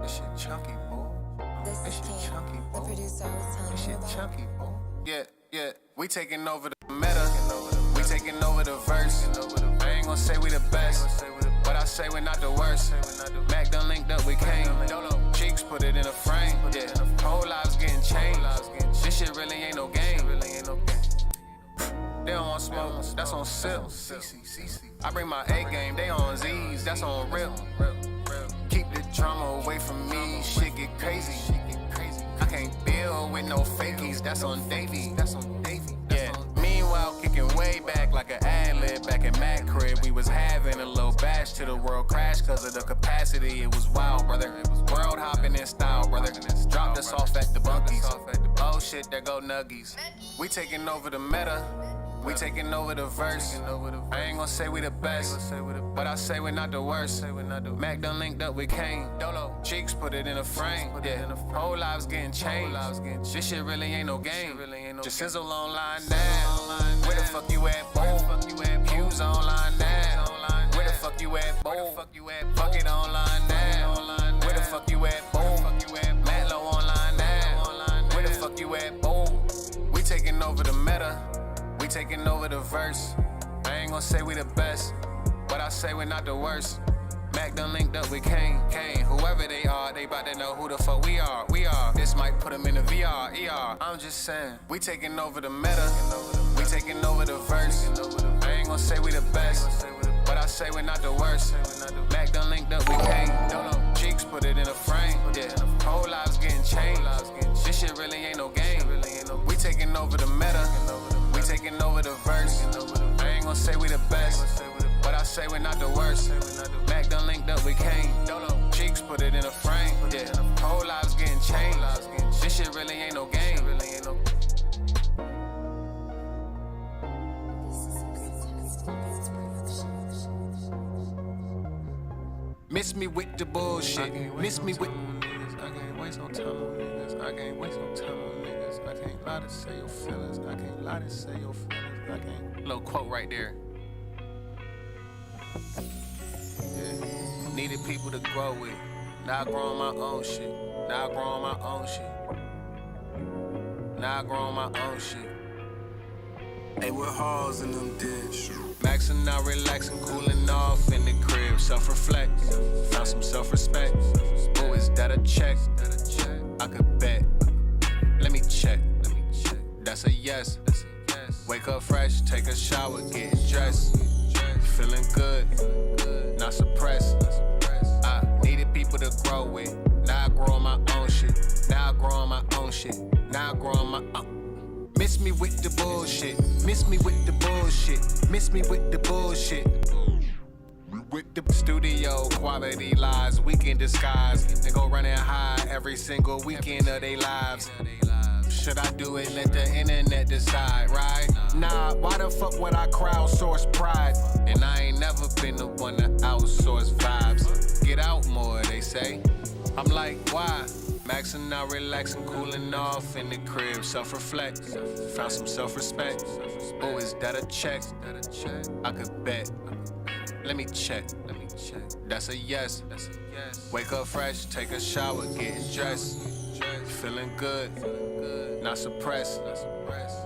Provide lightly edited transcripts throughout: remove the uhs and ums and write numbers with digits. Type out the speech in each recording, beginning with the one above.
This shit chunky, boy. This shit chunky, boy. The producer was telling This me shit about. chunky, boy. Yeah. We taking over the meta. We taking over the verse. I ain't gon' say we the best, but I say we're not the worst. Mac done linked up with Kane. Cheeks put it in a frame. Yeah. Whole lives getting changed. This shit really ain't no game. They don't want smoke, that's on sip. I bring my A game, they on Z's, that's on rip. Keep the drama away from me, shit get crazy. I can't build with no fakies, that's on Davey. Yeah. Meanwhile, kicking way back like an ad-lib back in Mac crib. We was having a little bash till the world crashed cause of the capacity. It was wild, brother. World hopping in style, brother. Dropped us off at the bunkies. Oh shit, there go nuggies. We taking over the meta. We taking over the verse. I ain't gon' say we the best, but I say we're not the worst. Mac done linked up with Kane. Cheeks put it in a frame. Yeah. Whole lives getting changed. This shit really ain't no game. Just sizzle online now. Where the fuck you at, boom? Hughes online now. Where the fuck you at, boom? Fuck it online now. Where the fuck you at, boom? Matlow online now. Where the fuck you at, boom? We taking over the meta. We taking over the verse. I ain't gon' say we the best, but I say we're not the worst. Mac done linked up with Kane. Whoever they are, they bout to know who the fuck we are. This might put them in the VR, ER. I'm just saying, we taking over the meta. We taking over the verse. I ain't gon' say we the best, but I say we're not the worst. Mac done linked up with Kane. Cheeks put it in a frame. Yeah. Whole lives getting changed. This shit really ain't no game. We taking over the meta. We taking over the verse. I ain't gon' say we the best, but I say we're not the worst. Mac done linked up with Kane. Cheeks put it in a frame. Yeah. Whole lives getting changed. This shit really ain't no game. Miss me with the bullshit. Miss me with. I can't waste no time on niggas. I can't waste no time on niggas. I can't lie to say your feelings. I can't lie to say your feelings. I can't. Little quote right there. Yeah. Needed people to grow with. Now I grow on my own shit. Now I grow on my own shit. Now I grow on my own shit. Hey, with halls in them ditch. Maxing out, relaxing, cooling off in the crib. Self-reflect, found some self-respect. Oh, is that a check? I could bet. Let me check. That's a yes. Wake up fresh, take a shower, get dressed. Feeling good, not suppressed. I needed people to grow with. Now I grow on my own shit. Now I grow on my own shit. Now I grow on my own. Miss me with the bullshit. Miss me with the bullshit. Miss me with the bullshit. With the studio, quality lies, weekend disguise. They go running high every single weekend of their lives. Should I do it? Let the internet decide, right? Nah, why the fuck would I crowdsource pride? And I ain't never been the one to outsource vibes. Get out more, they say. I'm like, why? Maxing out, relaxing, cooling off in the crib. Self-reflect, found some self-respect. Oh, is that a check? I could bet. Let me check. That's a yes. Wake up fresh, take a shower, getting dressed. Feeling good, not suppressed.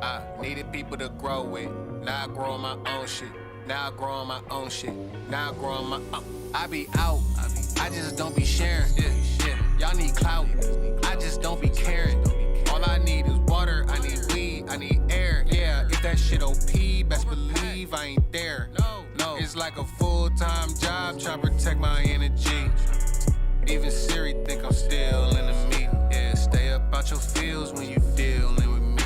I needed people to grow with. Now I grow on my own shit. Now I grow on my own shit. Now I grow on my own. I be out, I just don't be sharing. Yeah. Y'all need clout, I just don't be caring. All I need is water, I need weed, I need air. Yeah, if that shit OP, best believe I ain't there. No, it's like a full-time job, try to protect my energy. Even Siri think I'm still in the meat. Yeah, stay up out your fields when you dealing with me.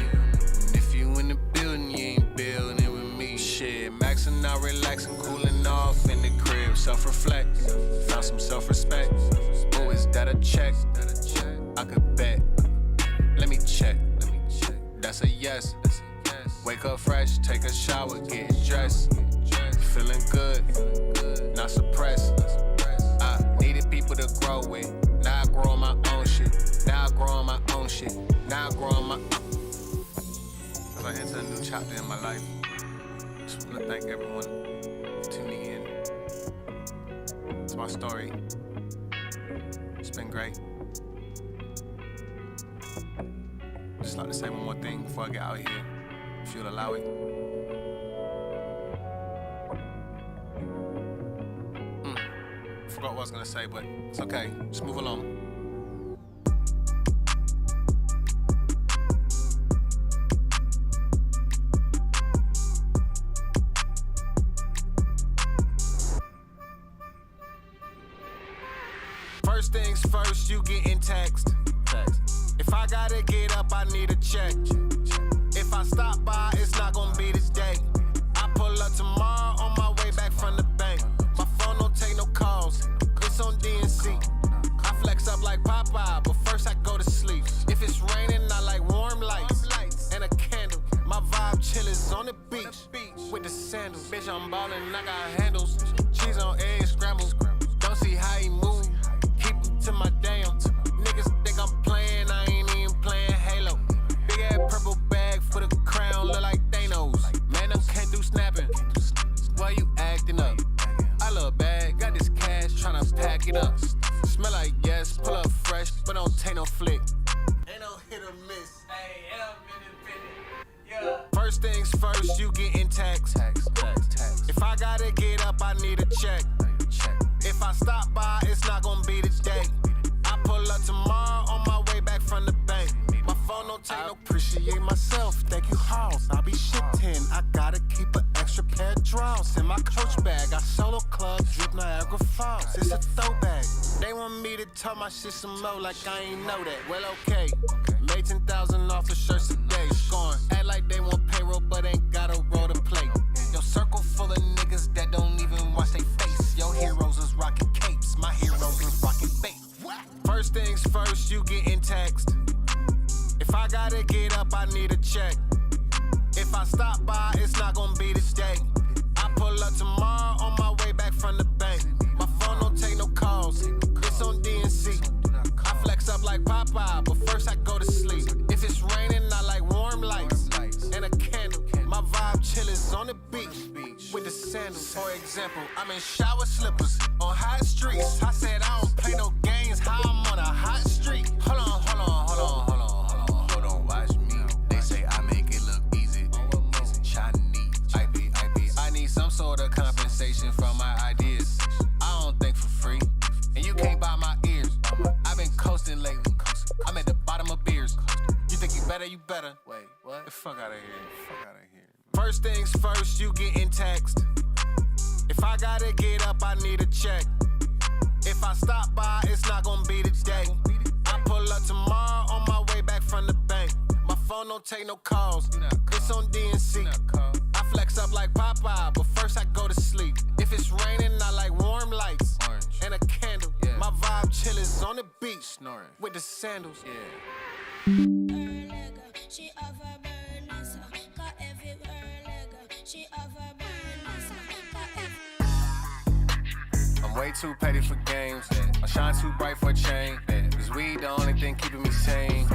And if you in the building, you ain't building with me. Shit, maxing out, relaxing, cooling off in the crib. Self-reflect, found some self-respect. Oh, is that a check? I could bet. Let me check. That's a yes. Wake up fresh, take a shower, get dressed. Feeling good, not suppressed. I needed people to grow with. Now I grow on my own shit. Now I grow on my own shit. Now I grow on my own. As I enter a new chapter in my life, just want to thank everyone for tuning in to my story. It's been great. Just like to say one more thing before I get out of here, if you'll allow it. Forgot what I was gonna say, but it's okay. Just move along. First things first, you getting text. If I gotta get up, I need a check. If I stop by, it's not gonna be today. I pull up tomorrow on my way back from the bank. My phone don't take no calls, it's on DNC. I flex up like Popeye, but first I go to sleep. If it's raining, I like warm lights and a candle. My vibe chill is on the beach with the sandals. Bitch, I'm ballin', I got handles. Cheese on eggs, scrambled. Don't see how he move. Keep him to my damn. Niggas think I'm playing, I ain't even playing Halo. Big ass purple bag for the crown, look like Thanos. Man, them can't do snapping. Why you acting up? I love bag, got this cash, tryna pack it up. Smell like yes, pull up fresh, but don't take no flick. Ain't no hit or miss. Hey, yeah. First things first, you getting taxed. If I gotta get up, I need a check. If I stop by, it's not gonna be today. I pull up tomorrow on my way back from the bank. My phone don't take no. Appreciate myself, thank you, House. I'll be shitting. I gotta keep an extra pair of drawers in my coach bag. I solo club, drip Niagara Falls. It's a throwback. They want me to tell my shit some more like I ain't know that. Well, okay. Made 10,000 off of shirts today. Scoring. Act like they want payroll, but ain't got a role to play. Your circle full of niggas that don't even watch they face. Your heroes is rocking capes. My heroes is rocking bait. First things first, you getting taxed. If I gotta get up, I need a check. If I stop by, it's not gonna be today. I pull up tomorrow on my way back from the bank. My phone don't take no calls, it's on DNC. I flex up like Popeye, but first I go to sleep. If it's raining, I like warm lights and a candle. My vibe chill is on the beach with the sandals. For example, I'm in shower slippers on hot streets. I said I don't play no games, how I'm on a hot street. Hold on, watch me. They say I make it look easy. Chinese, I need some sort of compensation for my ideas. I don't think for free, and you can't buy my ears. I've been coasting lately. I'm at the bottom of beers. You think you better? You better. Wait, what? The fuck out of here. First things first, you getting taxed. If I gotta get up, I need a check. If I stop by, it's not gonna be today. I pull up tomorrow on my way back from the bank. My phone don't take no calls, it's on DNC. I flex up like Popeye, but first I go to sleep. If it's raining, I like warm lights and a candle. My vibe chill is on the beach with the sandals. She have a burn, so got everywhere leg. She have a burn, so got everywhere. I'm way too petty for games. I shine too bright for a chain. Cause weed the only thing keeping me sane.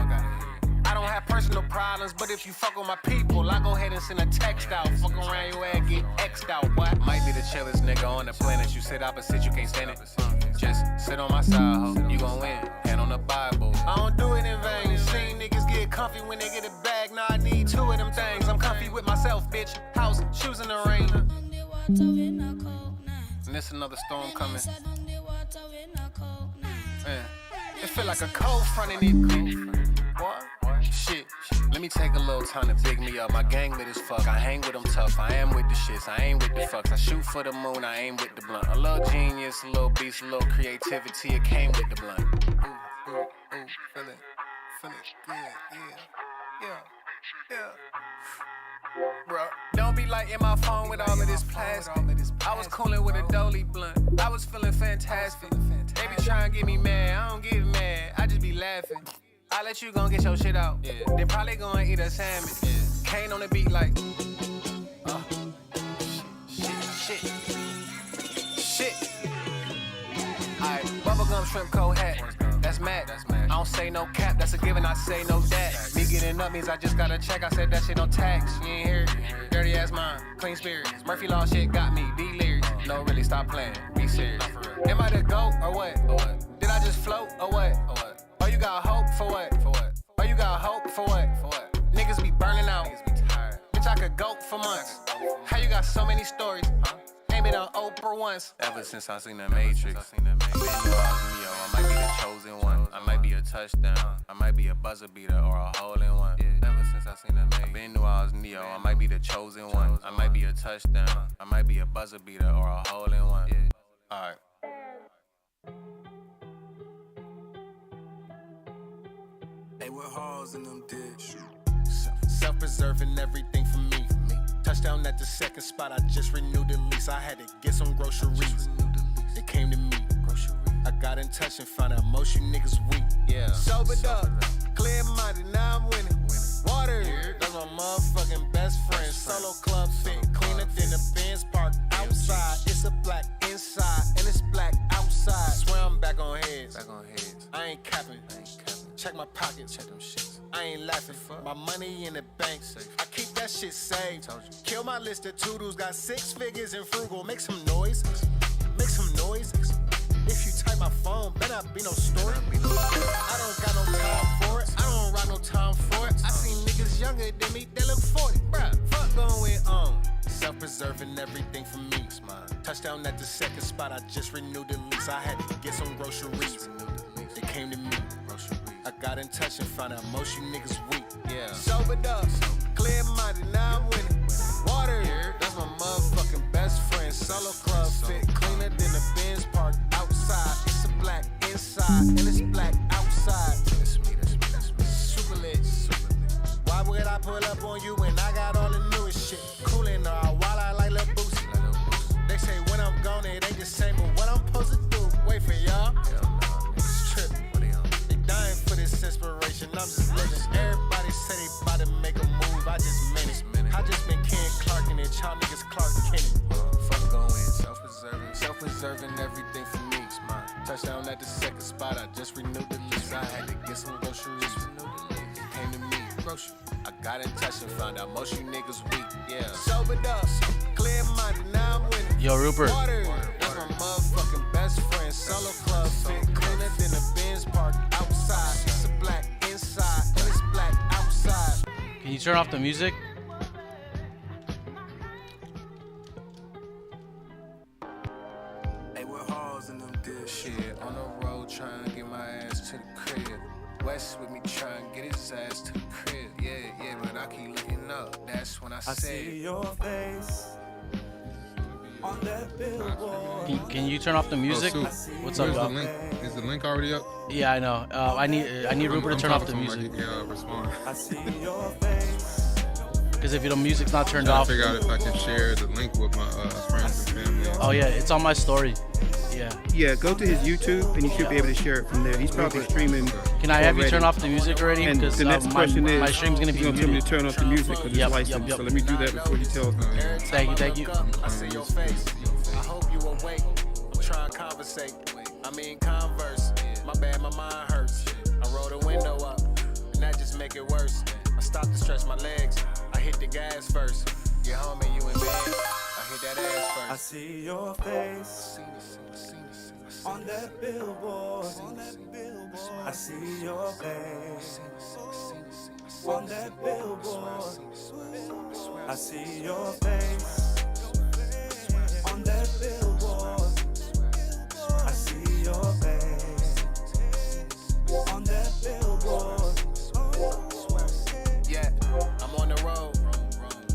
I don't have personal problems, but if you fuck with my people, I go ahead and send a text out. Fuck around your ass, get X'd out, what? Might be the chillest nigga on the planet. You sit opposite, you can't stand it. Just sit on my side, ho. You gon' win. Hand on the Bible. I don't do it in vain. Seen niggas get comfy when they get a bag. Now I need two of them things. I'm comfy with myself, bitch. House, shoes in the rain. And this another storm coming. Man, it feel like a cold front in it. What? Shit, let me take a little time to big me up. My gang lit as fuck, I hang with them tough. I am with the shits, I ain't with the fucks. I shoot for the moon, I aim with the blunt. A little genius, a little beast, a little creativity. It came with the blunt. Ooh, feel it, yeah. Bro, don't be like in my phone with all of this plastic. I was coolin' with a dolly blunt. I was feeling fantastic. They be trying to get me mad, I don't get mad. I just be laughing. I let you gon' get your shit out. They probably gon' eat a sandwich. Kane on the beat like, shit. Alright, bubblegum shrimp cold hat. That's mad. I don't say no cap, that's a given. I say no that. Me getting up means I just got to check. I said that shit no tax. You ain't hear it. Dirty ass mind, clean spirits. Murphy Law shit got me delirious. No, really, stop playing. Be serious. Am I the GOAT or what? Did I just just float or what? Or you got hope for what? Or you got hope for what? Niggas be burning out. Bitch, I could go for months. How you got so many stories? Ain't been on Oprah once. Ever since I seen the Matrix. Been Neo, I might be the chosen one. I might be a touchdown. I might be a buzzer beater or a hole in one. Ever since I seen the Matrix. Been knew I was Neo, I might be the chosen one. I might be a touchdown. I might be a buzzer beater or a hole in one. Alright. Hey, with halls in them ditch. Self-preserving everything for me. Touchdown at the second spot, I just renewed the lease. I had to get some groceries. It came to me. I got in touch and found out most you niggas weak. Sobered up, clear-minded, now I'm winning. Water, that's my motherfucking best friend. Solo club fit, cleaner than the Benz parked outside. It's a black inside, and it's black outside. Swear I'm back on heads. I ain't capping. Check my pockets. Check them shits. I ain't laughing. My money in the bank. I keep that shit saved. Kill my list of toodles. Got 6 figures in frugal. Make some noise. If you type my phone, better not be no story. I don't got no time for it. I don't rock no time for it. I seen niggas younger than me, they look 40. Bruh, fuck going on. Self-preserving everything for me. Touchdown at the second spot, I just renewed the lease. I had to get some groceries. It came to me. I got in touch and found out most you niggas weak. Sobered up, clear-minded, now I'm winning. Water, that's my motherfucking best friend. Solo club fit, cleaner than the Benz parked outside. It's a black inside, and it's black outside. That's me. Super lit. Why would I pull up on you when I got all the newest shit? Coolin' all while I like Lil Boosie. They say when I'm gone, it ain't the same, but what I'm supposed to do? Wait for y'all. Dying for this inspiration, I'm just living. Everybody say they bout to make a move, I just meant it. I just been Ken Clark and it, y'all niggas Clark Kennedy. Fuck going, self-preserving everything for me. Touchdown at the second spot, I just renewed the lease. I had to get some groceries. Came to me, grocery. I got in touch and found out most you niggas weak. Sobered up, clear-minded, now I'm winning. Yo, Rupert. Water, that's my motherfucking best friend. Solo club fit, cleaner than the Benz parked outside. It's a black inside, and it's black outside. Can you turn off the music? Hey, with halls in them ditch. Shit, on the road trying to get my ass to the crib. West with me trying to get his ass to the crib. Yeah, but I keep looking up. That's when I said, see your face on that billboard. Can you turn off the music? Sue, What's up, where's the y'all? link? Is the link already up? Yeah, I know. I need Rupert to turn off the I'm music. talking to him, respond. I see your face. Because if the music's not turned Trying off. to figure out if I can share the link with my friends and family. Oh yeah, it's on my story. Yeah. Go to his YouTube and you should be able to share it from there. He's probably streaming. Can I have you already. turn off the music already? And Because the next question is, my stream's gonna be he's gonna tell me muted. to turn off the music because Yep, it's licensed. yep. So let me do that before he tells me. Thank you. I see your face. I hope you awake. I'm trying to conversate. I mean converse. My bad, my mind hurts. I roll the window up, and that just make it worse. I stop to stretch my legs. I hit the gas first. Get home and you in bed. I hit that ass first. I see your face on that billboard. I see your face on that billboard. I see your face on that billboard. I see your face on that billboard. Yeah, I'm on the road,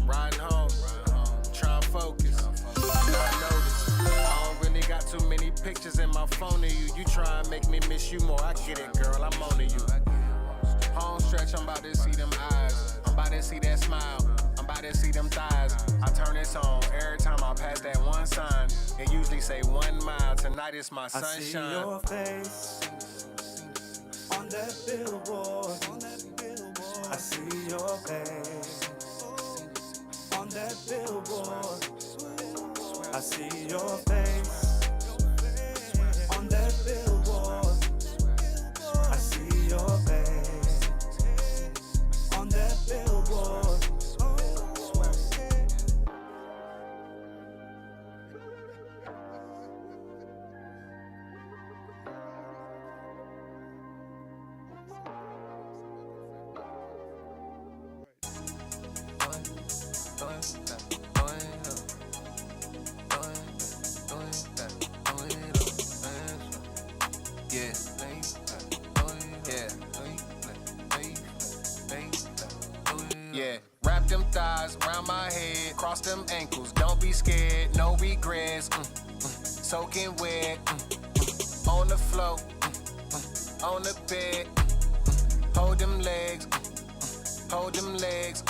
riding home, trying to focus. Not notice, I don't really got too many pictures in my phone of you. You try and make me miss you more. I get it, girl, I'm on to you. Home stretch, I'm about to see them eyes. I'm about to see that smile. I'm about to see them thighs. I turn this on every time I pass that one sign. It usually say 1 mile. Tonight is my I sunshine. see your face on that billboard. I see your face on that billboard. I see your face on that billboard. I see your face on that billboard. thighs, round my head, cross them ankles. Don't be scared, no regrets. Soaking wet, on the floor, on the bed. Hold them legs, hold them legs.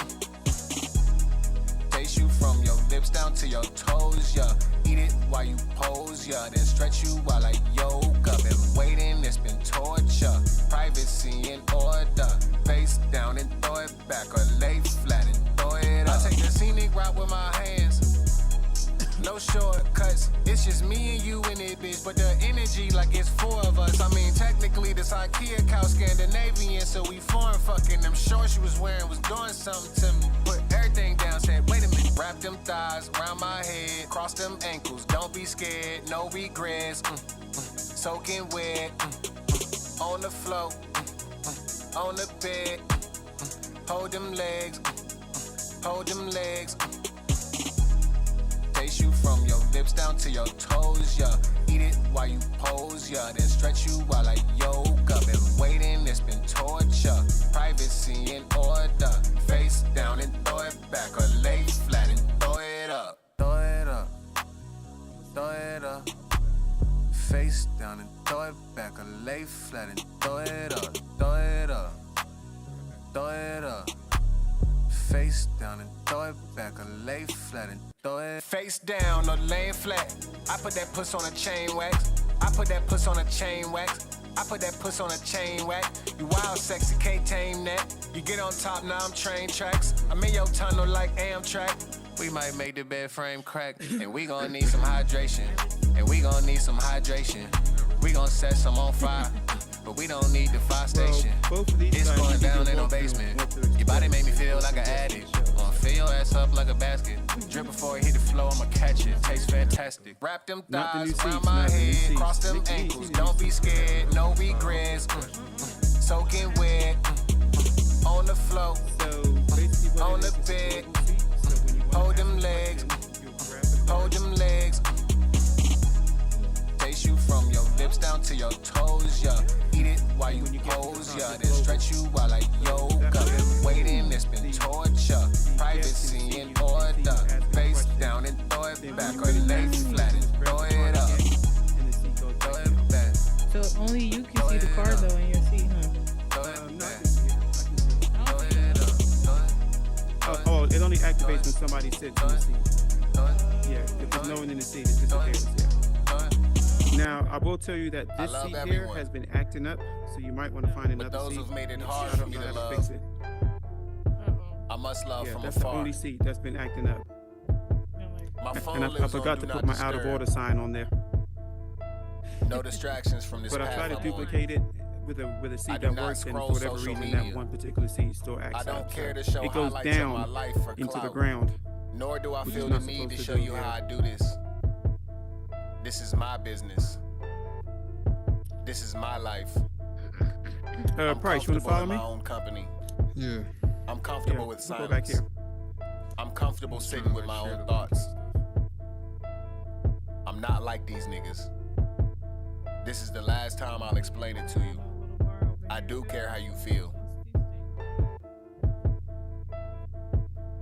Taste you from your lips down to your toes, yeah. Eat it while you pose, yeah. Then stretch you while I yoga. Been waiting, it's been torture. Privacy in order. Face down and throw it back, or lay flat and throw it up. I take the scenic route with my hands. No shortcuts, it's just me and you in it, bitch. But the energy like it's four of us. I mean, technically this IKEA couch Scandinavian, so we foreign fucking. Them shorts you was wearing was doing something to me. Put everything down, said, wait a minute. Wrap them thighs round my head, cross them ankles. Don't be scared, no regrets. Soaking wet, on the floor, on the bed. Hold them legs, hold them legs. Taste you from your lips down to your toes, yeah. Eat it while you pose, yeah. Then stretch you while I yoga. Been waiting, it's been torture. Privacy in order. Face down and throw it back, or lay flat and throw it up. Throw it up, throw it up. Face down and throw it back, or lay flat and throw it up. Throw it up, throw it up. Face down and throw it back, or lay flat and throw it. Face down or laying flat. I put that puss on a chain wax. I put that puss on a chain wax. I put that puss on a chain wax. You wild, sexy, can't tame that. You get on top, now I'm train tracks. I'm in your tunnel like Amtrak. We might make the bed frame crack, and we gon' need some hydration. And we gon' need some hydration. We gon' set some on fire, but we don't need the fire station. It's going down in no basement. Your body make me feel like an addict. I'ma fill your ass up like a basket. Drip before it hit the floor, I'ma catch it. Tastes fantastic. Wrap them thighs around my head, cross them ankles. Don't be scared, no regrets. Soaking wet, on the floor, on the bed. Hold them legs, hold them legs. Taste you from your lips down to your toes, yeah. Eat it while you pose, yeah. Then stretch you while I yoga. Been waiting, it's been torture. Privacy in order. Face down and throw it back, or lay flat and throw it up. Throw it back. So only you can see the car though in your seat, huh? Throw it back. Throw it up. Oh, it only activates when somebody sits in the seat. Yeah, if there's no one in the seat, it disappears. Yeah. Now, I will tell you that this seat here has been acting up, so you might want to find another those seat. who've made it hard for me to love. Fix it. I must love Yeah, from that's afar. the only seat that's been acting up. My phone And I lives forgot on to do put not my out of disturb. order sign on there. No distractions from this But I path tried to I'm duplicate it with a seat I do that not works, and for scroll whatever social reason, media. that one particular seat still acts I don't up. care to So show it goes highlights of my down life for into the clout. ground. Nor do I which feel is the not need supposed to to show do, you yeah. how I do this. This is my business. This is my life. I'm Price, you want to follow comfortable in me? my own company. Yeah. I'm comfortable with We'll silence. go back here. I'm comfortable sitting with my own thoughts. I'm not like these niggas. This is the last time I'll explain it to you. I do care how you feel.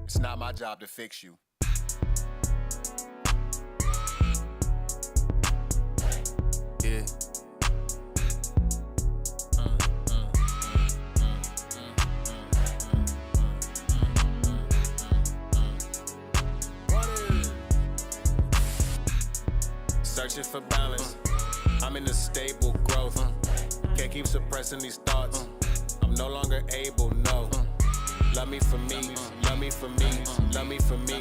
It's not my job to fix you. Yeah. Searching for balance. I'm in a stable growth. Can't keep suppressing these thoughts. I'm no longer able, no. Love me for me, love me for me, love me for me.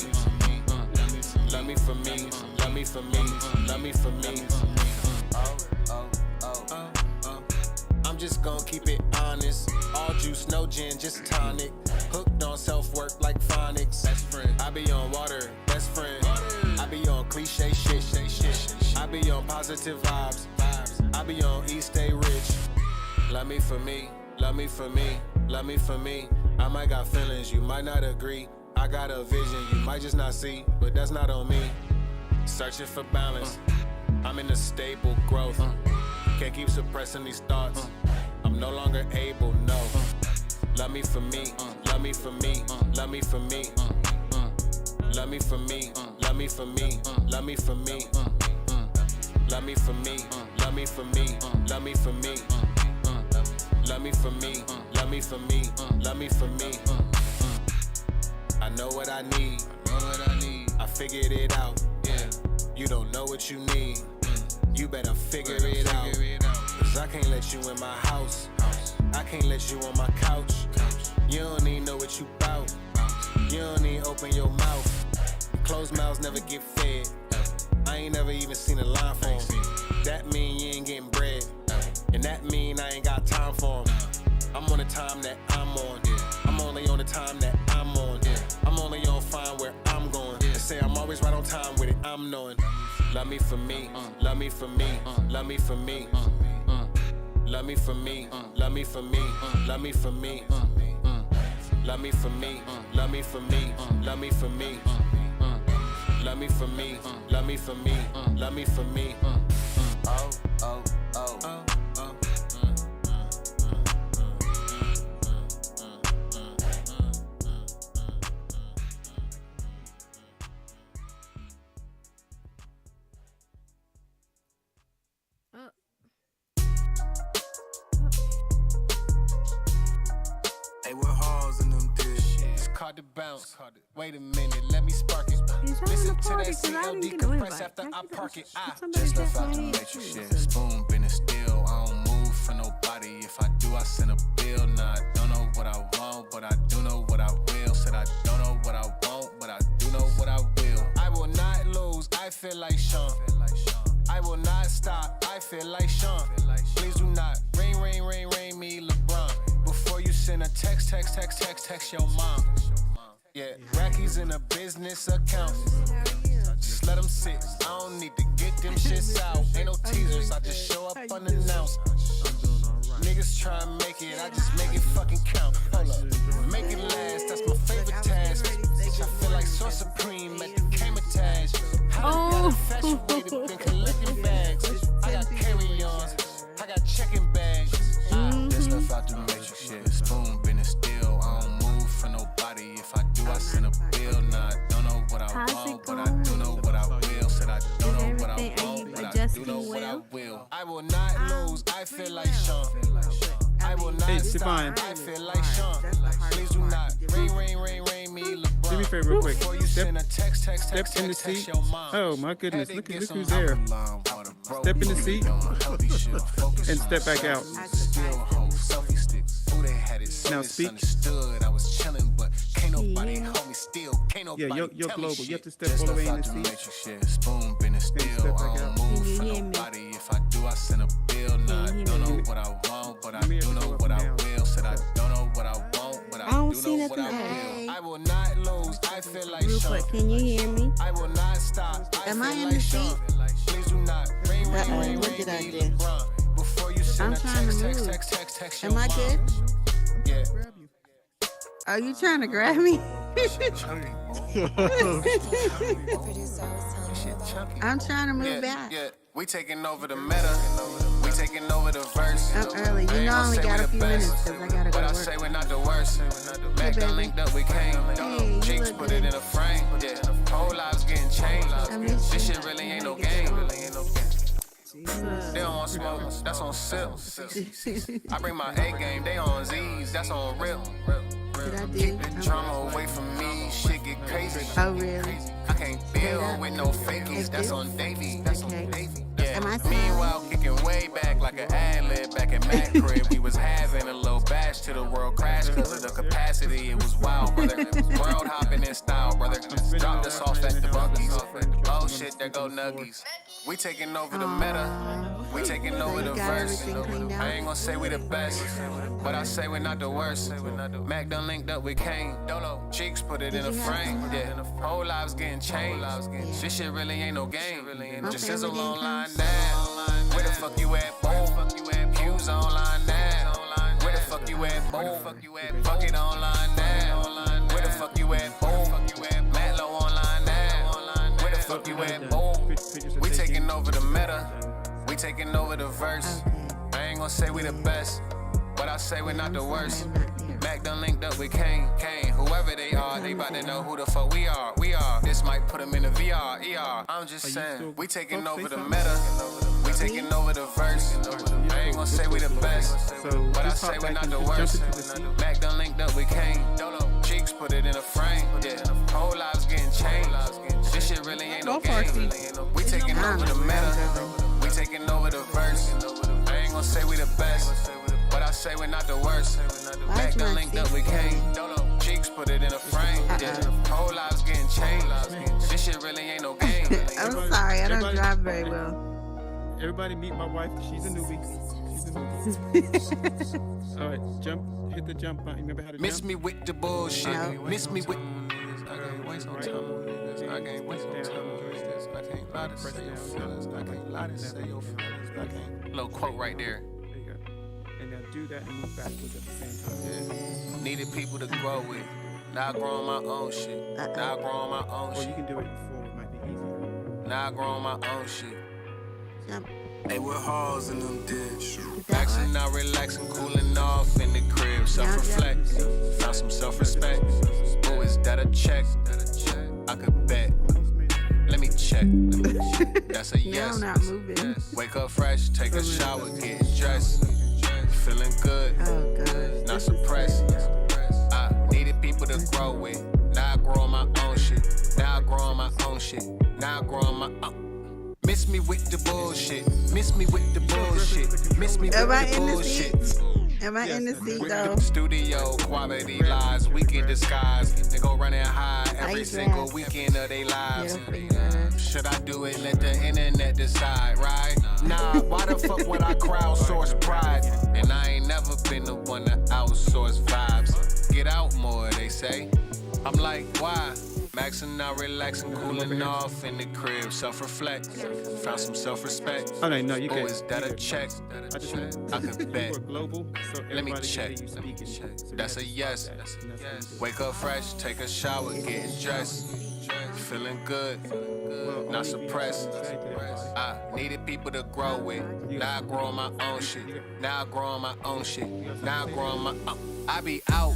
Love me for me, love me for me, love me for me. I'm just gonna keep it honest. All juice, no gin, just tonic. Hooked on self-work like phonics. Best friend. I be on water, best friend. I be on cliche shit. I be on positive vibes. I be on East Stay Rich. Love me for me, love me for me, love me for me. I might got feelings, you might not agree. I got a vision, you might just not see, but that's not on me. Searching for balance. I'm in a stable growth. Can't keep suppressing these thoughts. I'm no longer able, no. Love me for me, love me for me, love me for me. love me for me, love me for me, love me for me, love me for me, love me for me, love me for me, love me for me, love me for me, love me for me. I know what I need, I figured it out. Yeah, you don't know what you need, you better figure it out. Cause I can't let you in my house, I can't let you on my couch. You don't even know what you bout, you don't even open your mouth. Closed mouths never get fed, I ain't never even seen a line for 'em. That mean you ain't getting bread, and that mean I ain't got time for 'em. I'm on the time that I'm on, I'm only on the time that I'm on. I'm only on fine where I'm going. They say I'm always right on time with it, I'm knowing. Love me for me, love me for me, love me for me, love me for me, love me for me, love me for me, love me for me, love me for me, love me for me, love me for me, love me for me, love me for me. Oh, oh, oh. Hey, what halls in them dish? It's called the bounce. Wait a minute, let me spark it. Listen to that CLD compress after I park it. I just left out the matrix shit. Spoon been still. I don't move for nobody. If I do, I send a bill. Nah, I don't know what I want, but I do know what I will. Said I don't know what I want, but I do know what I will. I will not lose. I feel like Sean. I will not stop. I feel like Sean. Please do not ring, ring, ring, ring me, LeBron. Before you send a text your mom. Yeah, Racky's in a business account. Just let them sit. I don't need to get them shits out. Ain't no teasers, I just show up unannounced. Niggas try and make it, I just make it fucking count. Hold up, make it last, that's my favorite task. I feel like so supreme at the K-Matage. I got infatuated, been collecting bags. I got carry-ons, I got checking bags. This stuff out the matrix shit. Spoon been still. I don't move for nobody. If I do, I send a bill. Nah, I don't know what I want, but I do know what I will. Said I don't know what I want, but I do know what I will. I will not lose. I feel like Sean. I will not stop. I feel like Sean. Please do not ring, ring, ring, ring me, LeBron. Do me a favor real quick. Step in the seat. Oh my goodness, look who's there. Step in the seat and step back out. Now speak. I was chilling, but can't nobody hold me still. Can't nobody you're global. You have to step all the way in the seat. Spoon been still. I don't move for nobody. If I do, I send a bill. Nah, I don't know what I want, but I do know what I will. Said I don't know what I want, but I do know what I will. I will not lose. I feel like Sean. Can you hear me? I will not stop. Am I in the seat? Please do not ring, ring, ring, what did I ring me, do? LeBron. Before you send I'm trying to move. text Am I good? Yeah. Are you trying to grab me? I'm trying to move back. Yeah, we taking over the meta. We taking over the verse. I'm early. You know I only got a few minutes because I gotta go But I work. say we're not the worst. Back done linked up, we came. Hey, Cheeks put it in a frame. Yeah, whole lives getting changed. This shit really ain't no game. They don't want smoke, that's on sip. I bring my A game, they on Z's, that's on rip. Keep the drama away from me, shit get crazy. Oh, really? I can't deal with no fakies, that's on Davey. Okay. Yeah. Am I Meanwhile, kicking way back like an ad-lib back at Mac crib. We was having a little bash till the world crashed because of the capacity. It was wild, brother. World hopping in style, brother. Dropped us off at the Buc-ee's. Oh shit, there go Nuggies. We taking over the meta. We taking over the verse. I ain't gonna say we the best, but I say we're not the worst. Mac done linked up with Kane. Cheeks put it in a frame. Yeah, whole lives getting changed. This shit really ain't no game. Just sizzle online now. Where the fuck you at, boom? Q's online now. Where the fuck you at, boom? Fuck it online now. Where the fuck you at, boom? Matlow online now. Where the fuck you at, boom? We taking over the meta. We taking over the verse. I ain't gonna say we the best, but What I say, we're not the worst. Mac done linked up with Kane. Whoever they are, they about to know who the fuck we are. This might put them in the VR, ER. I'm just saying, we taking over the meta. We taking over the verse. I ain't gonna say we the best, but I say we're not the worst. Mac done linked up with Kane. Cheeks put it in a frame. Yeah, whole lives getting changed. This shit really ain't no game. We taking over the meta. We taking over the verse. I ain't gonna say we the best, but I say we're not the worst. Mac done linked up with Kane. Cheeks put it in a frame. Yeah, whole lives getting changed. This shit really ain't no game. I'm sorry, I don't drive very well. Everybody meet my wife. She's a newbie. All right, hit the jump button. Remember how to Miss jump? me with the bullshit. No. Miss me with. I can't waste no time on niggas. I can't waste no time on niggas. I can't lie to say your feelings. I can't lie to say your feelings. I can't. Little quote right there. There you go. And now do that and move backwards at the same time. Yeah. Needed people to grow with. Now I growing my own shit. Now I growing my own Or you shit. can do it forward. Might be easier. Now I growing my own shit. Jump. Hey, with halls in them ditch. Maxing out, relaxing, cooling off in the crib. Self-reflect. Found some self-respect. Who is that a check? I could bet. Let me check. That's a Now yes. I'm not moving. Wake up fresh, take a shower, get dressed. Feeling good, Oh, God. not suppressed. I needed people to grow with. Now I grow on my own shit. Now I grow on my own shit. Now I grow on my own. Miss me with the bullshit. Miss me with the bullshit. Miss me with Am I the in the bullshit. seat? Am I in the seat, With though? the studio, quality lies, weekend disguise. They go running high every Nice single ass. weekend of their lives. Yeah. Should I do it? Let the internet decide, right? Nah, why the fuck would I crowdsource pride? And I ain't never been the one to outsource vibes. Get out more, they say. I'm like, why? Maxing out, relaxing, cooling off in the crib. Self-reflect, found some self-respect. Oh, no, you Oh, can't. is that a check? I just I could bet. We're global, so Let me everybody check. can hear you speaking. So you That's have a to yes. stop that. And that's what we do. Wake up fresh, take a shower, getting dressed. Feeling good, Well, not only suppressed. people say to everybody. I needed people to grow with. Now I grow on my own shit. Now I grow on my own shit. Now I grow on my own. I be out.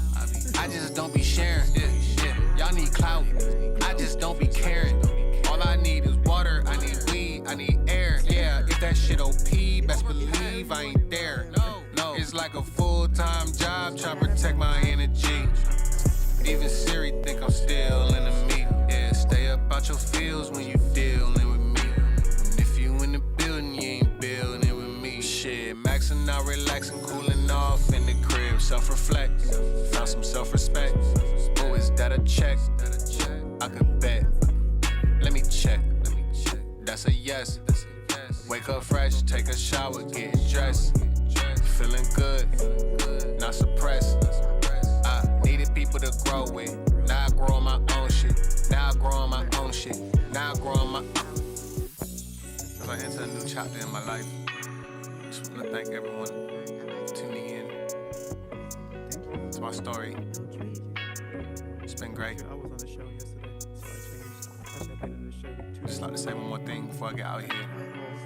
I just don't be sharing. Yeah. Y'all need clout. I just don't be caring. All I need is water. I need weed. I need air. Yeah, if that shit OP, best believe I ain't there. No, it's like a full-time job. Try to protect my energy. Even Siri think I'm still in the meat. Yeah, stay up out your fields when you dealing with me. And if you in the building, you ain't building with me. Shit, maxing out, relaxing, cooling off in the crib. Self-reflect, found some self-respect. Oh, is that a check? I could bet. Let me check. That's a yes. Wake up fresh, take a shower, getting dressed. Feeling good, not suppressed. I needed people to grow with. Now I grow on my own shit. Now I grow on my own shit. Now I grow on my own. As I enter a new chapter in my life, just want to thank everyone tuning in to my story. It's been great. I was on the show yesterday, so I changed. I should have been in the show Just like to say one more thing before I get out of here,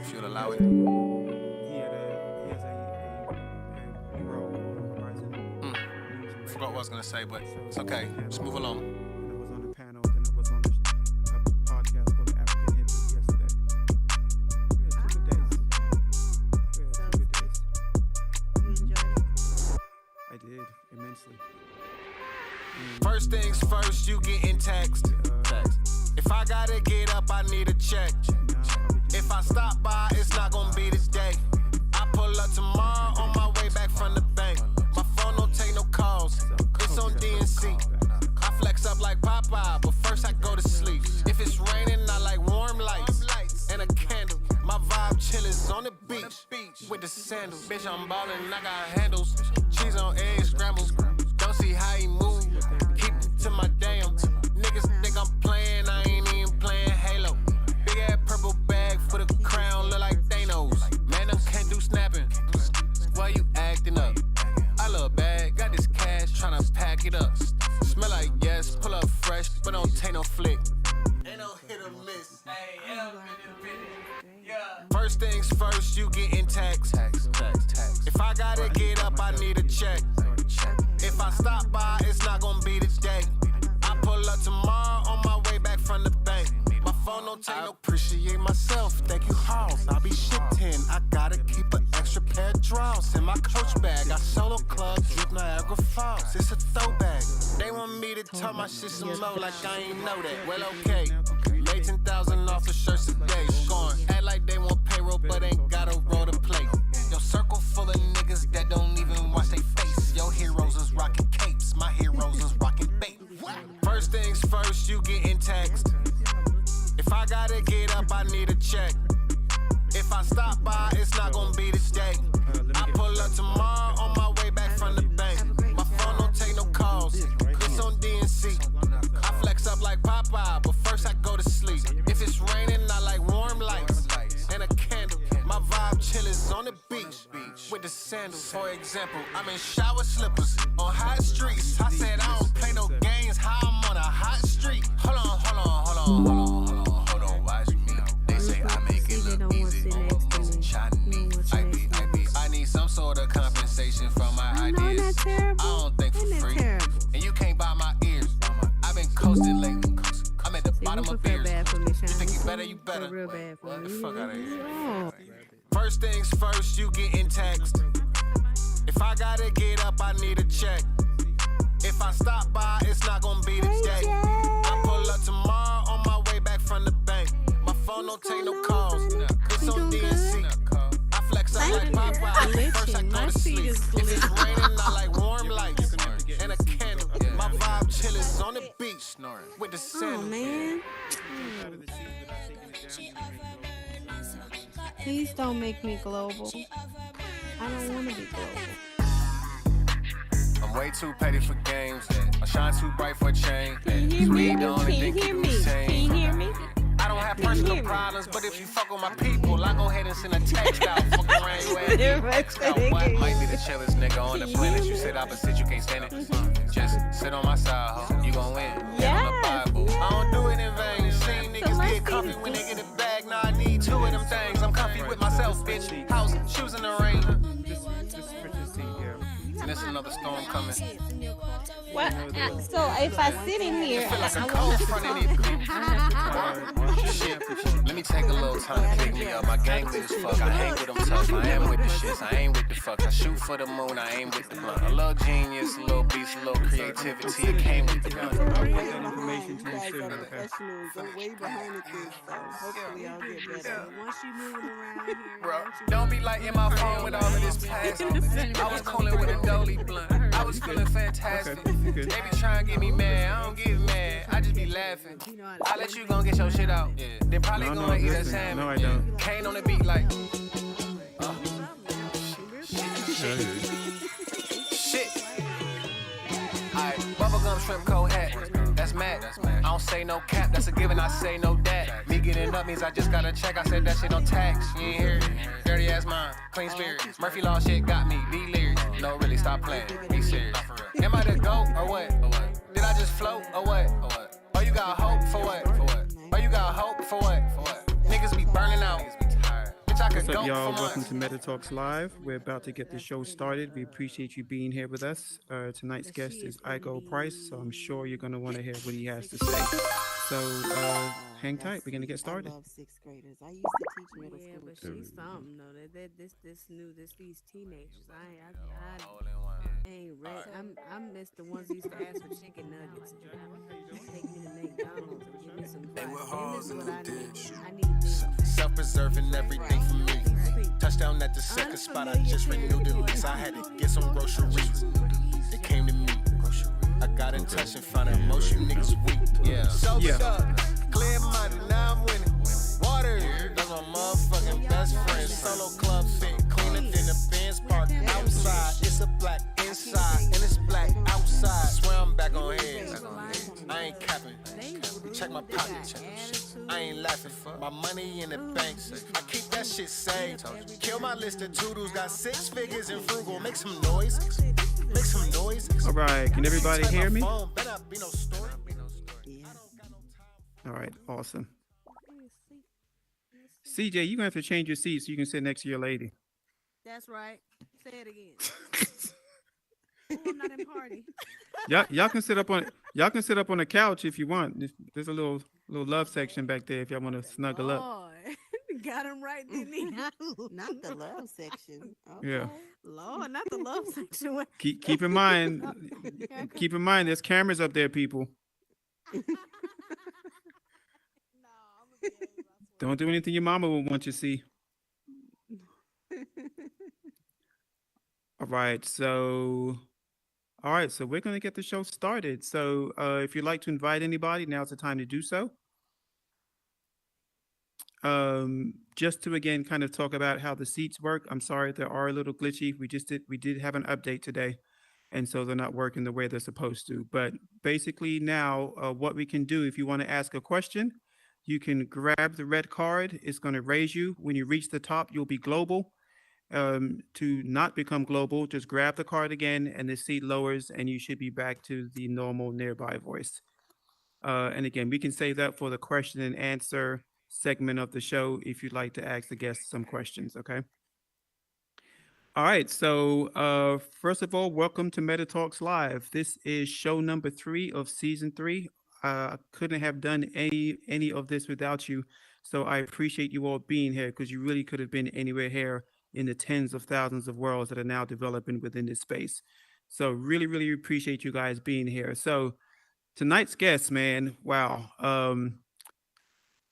if you'll allow it. He has a role on Horizon. Forgot what I was gonna say, but it's okay. Just move along. And I was on the panel, then I was on a podcast called African Hip Hop yesterday. We had 2 good days. You enjoyed it? I did, immensely. First things first, you getting text. If I gotta get up, I need a check. If I stop by, it's not gonna be today. I pull up tomorrow on my way back from the bank. My phone don't take no calls. It's on DNC. I flex up like Popeye, but first I go to sleep. If it's raining, I like warm lights and a candle. My vibe chillin' on the beach with the sandals. Bitch, I'm ballin', I got handles. Cheese on eggs, scrambles. Don't see how he move. Keep it to my damn. Niggas think I'm playing, I ain't even playing Halo. Big ass purple bag for the crown, look like Thanos. Man, them can't do snapping. Why you acting up? I love bag, got this cash, tryna pack it up. Smell like yes, pull up fresh, but don't take no flick. Ain't no hit or miss. First things first, you getting taxed. If I gotta get up, I need a check. If I stop by, it's not gonna be today. I pull up tomorrow on my way back from the bank. My phone don't take no. Appreciate myself, thank you, Halls. I'll be shitting. I gotta keep an extra pair of drawers in my coach bag. I solo club, drip Niagara Falls. It's a throwback. They want me to tell my shit some more like I ain't know that. Well, okay. Made 10,000 off of shirts today. Gone. Act like they want payroll, but ain't got a roll to play. Your circle full of niggas that don't even watch they face. Your heroes is rocking capes, my heroes is rocking bait. First things first, you getting taxed. If I gotta get up, I need a check. If I stop by, it's not gonna be today. I pull up tomorrow on my way back from the bank. My phone don't take no calls. It's on DNC. I flex up like Popeye, but first I go to sleep. If it's raining, I like warm lights and a candle. My vibe chill is on the beach with the sandals. For example, I'm in shower slippers on hot streets. I said I don't play no games. How I'm on a hot street. Hold on, watch me. They say I make it look easy. I need some sort of compensation for my ideas. I don't think for free, and you can't buy my ears. I've been coasting lately. I'm at the bottom of beers. You think you better, you better. What the fuck out of here? First things first, you getting taxed. If I gotta get up, I need a check. If I stop by, it's not gonna be today. I pull up tomorrow on my way back from the bank. My phone don't take no calls. It's on DNC. I flex up like Popeye. First I go to sleep. If it's raining, I like warm lights and a candle. My vibe chill is on the beach with the sandals. Oh man. Please don't make me global. I don't want to be global. I'm way too petty for games. I shine too bright for a chain. Can you hear me? Can you hear me? I don't have personal problems, but if you fuck with my people, I go ahead and send a text out. Fucking around you at might be the chillest nigga on the planet. You said opposite, you can't stand it. Just sit on my side, ho. You gon' win. Yeah. I don't do it in vain. Seen niggas get comfy when they get it back. Now I need two of them things. I'm comfy with myself, bitch. House, shoes in the rain. And there's another storm coming. What? So if I sit in here, I feel like a cold front in it. Shit. Let me take a little time to pick me up. My gang lit as fuck. I hang with them tough. I am with the shits. I ain't with the fuck. I shoot for the moon. I aim with the blunt. A little genius, a little beast, a little creativity. It came with the gun. Information to professionals are way behind the things, so hopefully I'll get better. Once you moving around here, bro, don't be like in my phone with all of this past. I was calling with a dolly blunt. I was feeling fantastic. They be trying to get me mad. I don't get mad. I just be laughing. I let you go get your shit out. Yeah. They probably gonna eat a salmon. No, I don't. Kane on the beat like. Shit. Alright, bubblegum shrimp cold hat. That's mad. I don't say no cap. That's a given. I say no dat. Me getting up means I just got a check. I said that shit on tax. You ain't hear it. Dirty ass mind. Clean spirit. Murphy Law shit got me. Be lyrics. No, really, stop playing. Be serious. Am I the GOAT or what? Did I just float or what? Oh, you got hope for what? Oh, you got hope for what? Niggas be burning out. Bitch, I could What's go up, y'all? for Welcome months. to MetaTalks Live. We're about to get the show started. We appreciate you being here with us. Tonight's guest is iGoByPrice, so I'm sure you're going to want to hear what he has to say. So hang tight. We're going to get started. I love sixth graders. I used to teach middle school. But she's something though. These teenagers. I ain't ready. I miss the ones who used to ask for chicken nuggets. Take me to McDonald's and give me some fries. with holes in the ditch. I need this. Self-preserving everything for me. Touchdown at the second spot. I just renewed the lease. I had to get some groceries. It came to me. I got in touch and found emotion. Niggas weak. Yeah. Sobered up. Clear minded. Now I'm winning. Water. That's my motherfucking best friend. Solo club fit. Cleaner than the Benz park outside. It's a black inside and it's black outside. Swear I'm back on heads. I ain't capping. Check my pocket check. I ain't laughing. My money in the bank. I keep that shit saved. Kill my list of toodles. Got 6 figures in frugal. Make some noise. Make some noise. All right. Can everybody hear me? All right. Awesome. CJ, you're going to have to change your seat so you can sit next to your lady. That's right. Say it again. Oh, I'm not in party. Y'all can sit up on the couch if you want. There's a little love section back there if y'all want to snuggle up. Lord, got him right, didn't he? Not the love section. Yeah. Okay. Lord, not the love section. Keep in mind, there's cameras up there, people. Don't do anything your mama would want you to see. All right, so we're gonna get the show started. So if you'd like to invite anybody, now's the time to do so. Just to again kind of talk about how the seats work. I'm sorry, they are a little glitchy. We did have an update today, and so they're not working the way they're supposed to. But basically now, what we can do if you want to ask a question, you can grab the red card. It's going to raise you. When you reach the top, you'll be global. To not become global, just grab the card again, and the seat lowers, and you should be back to the normal nearby voice. And again, we can save that for the question and answer segment of the show if you'd like to ask the guests some questions, okay? All right, so first of all, welcome to MetaTalks Live. This is show number 3 of season 3. I couldn't have done any of this without you, so I appreciate you all being here because you really could have been anywhere here in the tens of thousands of worlds that are now developing within this space. So really, really appreciate you guys being here. So tonight's guest, man, wow.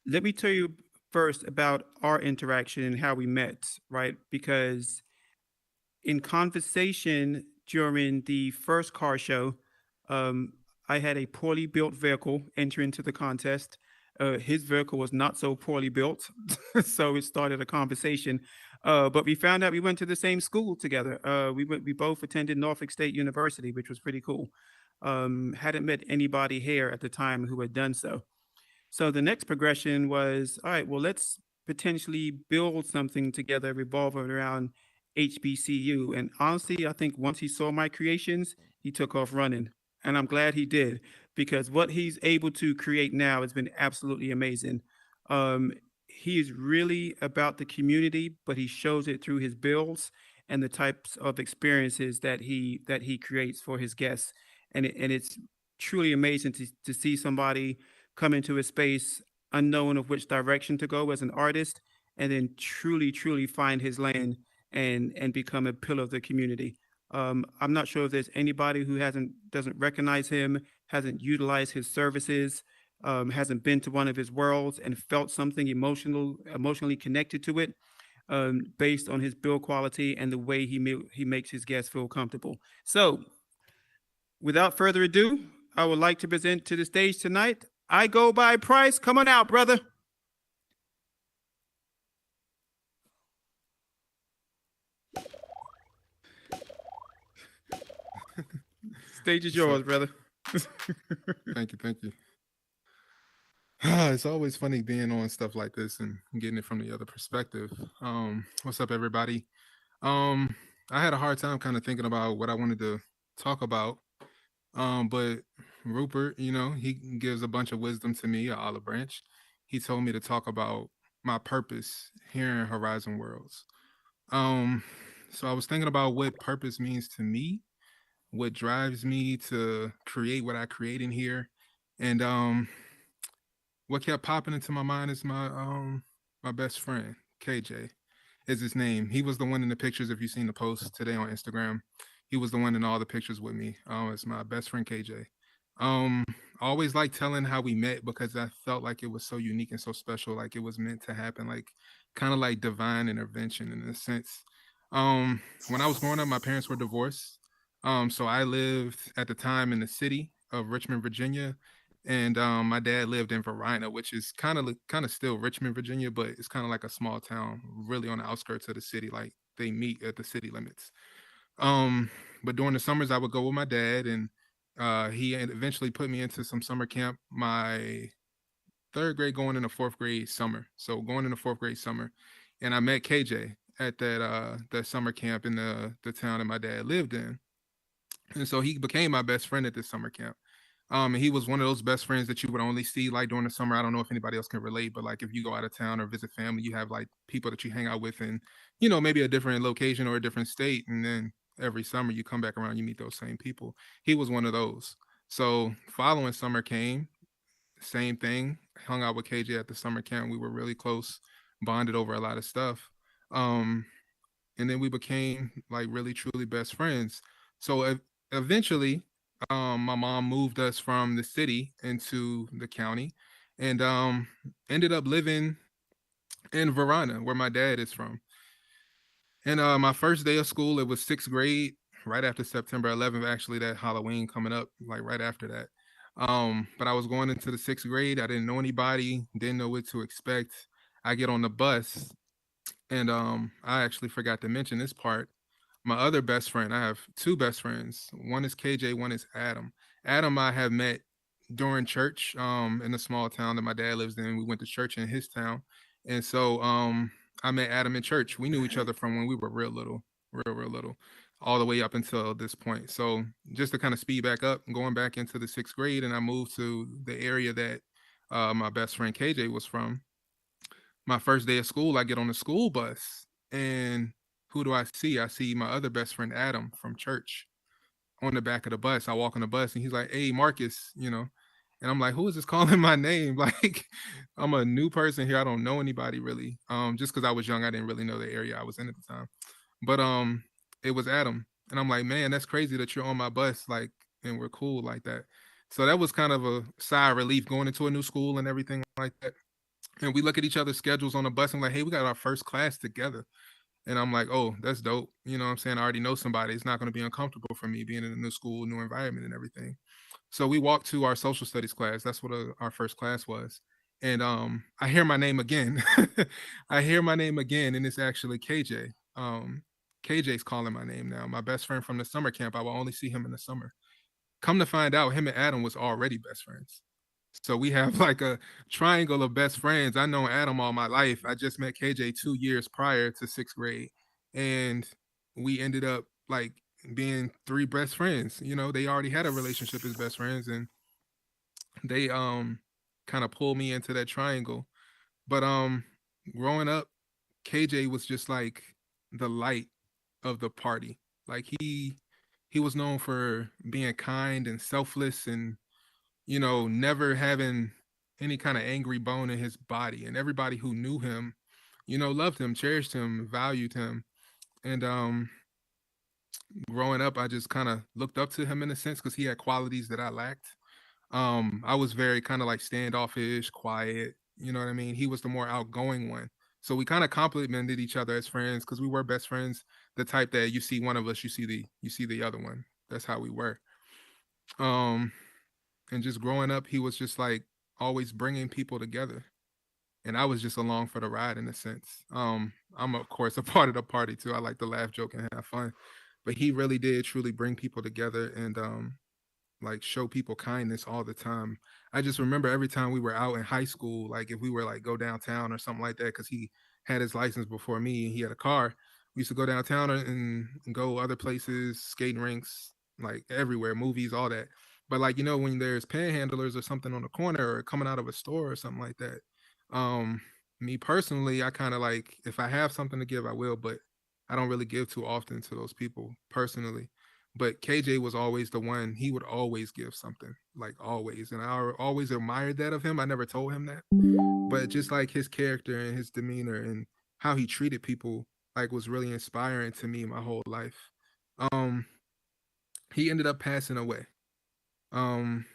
Let me tell you first about our interaction and how we met, right? Because in conversation during the first car show, I had a poorly built vehicle enter into the contest. His vehicle was not so poorly built, so it started a conversation. But we found out we went to the same school together. We both attended Norfolk State University, which was pretty cool. Hadn't met anybody here at the time who had done so. So the next progression was, all right, well, let's potentially build something together revolving around HBCU. And honestly, I think once he saw my creations, he took off running. And I'm glad he did, because what he's able to create now has been absolutely amazing. He is really about the community, but he shows it through his builds and the types of experiences that he creates for his guests. And it's truly amazing to see somebody come into a space unknown of which direction to go as an artist, and then truly find his lane and become a pillar of the community. I'm not sure if there's anybody who doesn't recognize him, hasn't utilized his services, hasn't been to one of his worlds and felt something emotionally connected to it, based on his build quality and the way he makes his guests feel comfortable. So, without further ado, I would like to present to the stage tonight iGobyPrice. Come on out, brother. Stage is yours, brother. Thank you. It's always funny being on stuff like this and getting it from the other perspective. What's up, everybody? I had a hard time kind of thinking about what I wanted to talk about. But Rupert, he gives a bunch of wisdom to me, an olive branch. He told me to talk about my purpose here in Horizon Worlds. So I was thinking about what purpose means to me, what drives me to create what I create in here. And what kept popping into my mind is my best friend, KJ, is his name. He was the one in the pictures, if you've seen the post today on Instagram. He was the one in all the pictures with me. It's my best friend, KJ. I always like telling how we met because I felt like it was so unique and so special, like it was meant to happen, like kind of like divine intervention in a sense. When I was growing up, my parents were divorced. So I lived at the time in the city of Richmond, Virginia, and my dad lived in Verina, which is kind of still Richmond, Virginia, but it's kind of like a small town, really on the outskirts of the city. Like they meet at the city limits. But during the summers, I would go with my dad, and he eventually put me into some summer camp. My third grade, going into fourth grade summer. So going into fourth grade summer, and I met KJ at that summer camp in the town that my dad lived in, and so he became my best friend at this summer camp. And he was one of those best friends that you would only see like during the summer. I don't know if anybody else can relate, but like if you go out of town or visit family, you have like people that you hang out with in, maybe a different location or a different state. And then every summer you come back around, you meet those same people. He was one of those. So following summer came, same thing. Hung out with KJ at the summer camp. We were really close, bonded over a lot of stuff. Um, and then we became like really truly best friends. So eventually, my mom moved us from the city into the county, and ended up living in Verona, where my dad is from. And my first day of school, it was sixth grade, right after September 11th, actually, that Halloween coming up, like right after that. But I was going into the sixth grade. I didn't know anybody, didn't know what to expect. I get on the bus, and I actually forgot to mention this part. My other best friend, I have two best friends. One is KJ, one is Adam. Adam, I have met during church in the small town that my dad lives in. We went to church in his town. And so I met Adam in church. We knew each other from when we were real little, real little, all the way up until this point. So just to kind of speed back up, going back into the sixth grade, and I moved to the area that my best friend KJ was from. My first day of school, I get on the school bus, and who do I see? I see my other best friend Adam from church on the back of the bus. I walk on the bus, and he's like, "Hey, Marcus," and I'm like, "Who is this calling my name?" Like, I'm a new person here. I don't know anybody really. Just because I was young, I didn't really know the area I was in at the time. But it was Adam, and I'm like, "Man, that's crazy that you're on my bus, like, and we're cool like that." So that was kind of a sigh of relief going into a new school and everything like that. And we look at each other's schedules on the bus and like, hey, we got our first class together. And I'm like, oh, that's dope. You know what I'm saying? I already know somebody. It's not going to be uncomfortable for me being in a new school, new environment and everything. So we walked to our social studies class. That's what our first class was. And I hear my name again. I hear my name again, and it's actually KJ. KJ's calling my name now. My best friend from the summer camp. I will only see him in the summer. Come to find out, him and Adam was already best friends. So we have like a triangle of best friends. I know Adam all my life. I just met KJ 2 years prior to sixth grade, and we ended up like being three best friends. They already had a relationship as best friends, and they kind of pulled me into that triangle. But growing up, KJ was just like the light of the party. Like he was known for being kind and selfless, and never having any kind of angry bone in his body. And everybody who knew him, loved him, cherished him, valued him. And growing up, I just kind of looked up to him in a sense because he had qualities that I lacked. I was very kind of like standoffish, quiet. You know what I mean? He was the more outgoing one. So we kind of complimented each other as friends because we were best friends. The type that you see one of us, you see the other one. That's how we were. Um, and just growing up, he was just like always bringing people together, and I was just along for the ride in a sense. I'm of course a part of the party too. I like to laugh, joke, and have fun, but he really did truly bring people together, and like show people kindness all the time. I just remember every time we were out in high school, like if we were like go downtown or something like that, because he had his license before me and he had a car. We used to go downtown and go other places, skating rinks, like everywhere, movies, all that. But like when there's panhandlers or something on the corner or coming out of a store or something like that, um, me personally, I kind of like if I have something to give, I will, but I don't really give too often to those people personally. But KJ was always the one. He would always give something, like always. And I always admired that of him. I never told him that. But just like his character and his demeanor and how he treated people, like was really inspiring to me my whole life. Um, he ended up passing away. Um,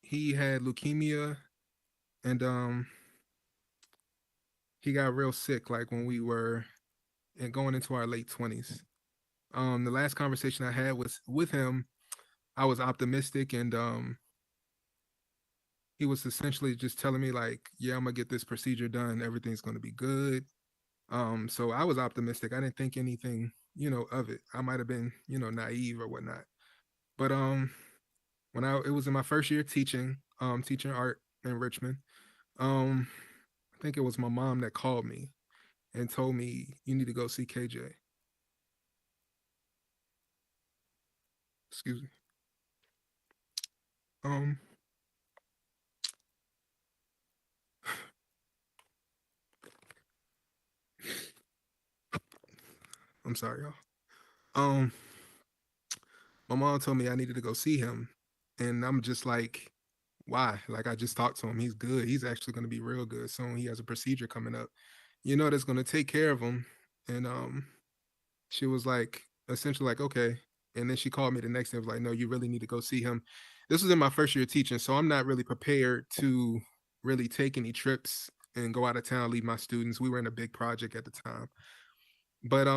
he had leukemia, and he got real sick like when we were and going into our late 20s. The last conversation I had was with him. I was optimistic, and he was essentially just telling me like, yeah, I'm gonna get this procedure done, everything's gonna be good. So I was optimistic. I didn't think anything of it. I might have been naive or whatnot. But when it was in my first year teaching art in Richmond, um I think it was my mom that called me and told me you need to go see KJ. Excuse me. um I'm sorry, y'all. my mom told me I needed to go see him. And I'm just like, why? Like, I just talked to him. He's good. He's actually going to be real good soon. He has a procedure coming up, that's going to take care of him. And she was like, essentially like, okay. And then she called me the next day, was like, no, you really need to go see him. This was in my first year of teaching, so I'm not really prepared to really take any trips and go out of town, leave my students. We were in a big project at the time. But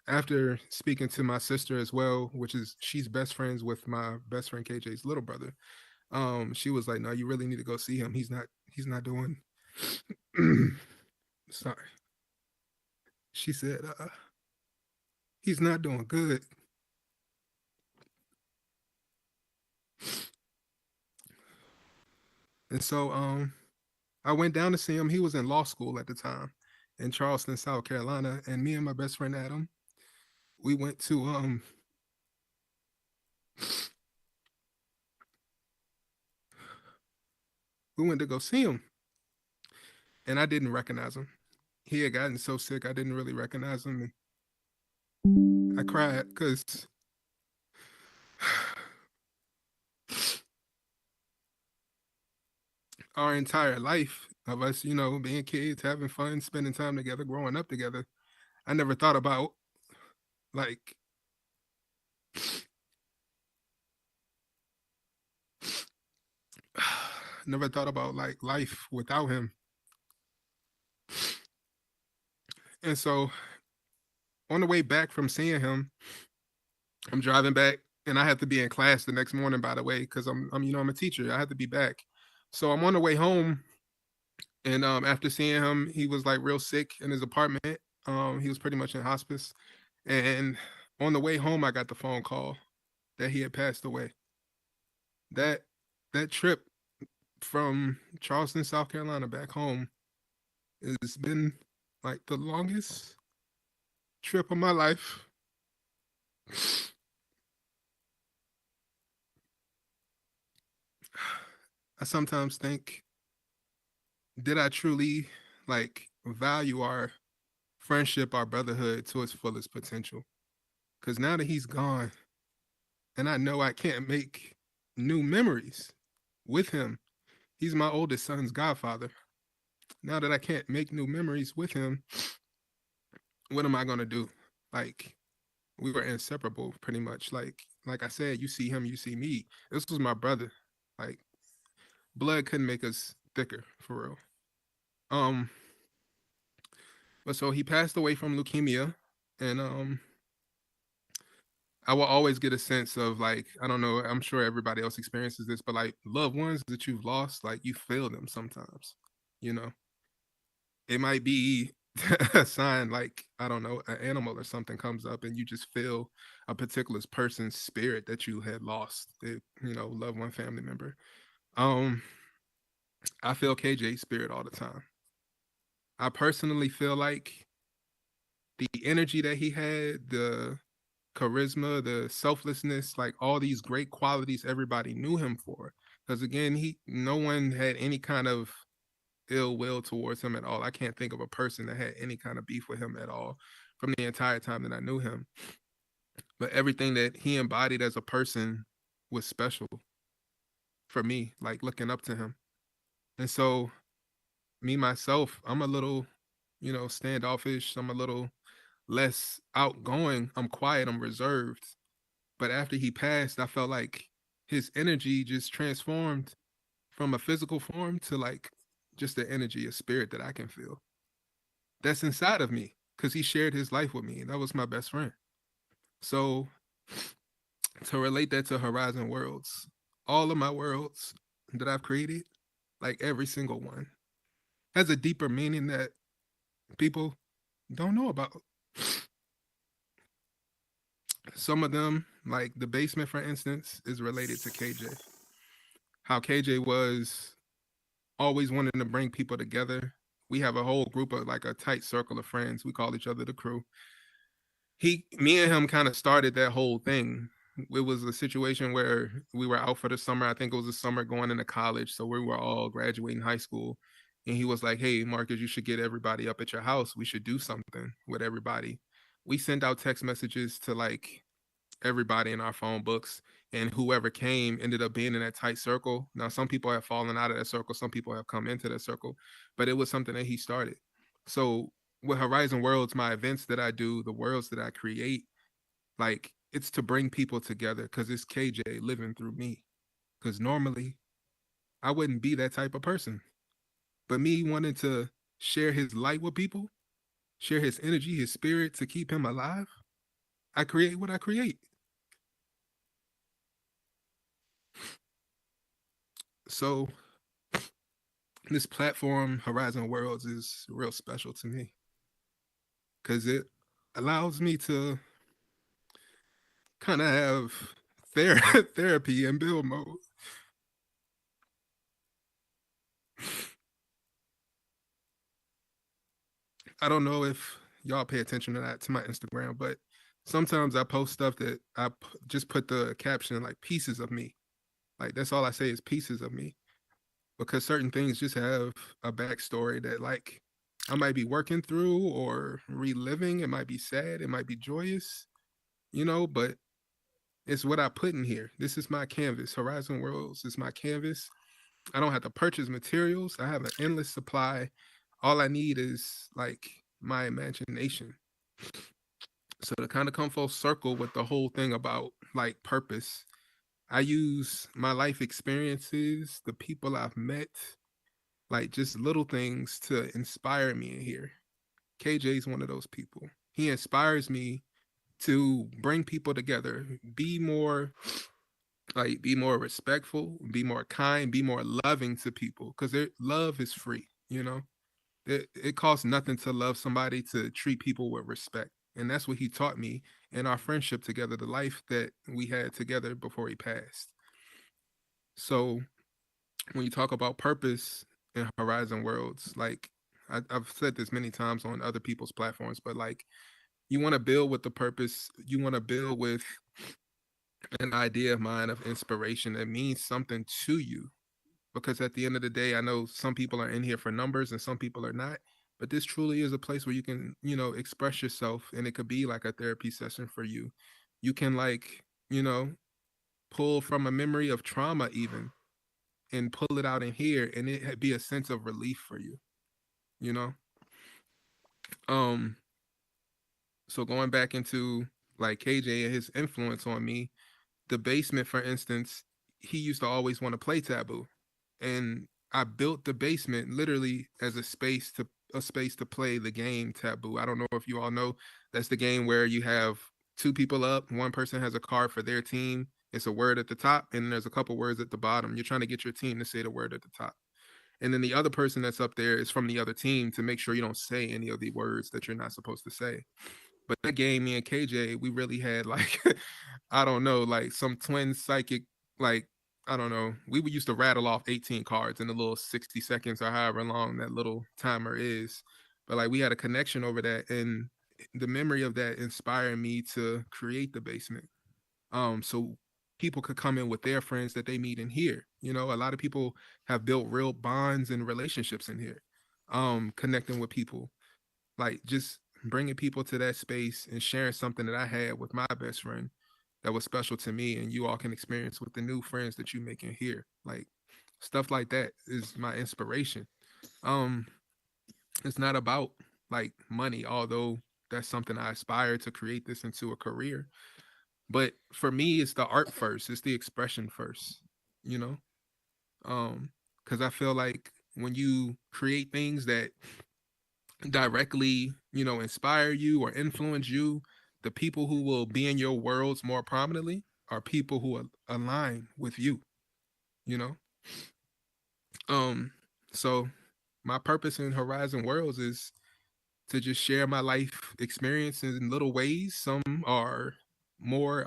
after speaking to my sister as well, which is she's best friends with my best friend KJ's little brother, she was like, no, you really need to go see him. He's not doing sorry. She said, he's not doing good. And so I went down to see him. He was in law school at the time in Charleston, South Carolina. And me and my best friend Adam, we went to go see him. And I didn't recognize him. He had gotten so sick I didn't really recognize him. And I cried because our entire life of us, being kids, having fun, spending time together, growing up together, I never thought about like never thought about like life without him. And so on the way back from seeing him, I'm driving back and I have to be in class the next morning, by the way, because I'm I'm a teacher. I have to be back. So I'm on the way home, and after seeing him, he was like real sick in his apartment. He was pretty much in hospice. And on the way home, I got the phone call that he had passed away. That trip from Charleston, South Carolina back home has been like the longest trip of my life. I sometimes think, did I truly like value our friendship, our brotherhood to its fullest potential? Because now that he's gone, and I know I can't make new memories with him, he's my oldest son's godfather. Now that I can't make new memories with him, what am I gonna do? Like, we were inseparable pretty much. Like I said, you see him, you see me. This was my brother. Like, blood couldn't make us thicker, for real. But so he passed away from leukemia, and I will always get a sense of like, I don't know, I'm sure everybody else experiences this, but like loved ones that you've lost, like you feel them sometimes, you know. It might be a sign, like, I don't know, an animal or something comes up and you just feel a particular person's spirit that you had lost, loved one, family member. I feel KJ's spirit all the time. I personally feel like the energy that he had, the charisma, the selflessness, like all these great qualities everybody knew him for. Because again, no one had any kind of ill will towards him at all. I can't think of a person that had any kind of beef with him at all from the entire time that I knew him. But everything that he embodied as a person was special for me, like looking up to him. And so me myself, I'm a little, standoffish. I'm a little less outgoing. I'm quiet. I'm reserved. But after he passed, I felt like his energy just transformed from a physical form to like just the energy, a spirit that I can feel. That's inside of me because he shared his life with me. And that was my best friend. So to relate that to Horizon Worlds, all of my worlds that I've created, like every single one, has a deeper meaning that people don't know about. Some of them, like the basement, for instance, is related to KJ. How KJ was always wanting to bring people together. We have a whole group of like a tight circle of friends. We call each other the crew. Me and him kind of started that whole thing. It was a situation where we were out for the summer. I think it was the summer going into college. So we were all graduating high school. And he was like, hey, Marcus, you should get everybody up at your house. We should do something with everybody. We sent out text messages to like everybody in our phone books, and whoever came ended up being in that tight circle. Now, some people have fallen out of that circle, some people have come into that circle, but it was something that he started. So with Horizon Worlds, my events that I do, the worlds that I create, like it's to bring people together because it's KJ living through me. Because normally I wouldn't be that type of person, but me wanting to share his light with people, share his energy, his spirit to keep him alive, I create what I create. So this platform, Horizon Worlds, is real special to me because it allows me to kind of have therapy in build mode. I don't know if y'all pay attention to that to my Instagram, but sometimes I post stuff that just put the caption like pieces of me. Like that's all I say is pieces of me because certain things just have a backstory that like I might be working through or reliving. It might be sad, it might be joyous, but it's what I put in here. This is my canvas. Horizon Worlds is my canvas. I don't have to purchase materials. I have an endless supply. All I need is like my imagination. So to kind of come full circle with the whole thing about like purpose, I use my life experiences, the people I've met, like just little things to inspire me in here. KJ's one of those people. He inspires me to bring people together, be more respectful, be more kind, be more loving to people because love is free. It costs nothing to love somebody, to treat people with respect. And that's what he taught me in our friendship together, the life that we had together before he passed. So when you talk about purpose in Horizon Worlds, like I've said this many times on other people's platforms, but like you want to build with the purpose, you want to build with an idea of mine of inspiration that means something to you. Because at the end of the day, I know some people are in here for numbers and some people are not. But this truly is a place where you can, express yourself, and it could be like a therapy session for you. You can like, pull from a memory of trauma even and pull it out in here, and it be a sense of relief for you, you know? Um, so going back into like KJ and his influence on me, the basement, for instance, he used to always want to play Taboo. And I built the basement literally as a space to play the game Taboo. I don't know if you all know, that's the game where you have two people up, one person has a card for their team. It's a word at the top, and there's a couple words at the bottom. You're trying to get your team to say the word at the top. And then the other person that's up there is from the other team to make sure you don't say any of the words that you're not supposed to say. But that game, me and KJ, we really had like, I don't know, like some twin psychic, like, I don't know. We used to rattle off 18 cards in a little 60 seconds or however long that little timer is. But like we had a connection over that. And the memory of that inspired me to create the basement. So people could come in with their friends that they meet in here. A lot of people have built real bonds and relationships in here. Connecting with people, like just bringing people to that space and sharing something that I had with my best friend that was special to me, and you all can experience with the new friends that you make in here. Like stuff like that is my inspiration. Um, it's not about like money, although that's something I aspire to create this into a career. But for me, it's the art first, it's the expression first, you know? Because I feel like when you create things that directly, inspire you or influence you, the people who will be in your worlds more prominently are people who align with you, you know? Um, so my purpose in Horizon Worlds is to just share my life experiences in little ways. Some are more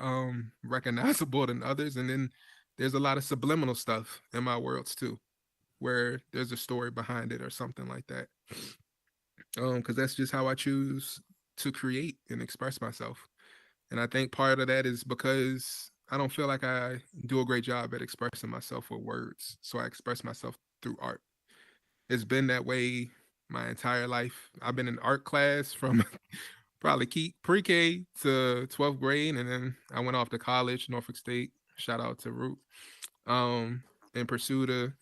recognizable than others, and then there's a lot of subliminal stuff in my worlds too, where there's a story behind it or something like that. Because that's just how I choose to create and express myself. And I think part of that is because I don't feel like I do a great job at expressing myself with words. So I express myself through art. It's been that way my entire life. I've been in art class from probably key pre-K to 12th grade, and then I went off to college, Norfolk State. Shout out to Root. Um, and pursued a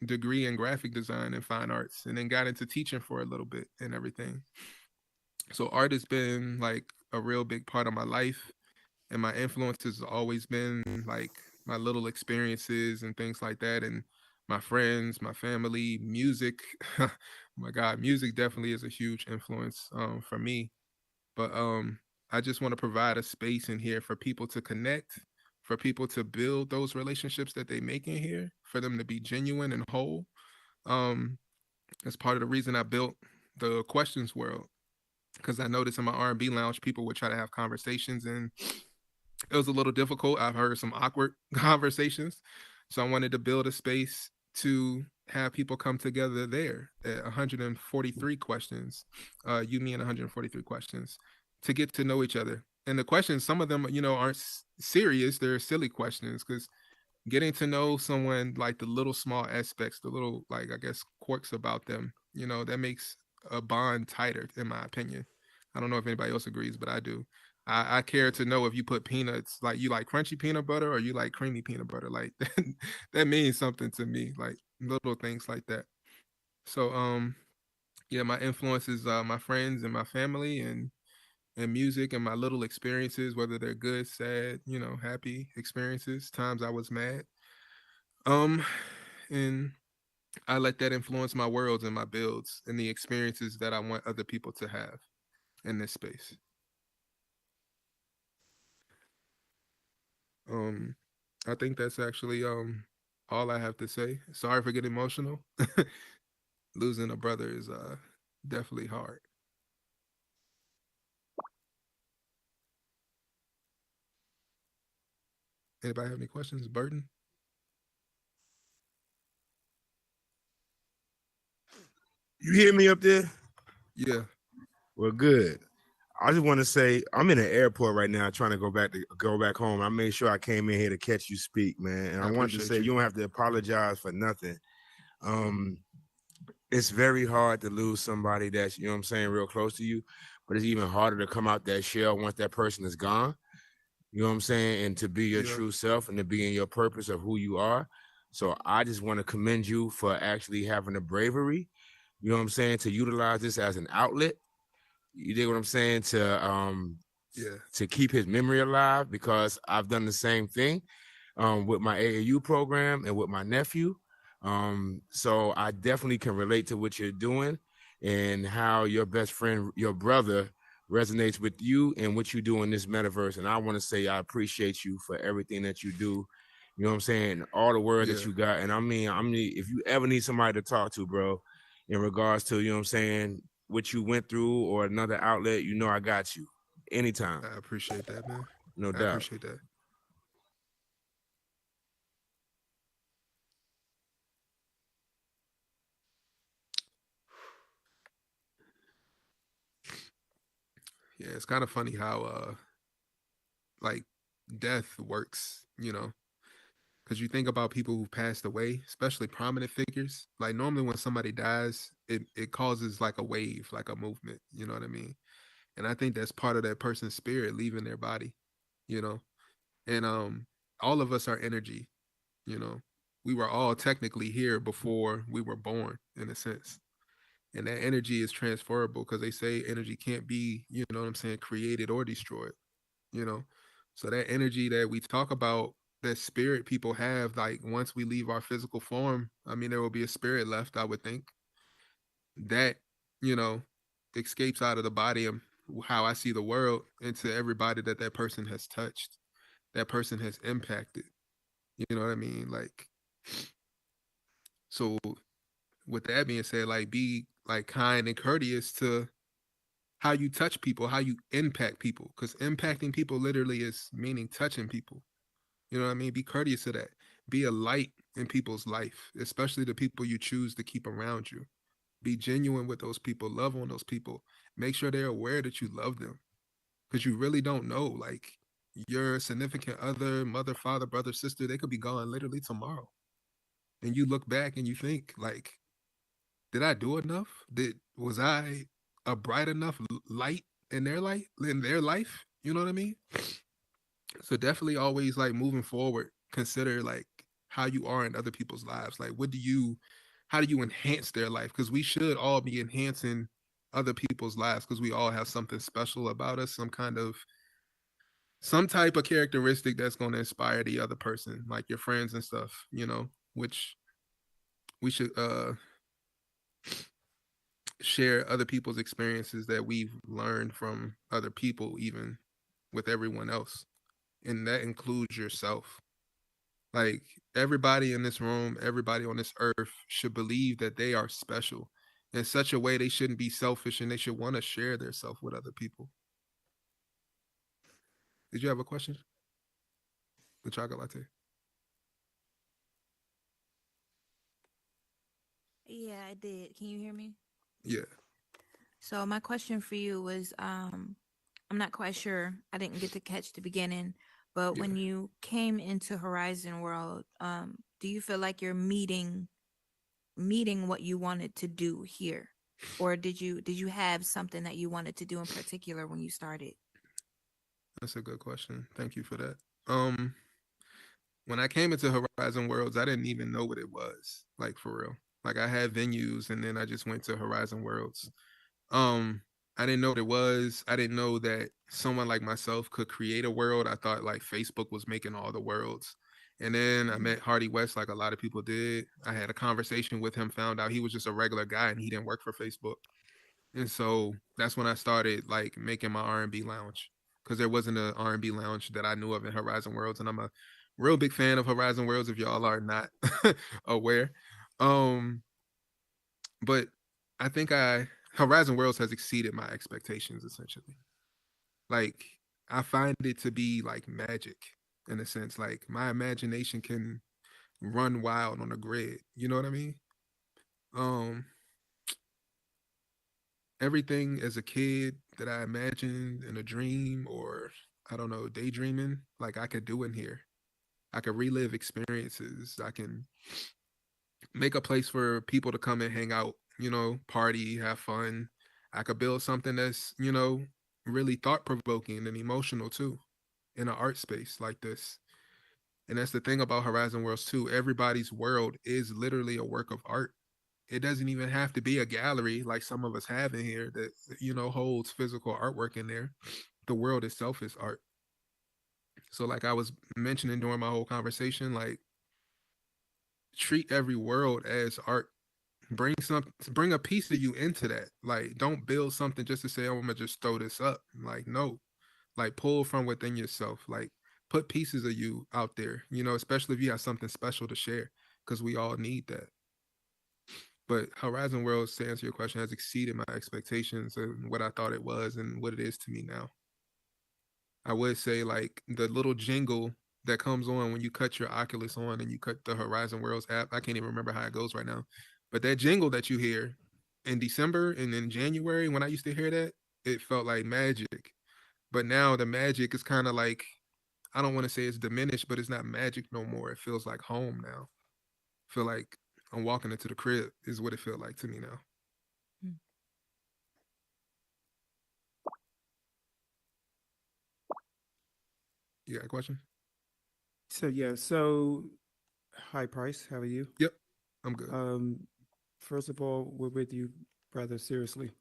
degree in graphic design and fine arts, and then got into teaching for a little bit and everything. So art has been like a real big part of my life, and my influence has always been like my little experiences and things like that, and my friends, my family, music. Oh my God, music definitely is a huge influence for me. But I just want to provide a space in here for people to connect, for people to build those relationships that they make in here, for them to be genuine and whole. Um, that's part of the reason I built the questions world, because I noticed in my R&B lounge, people would try to have conversations, and it was a little difficult. I've heard some awkward conversations. So I wanted to build a space to have people come together there at 143 questions, you, me, and 143 questions, to get to know each other. And the questions, some of them, aren't serious. They're silly questions, because getting to know someone, like the little small aspects, the little, like, I guess, quirks about them, that makes a bond tighter, in my opinion. I don't know if anybody else agrees, but I do. I care to know if you put peanuts, like, you like crunchy peanut butter or you like creamy peanut butter. Like that means something to me, like little things like that. So yeah, my influence is my friends and my family, and music, and my little experiences, whether they're good, sad, happy experiences, times I was mad. Um, and I let that influence my worlds and my builds and the experiences that I want other people to have in this space. Um, I think that's actually all I have to say. Sorry for getting emotional. Losing a brother is definitely hard. Anybody have any questions? Burden? You hear me up there? Yeah. Well, good. I just want to say I'm in an airport right now, trying to go back home. I made sure I came in here to catch you speak, man. And I wanted to say you don't have to apologize for nothing. It's very hard to lose somebody that's, you know what I'm saying, real close to you, but it's even harder to come out that shell once that person is gone. You know what I'm saying? And to be your true self and to be in your purpose of who you are. So I just want to commend you for actually having the bravery, you know what I'm saying, to utilize this as an outlet. You dig what I'm saying? To keep his memory alive, because I've done the same thing with my AAU program and with my nephew. So I definitely can relate to what you're doing and how your best friend, your brother, resonates with you and what you do in this metaverse. And I want to say I appreciate you for everything that you do. You know what I'm saying? All the words that you got. And I mean, if you ever need somebody to talk to, bro, in regards to, you know what I'm saying, what you went through or another outlet, I got you anytime. I appreciate that, man. No doubt. I appreciate that. Yeah, it's kind of funny how like death works, because you think about people who passed away, especially prominent figures. Like normally when somebody dies, it causes like a wave, like a movement, you know what I mean? And I think that's part of that person's spirit leaving their body, you know. And all of us are energy, you know. We were all technically here before we were born, in a sense. And that energy is transferable, because they say energy can't be, you know what I'm saying, created or destroyed, you know. So that energy that we talk about, that spirit people have, like once we leave our physical form, I mean, there will be a spirit left, I would think, that, you know, escapes out of the body, and how I see the world, into everybody that person has touched, that person has impacted. You know what I mean? Like, so with that being said, like, be like kind and courteous to how you touch people, how you impact people, because impacting people literally is meaning touching people. You know what I mean? Be courteous to that. Be a light in people's life, especially the people you choose to keep around you. Be genuine with those people. Love on those people. Make sure they're aware that you love them, because you really don't know. Like, your significant other, mother, father, brother, sister, they could be gone literally tomorrow. And you look back and you think, like, did I do enough? Was I a bright enough light in their life, you know what I mean? So definitely always like moving forward, consider like how you are in other people's lives. Like how do you enhance their life? Because we should all be enhancing other people's lives because we all have something special about us, some type of characteristic that's going to inspire the other person, like your friends and stuff, which we should share other people's experiences that we've learned from other people, even with everyone else. And that includes yourself. Like everybody in this room, everybody on this earth should believe that they are special in such a way they shouldn't be selfish and they should want to share their self with other people. Did you have a question? The chocolate latte. Yeah, I did. Can you hear me? Yeah. So my question for you was, I'm not quite sure. I didn't get to catch the beginning, but Yeah. when you came into Horizon World, do you feel like you're meeting what you wanted to do here, or did you have something that you wanted to do in particular when you started? That's a good question. Thank you for that. When I came into Horizon Worlds, I didn't even know what it was, like for real. Like I had venues and then I just went to Horizon Worlds. I didn't know what it was. I didn't know that someone like myself could create a world. I thought like Facebook was making all the worlds. And then I met Hardy West like a lot of people did. I had a conversation with him, found out he was just a regular guy and he didn't work for Facebook. And so that's when I started like making my R&B lounge because there wasn't an R&B lounge that I knew of in Horizon Worlds, and I'm a real big fan of Horizon Worlds if y'all are not aware. Um, but I think Horizon Worlds has exceeded my expectations essentially. Like I find it to be like magic in a sense. Like my imagination can run wild on a grid. You know what I mean? Um, Everything as a kid that I imagined in a dream or I don't know, daydreaming, like I could do in here. I could relive experiences. I can make a place for people to come and hang out, party, have fun. I could build something that's, really thought provoking and emotional too in an art space like this. And that's the thing about Horizon Worlds too. Everybody's world is literally a work of art. It doesn't even have to be a gallery like some of us have in here that holds physical artwork in there. The world itself is art. So like I was mentioning during my whole conversation, like treat every world as art. Bring a piece of you into that. Like don't build something just to say, oh, I'm gonna just throw this up. Like no. Like pull from within yourself. Like put pieces of you out there, especially if you have something special to share, because we all need that. But Horizon Worlds, to answer your question, has exceeded my expectations and what I thought it was and what it is to me now. I would say like the little jingle that comes on when you cut your Oculus on and you cut the Horizon Worlds app. I can't even remember how it goes right now. But that jingle that you hear in December and in January, when I used to hear that, it felt like magic. But now the magic is kind of like, I don't want to say it's diminished, but it's not magic no more. It feels like home now. I feel like I'm walking into the crib is what it feels like to me now. You got a question? So hi Price, how are you? Yep, I'm good. First of all, we're with you rather seriously.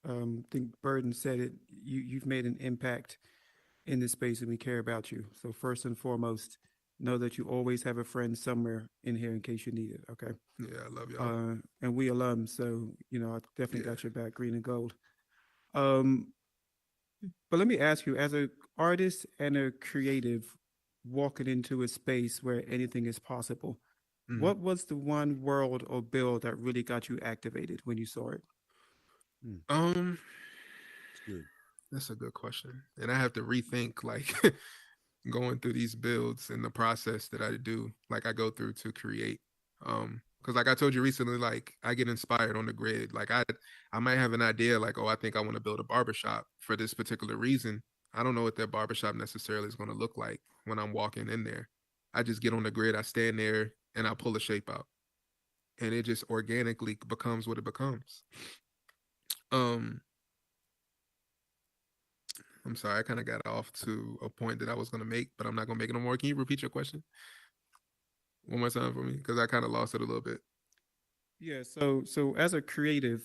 I think Burden said it. You've made an impact in this space, and we care about you. So first and foremost, know that you always have a friend somewhere in here in case you need it. Okay. Yeah, I love y'all. And we alums, so I definitely got your back, green and gold. But let me ask you, as an artist and a creative, walking into a space where anything is possible, what was the one world or build that really got you activated when you saw it? It's good. That's a good question, and I have to rethink like going through these builds and the process that I do, like I go through to create. Because like I told you recently, like I get inspired on the grid. Like I might have an idea, like I think I want to build a barbershop for this particular reason. I don't know what that barbershop necessarily is going to look like when I'm walking in there. I just get on the grid, I stand there, and I pull a shape out, and it just organically becomes what it becomes. Um, I'm sorry, I kind of got off to a point that I was gonna make, but I'm not gonna make it no more. Can you repeat your question one more time for me? Because I kind of lost it a little bit. Yeah. So as a creative,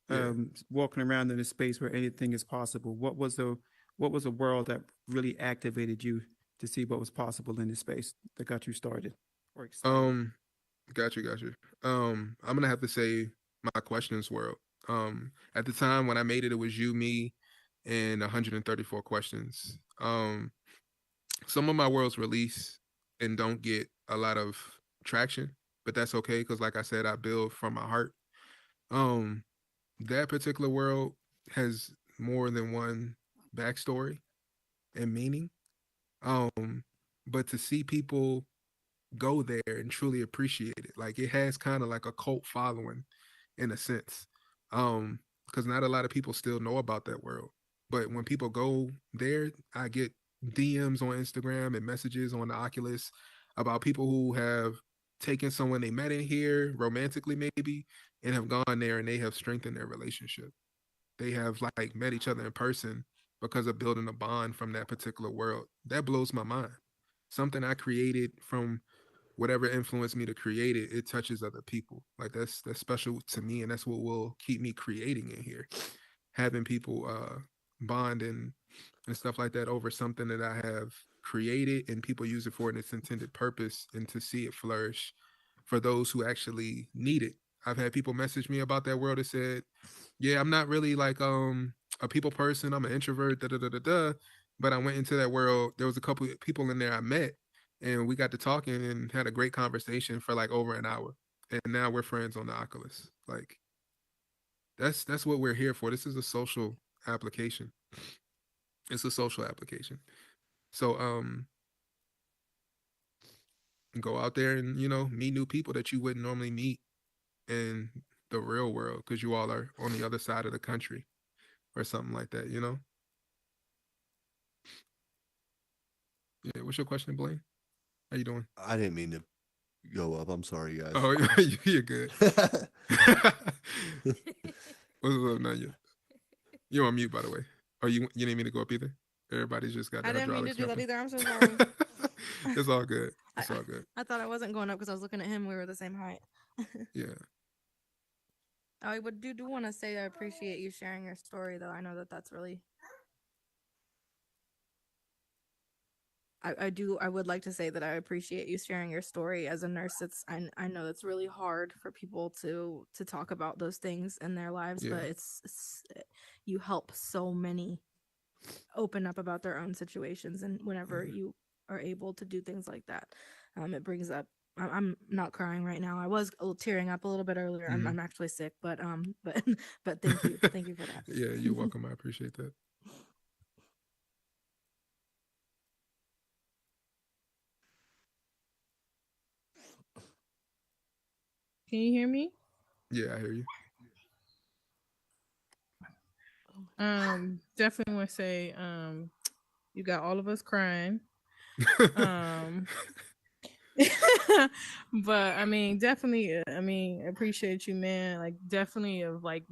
Yeah. walking around in a space where anything is possible, what was a world that really activated you to see what was possible in this space that got you started or excited? Got you, got you. I'm gonna have to say my questions world. At the time when I made it, it was you, me, and 134 questions. Some of my worlds release and don't get a lot of traction, but that's okay because, like I said, I build from my heart. Um, that particular world has more than one backstory and meaning. Um, but to see people go there and truly appreciate it. Like it has kind of like a cult following in a sense. Because not a lot of people still know about that world. But when people go there, I get DMs on Instagram and messages on the Oculus about people who have taken someone they met in here romantically maybe and have gone there and they have strengthened their relationship. They have like met each other in person because of building a bond from that particular world. That blows my mind. Something I created from whatever influenced me to create it, it touches other people. Like that's special to me, and that's what will keep me creating in here. Having people bond and stuff like that over something that I have created, and people use it for its intended purpose, and to see it flourish for those who actually need it. I've had people message me about that world that said, "Yeah, I'm not really like a people person. I'm an introvert. Da da da da da." But I went into that world. There was a couple of people in there I met, and we got to talking and had a great conversation for like over an hour. And now we're friends on the Oculus. Like that's what we're here for. This is a social application. It's a social application. So go out there and meet new people that you wouldn't normally meet in the real world because you all are on the other side of the country or something like that. Yeah, what's your question, Blaine? How you doing? I didn't mean to go up. I'm sorry, guys. Oh, you're good. What's up, Nanya? You're on mute, by the way. Oh, you didn't mean to go up either? Everybody's just got the I didn't mean hydraulics to do that jumping. either. I'm so sorry. It's all good. It's all good. I thought I wasn't going up because I was looking at him. We were the same height. Yeah. I do want to say I appreciate you sharing your story, though. I know that's really. I would like to say that I appreciate you sharing your story as a nurse. I know it's really hard for people to talk about those things in their lives, Yeah. but it's you help so many open up about their own situations, and whenever you are able to do things like that, it brings up. I'm not crying right now. I was tearing up a little bit earlier. I'm actually sick, but but thank you for that. Yeah, you're welcome. I appreciate that. Can you hear me? Yeah, I hear you. Definitely want to say, you got all of us crying. But I mean, definitely, appreciate you, man. Like, definitely of like,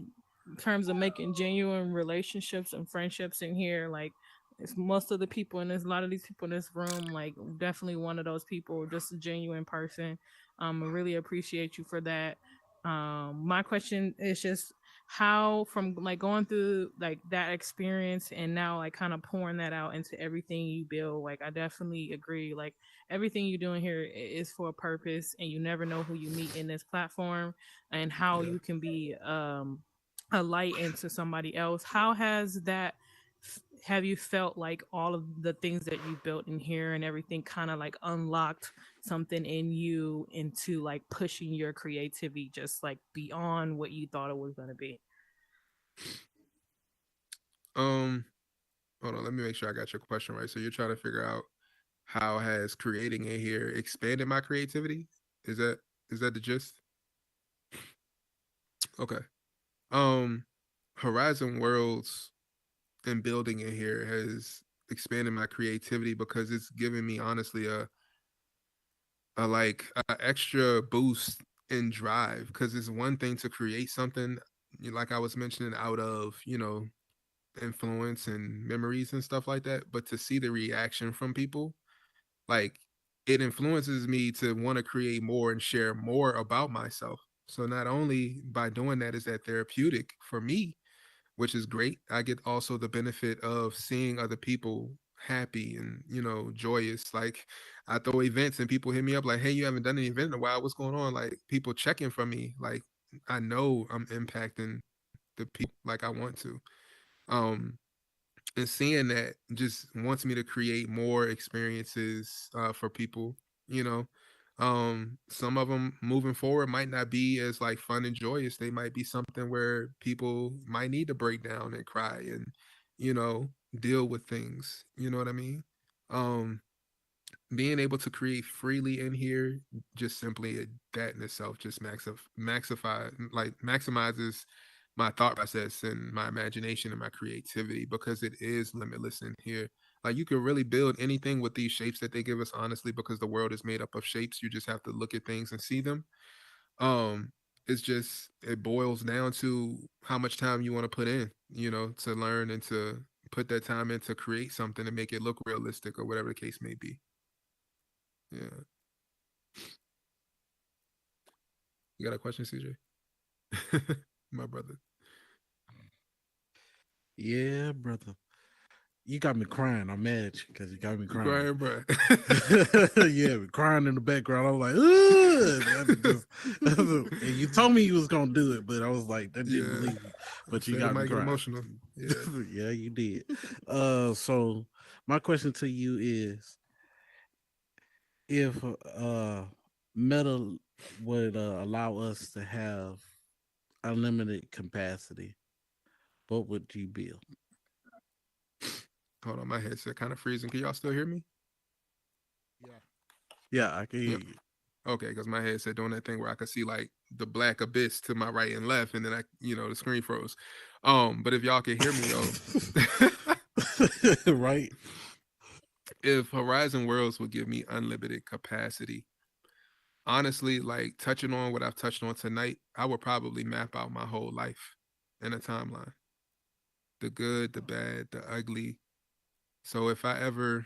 in terms of making genuine relationships and friendships in here, like, it's most of the people and there's a lot of these people in this room, like definitely one of those people, just a genuine person. I really appreciate you for that. My question is just how from like going through like that experience and now like kind of pouring that out into everything you build. Like I definitely agree. Like everything you're doing here is for a purpose, and you never know who you meet in this platform and how you can be a light into somebody else. How has that have you felt like all of the things that you built in here and everything kind of like unlocked something in you into like pushing your creativity just like beyond what you thought it was going to be? Hold on, let me make sure I got your question right. So you're trying to figure out how has creating in here expanded my creativity? Is that the gist? Okay. Horizon Worlds and building in here has expanded my creativity because it's given me honestly a extra boost and drive, because it's one thing to create something like I was mentioning out of influence and memories and stuff like that, but to see the reaction from people, like it influences me to want to create more and share more about myself. So not only by doing that is that therapeutic for me, which is great. I get also the benefit of seeing other people happy and joyous. Like I throw events and people hit me up like, "Hey, you haven't done an event in a while. What's going on?" Like people checking for me. Like I know I'm impacting the people like I want to. Um, and seeing that just wants me to create more experiences for people. You know, some of them moving forward might not be as like fun and joyous. They might be something where people might need to break down and cry and deal with things. You know what I mean? um Being able to create freely in here, just simply that in itself just maximizes my thought process and my imagination and my creativity, because it is limitless in here. Like you can really build anything with these shapes that they give us, honestly, because the world is made up of shapes. You just have to look at things and see them. um it's just, it boils down to how much time you want to put in, to learn and to put that time in to create something and make it look realistic or whatever the case may be. Yeah. You got a question, CJ? My brother. Yeah, brother. You got me crying. I'm mad at you because you got me You crying. bro. Yeah, crying in the background. I was like, ugh. And you told me you was gonna do it, but I was like, I didn't believe you. But you Said it got me might get crying. emotional. Yeah. Yeah, you did. So my question to you is, if Meta would allow us to have unlimited capacity, what would you build? Hold on, my headset kind of freezing. Can y'all still hear me? Yeah, I can hear Yep. you. Okay, because my headset doing that thing where I could see like the black abyss to my right and left, and then the screen froze. But if y'all can hear me though, right? If Horizon Worlds would give me unlimited capacity, honestly, like touching on what I've touched on tonight, I would probably map out my whole life in a timeline. The good, the bad, the ugly. So if I ever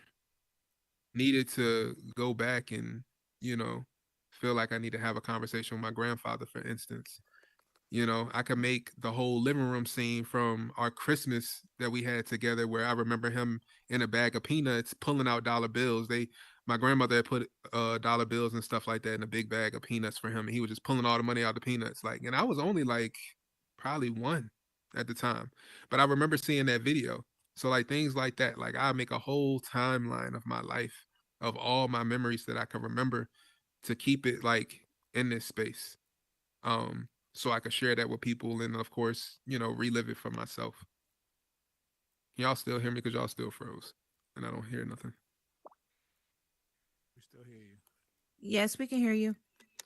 needed to go back and, you know, feel like I need to have a conversation with my grandfather, for instance, I could make the whole living room scene from our Christmas that we had together, where I remember him in a bag of peanuts pulling out dollar bills. My grandmother had put dollar bills and stuff like that in a big bag of peanuts for him, and he was just pulling all the money out of the peanuts. Like, and I was only like probably one at the time, but I remember seeing that video. So like things like that, like I make a whole timeline of my life, of all my memories that I can remember, to keep it like in this space. So I could share that with people and of course, relive it for myself. Y'all still hear me because y'all still froze and I don't hear nothing. We still hear you. Yes, we can hear you.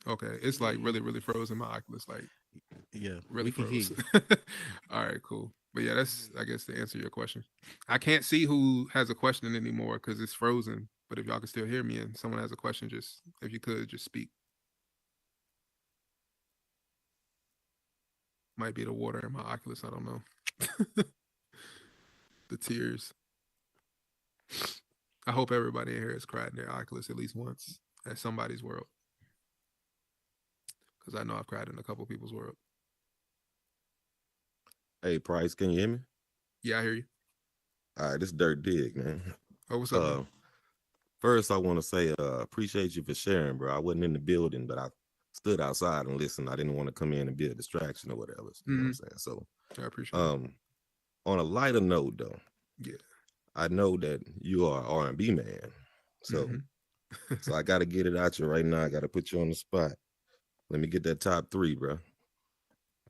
Okay. It's like really, really frozen. My Oculus like Yeah, really we can froze. hear you. All right, cool. But yeah, that's, I guess, to answer your question. I can't see who has a question anymore because it's frozen. But if y'all can still hear me and someone has a question, just if you could just speak. Might be the water in my Oculus. I don't know. The tears. I hope everybody in here has cried in their Oculus at least once at somebody's world. Because I know I've cried in a couple people's world. Hey, Price, can you hear me? Yeah, I hear you. All right, this is Dirt Dig, man. Oh, what's up, man? First, I want to say appreciate you for sharing, bro. I wasn't in the building, but I stood outside and listened. I didn't want to come in and be a distraction or whatever. You know what I'm saying? So I appreciate it. On a lighter note, though, yeah, I know that you are an R&B man. So so I got to get it out you right now. I got to put you on the spot. Let me get that top three, bro.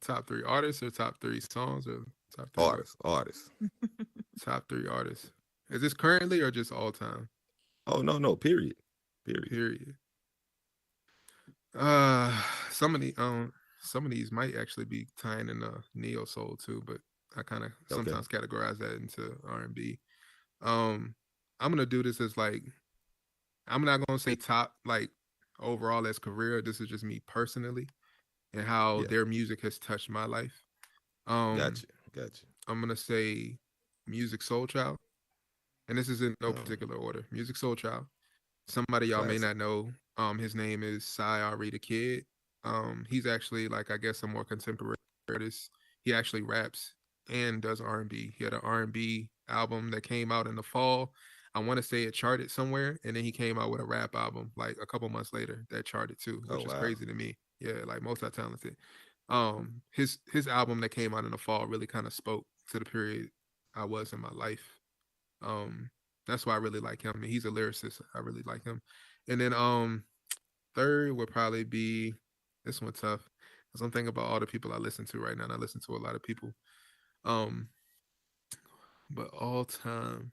Top three artists or top three songs or top three artists? Top three artists. Is this currently or just all time? Oh, no, period. Some of these might actually be tying in neo soul too, but I kind of sometimes categorize that into R&B. I'm gonna do this as like, I'm not gonna say top like overall as career. This is just me personally and how their music has touched my life. Gotcha. I'm gonna say Music Soul Child, and this is in no particular order. Music Soul Child. Somebody y'all may not know. His name is Cy Ari the Kid. He's actually like I guess a more contemporary artist. He actually raps and does R&B. He had an R&B album that came out in the fall. I want to say it charted somewhere, and then he came out with a rap album like a couple months later that charted too, which is crazy to me. Yeah, like multi-talented. His album that came out in the fall really kind of spoke to the period I was in my life. Um, that's why I really like him. He's a lyricist. I really like him. And then third would probably be this one tough. Because I'm thinking about all the people I listen to right now, and I listen to a lot of people. Um, but all time,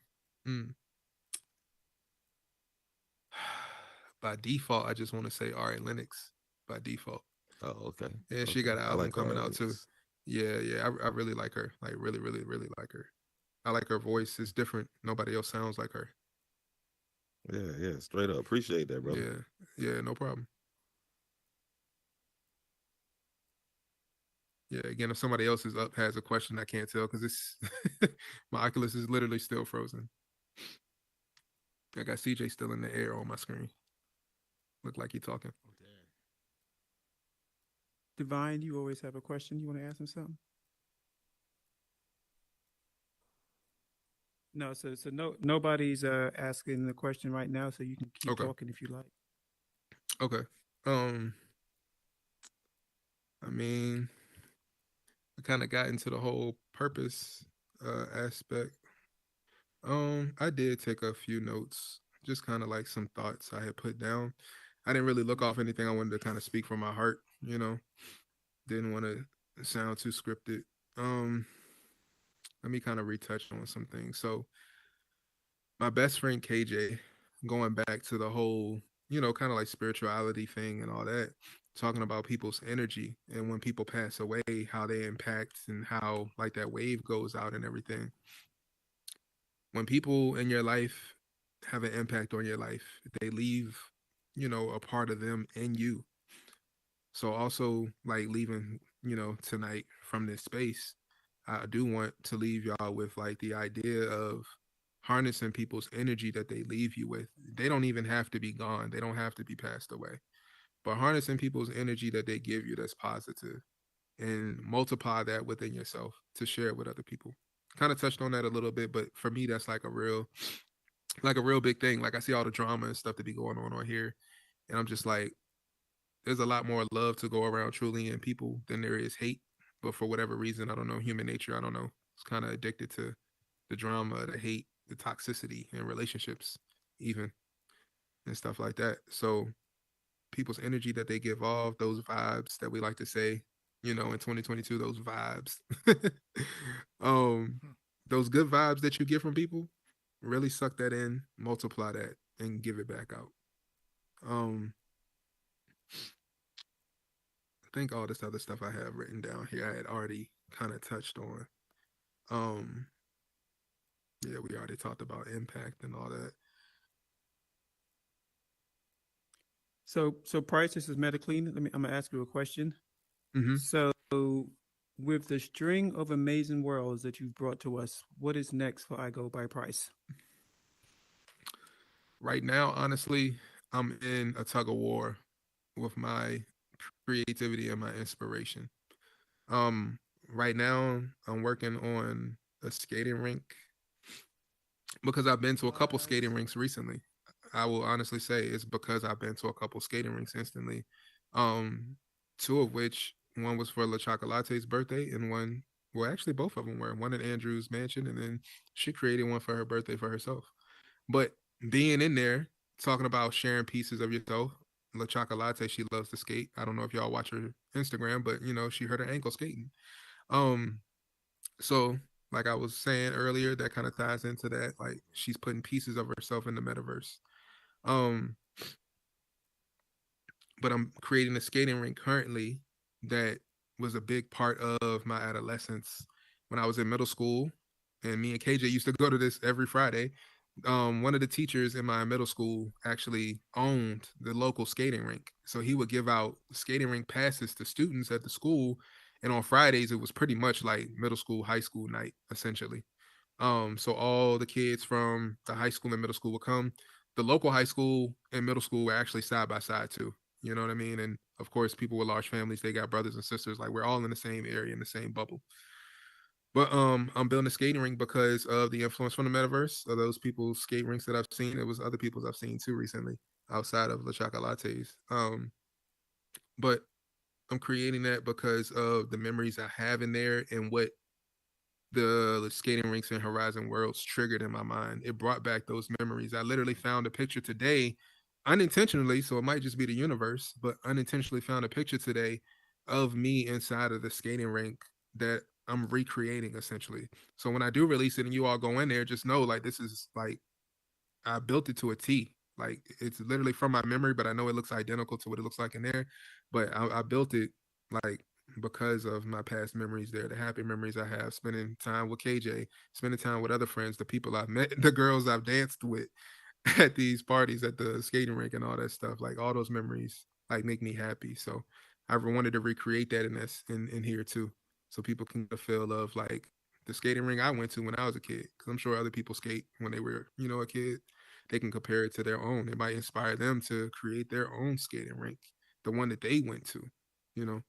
by default, I just want to say Ari Lennox by default. Oh, okay. And she got an album coming out too. Yeah, yeah. I really like her. Like really, really, really like her. I like her voice. It's different. Nobody else sounds like her. Yeah, yeah. Straight up. Appreciate that, brother. Yeah, yeah. No problem. Yeah, again, if somebody else is up has a question, I can't tell because it's my Oculus is literally still frozen. I got CJ still in the air on my screen. Look like he talking. Divine, you always have a question. You want to ask him something? No, so nobody's asking the question right now, so you can keep talking if you like. Okay. I mean, I kind of got into the whole purpose aspect. I did take a few notes, just kind of like some thoughts I had put down. I didn't really look off anything. I wanted to kind of speak from my heart, you know. Didn't want to sound too scripted. Let me kind of retouch on some things. So, my best friend KJ, going back to the whole, you know, kind of like spirituality thing and all that, talking about people's energy and when people pass away, how they impact and how like that wave goes out and everything. When people in your life have an impact on your life, they leave, you know, a part of them in you. So also like leaving, you know, tonight from this space, I do want to leave y'all with like the idea of harnessing people's energy that they leave you with. They don't even have to be gone. They don't have to be passed away. But harnessing people's energy that they give you that's positive and multiply that within yourself to share it with other people. Kind of touched on that a little bit, but for me that's like a real big thing. Like I see all the drama and stuff that be going on here, and I'm just like, there's a lot more love to go around truly in people than there is hate. But for whatever reason, I don't know, human nature, I don't know, it's kind of addicted to the drama, the hate, the toxicity in relationships, even and stuff like that. So people's energy that they give off, those vibes that we like to say, you know, in 2022, those vibes, those good vibes that you get from people, really suck that in, multiply that, and give it back out. I think all this other stuff I have written down here, I had already kind of touched on. Yeah, we already talked about impact and all that. So Price, this is MetaClean. I'm gonna ask you a question. Mm-hmm. So, with the string of amazing worlds that you've brought to us, what is next for iGobyPrice? Right now, honestly, I'm in a tug of war with my creativity and my inspiration. Right now, I'm working on a skating rink because I've been to a couple skating rinks recently. I will honestly say it's because I've been to a couple skating rinks instantly. Two of which one was for La Chocolate's birthday, and one, well, actually both of them were. One at Andrew's mansion, and then she created one for her birthday for herself. But being in there, talking about sharing pieces of yourself, La Chocolate, she loves to skate. I don't know if y'all watch her Instagram, but you know, she hurt her ankle skating. So like I was saying earlier, that kind of ties into that. Like she's putting pieces of herself in the metaverse. But I'm creating a skating rink currently that was a big part of my adolescence when I was in middle school. And me and KJ used to go to this every Friday. One of the teachers in my middle school actually owned the local skating rink. So he would give out skating rink passes to students at the school. And on Fridays, it was pretty much like middle school, high school night, essentially. So all the kids from the high school and middle school would come. The local high school and middle school were actually side by side too. You know what I mean? And of course, people with large families, they got brothers and sisters. Like we're all in the same area, in the same bubble. But I'm building a skating rink because of the influence from the metaverse. Of those people's skate rinks that I've seen, it was other people's I've seen too recently, outside of La Chocolates. But I'm creating that because of the memories I have in there and what the skating rinks and Horizon Worlds triggered in my mind. It brought back those memories. I literally found a picture today, unintentionally, so it might just be the universe, but unintentionally found a picture today of me inside of the skating rink that I'm recreating essentially. So when I do release it and you all go in there, just know like this is like I built it to a T. Like it's literally from my memory, but I know it looks identical to what it looks like in there. But I built it like because of my past memories there, the happy memories I have, spending time with KJ, spending time with other friends, the people I've met, the girls I've danced with at these parties at the skating rink and all that stuff. Like all those memories like make me happy. So I wanted to recreate that in this in here too. So people can get a feel of like the skating ring I went to when I was a kid. Cause I'm sure other people skate when they were, a kid. They can compare it to their own. It might inspire them to create their own skating rink, the one that they went to, you know.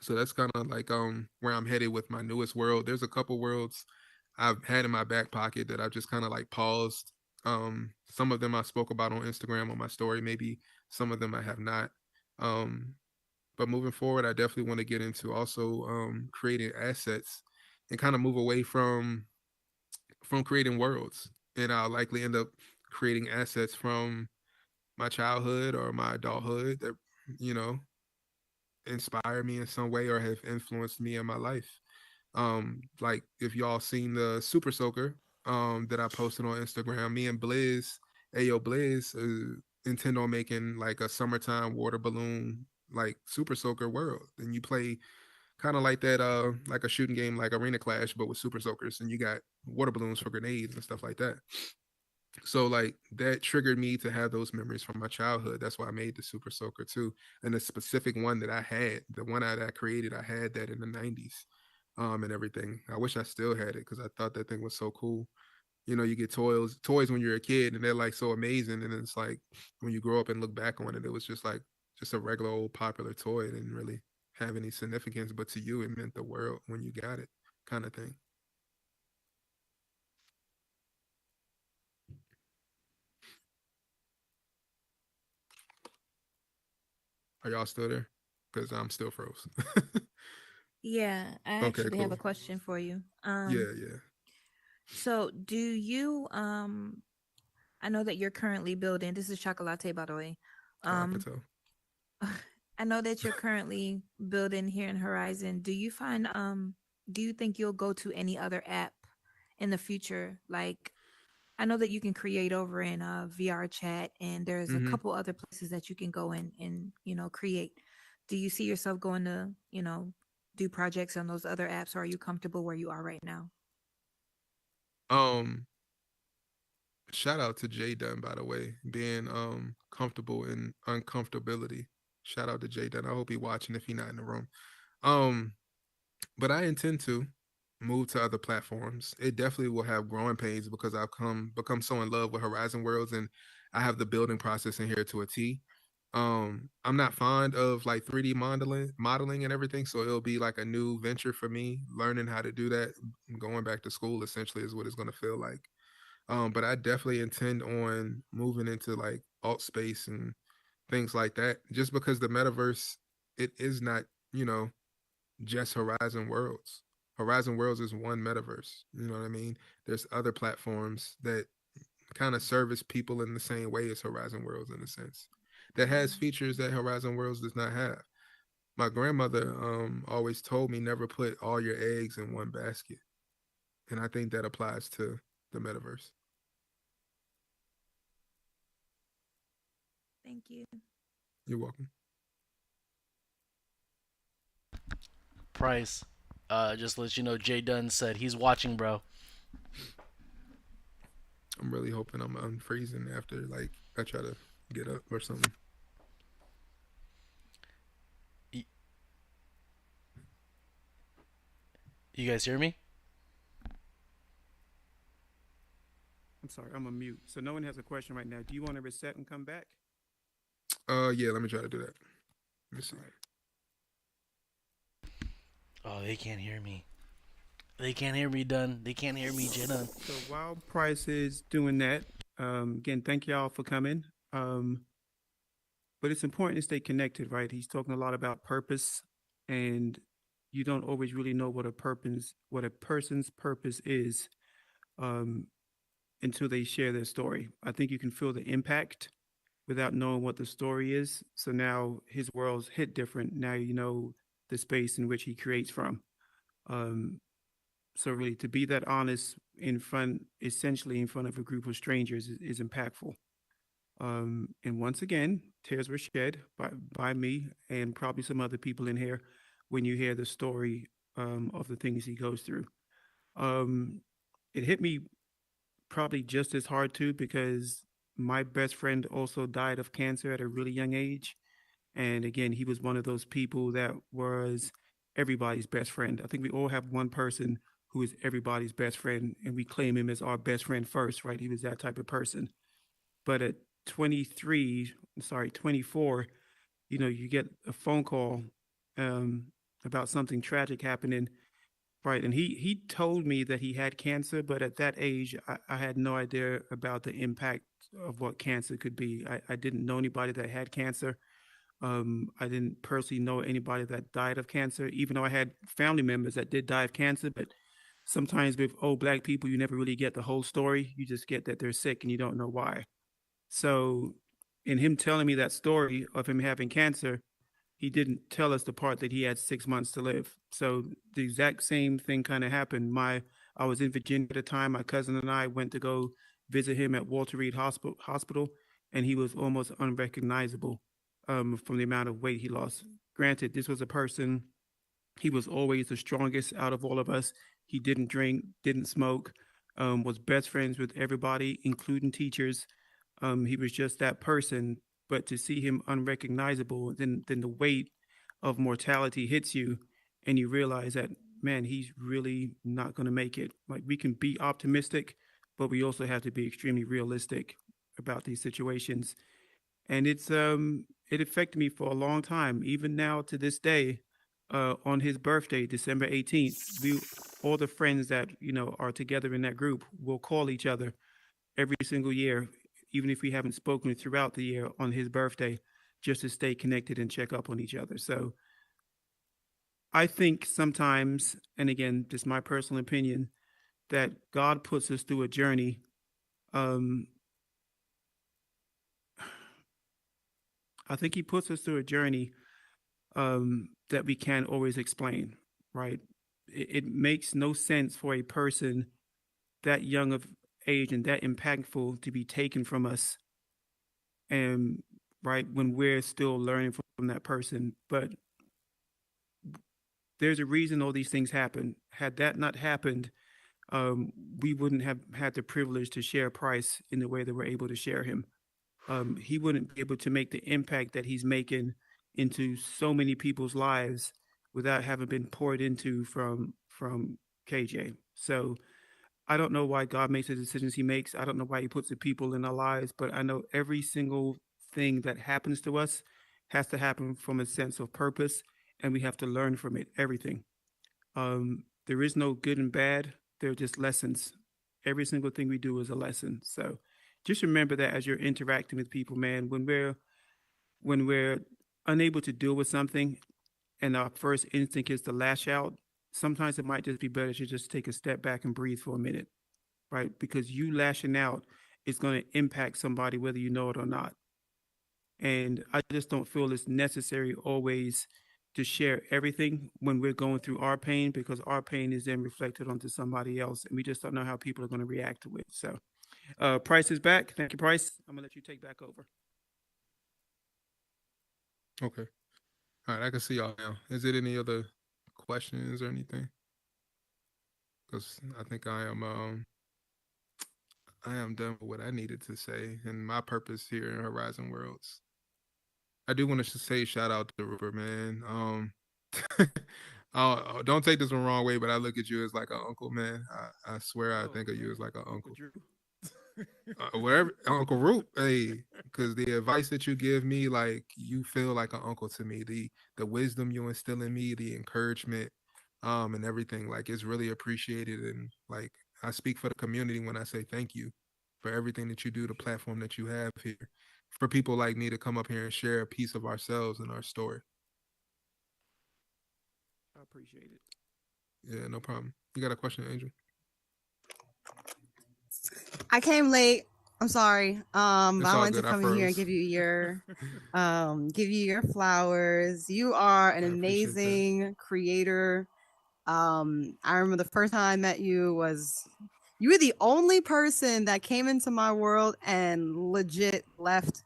So that's kind of like where I'm headed with my newest world. There's a couple worlds I've had in my back pocket that I've just kind of like paused. Some of them I spoke about on Instagram on my story. Maybe some of them I have not. Um, but moving forward, I definitely want to get into also creating assets and kind of move away from creating worlds. And I'll likely end up creating assets from my childhood or my adulthood that you know inspire me in some way or have influenced me in my life. Like if y'all seen the Super Soaker that I posted on Instagram, me and Blizz, Ayo Blizz, intend on making like a summertime water balloon like Super Soaker world. And you play kind of like that, like a shooting game like Arena Clash, but with Super Soakers, and you got water balloons for grenades and stuff like that. So like that triggered me to have those memories from my childhood. That's why I made the Super Soaker too. And the specific one that I had, the one that I created, I had that in the 90s and everything. I wish I still had it because I thought that thing was so cool. You get toys when you're a kid and they're like so amazing. And it's like when you grow up and look back on it, it was just like just a regular old popular toy. It didn't really have any significance, but to you it meant the world when you got it, kind of thing. Are y'all still there? Because I'm still froze. Yeah, I Okay, actually have cool. a question for you. Yeah. So do you I know that you're currently building, this is Chocolate by the way. I could tell. I know that you're currently building here in Horizon. Do you think you'll go to any other app in the future? Like I know that you can create over in VR chat and there's a Mm-hmm. couple other places that you can go in and, create. Do you see yourself going to, do projects on those other apps, or are you comfortable where you are right now? Um, Shout out to Jay Dunn, by the way, being comfortable in uncomfortability. Shout out to Jay Dunn. I hope he watching if he not in the room. Um, but I intend to move to other platforms. It definitely will have growing pains because I've become so in love with Horizon Worlds and I have the building process in here to a T. I'm not fond of like 3D modeling and everything, so it'll be like a new venture for me, learning how to do that. Going back to school essentially is what it's gonna feel like. But I definitely intend on moving into like alt space and things like that, just because the metaverse, it is not, you know, just Horizon Worlds. Horizon Worlds is one metaverse. You know what I mean? There's other platforms that kind of service people in the same way as Horizon Worlds in a sense. That has features that Horizon Worlds does not have. My grandmother always told me never put all your eggs in one basket. And I think that applies to the metaverse. Thank you. You're welcome. Price. Just to let you know, Jay Dunn said he's watching, bro. I'm really hoping I'm unfreezing after like I try to get up or something. You guys hear me? sorry, I'm on mute. So no one has a question right now. Do you want to reset and come back? Yeah, let me try to do that. Let me see. Oh, they can't hear me. They can't hear me, Dunn. They can't hear me, J Dunn. So while Price is doing that, again, thank y'all for coming. But it's important to stay connected, right? He's talking a lot about purpose, and you don't always really know what a person's purpose is, um, until they share their story. I think you can feel the impact without knowing what the story is. So now his world's hit different. Now you know the space in which he creates from. Um, so really, to be that honest essentially in front of a group of strangers, is impactful. And once again, tears were shed by me and probably some other people in here when you hear the story, of the things he goes through. Um, it hit me probably just as hard too because my best friend also died of cancer at a really young age. And again, he was one of those people that was everybody's best friend. I think we all have one person who is everybody's best friend, and we claim him as our best friend first, right? He was that type of person. But at 24, you get a phone call, um, about something tragic happening, right? And he told me that he had cancer, but at that age, I had no idea about the impact of what cancer could be. I didn't know anybody that had cancer. I didn't personally know anybody that died of cancer, even though I had family members that did die of cancer. But sometimes with old Black people, you never really get the whole story. You just get that they're sick and you don't know why. So, in him telling me that story of him having cancer, he didn't tell us the part that he had 6 months to live. So the exact same thing kind of happened. I was in Virginia at the time. My cousin and I went to go visit him at Walter Reed Hospital, and he was almost unrecognizable, from the amount of weight he lost. Granted, this was a person, he was always the strongest out of all of us. He didn't drink, didn't smoke, was best friends with everybody, including teachers. He was just that person. But to see him unrecognizable, then the weight of mortality hits you, and you realize that, man, he's really not going to make it. Like, we can be optimistic, but we also have to be extremely realistic about these situations. And it affected me for a long time. Even now to this day, on his birthday, December 18th, we all the friends that are together in that group will call each other every single year, even if we haven't spoken throughout the year on his birthday, just to stay connected and check up on each other. So I think sometimes, and again, just my personal opinion, that God puts us through a journey. Um, I think He puts us through a journey, that we can't always explain, right? It makes no sense for a person that young of age and that impactful to be taken from us, and right when we're still learning from that person. But there's a reason all these things happen. Had that not happened, we wouldn't have had the privilege to share Price in the way that we're able to share him. He wouldn't be able to make the impact that he's making into so many people's lives without having been poured into from KJ. So I don't know why God makes the decisions He makes. I don't know why He puts the people in our lives, but I know every single thing that happens to us has to happen from a sense of purpose, and we have to learn from it. Everything. There is no good and bad. They're just lessons. Every single thing we do is a lesson. So just remember that as you're interacting with people, man, when we're unable to deal with something and our first instinct is to lash out, sometimes it might just be better to just take a step back and breathe for a minute, right? Because you lashing out is going to impact somebody whether you know it or not. And I just don't feel it's necessary always to share everything when we're going through our pain, because our pain is then reflected onto somebody else, and we just don't know how people are going to react to it. So, Price is back. Thank you, Price. I'm gonna let you take back over. Okay. All right, I can see y'all now. Is it any other questions or anything? Because I think I am done with what I needed to say and my purpose here in Horizon Worlds. I do want to say shout out to Rupert, man. Don't take this the wrong way, but I look at you as like an uncle, man. I swear I think of you as like an uncle. Wherever Uncle Root, hey, because the advice that you give me, like you feel like an uncle to me. The wisdom you instill in me, the encouragement, and everything, like it's really appreciated. And like I speak for the community when I say thank you for everything that you do, the platform that you have here, for people like me to come up here and share a piece of ourselves and our story. I appreciate it. Yeah, no problem. You got a question, Angel? I came late. I'm sorry. But It's I all wanted to good. I come in here and froze. give you your flowers. You are an I appreciate that. amazing creator. I remember the first time I met you was you were the only person that came into my world and legit left,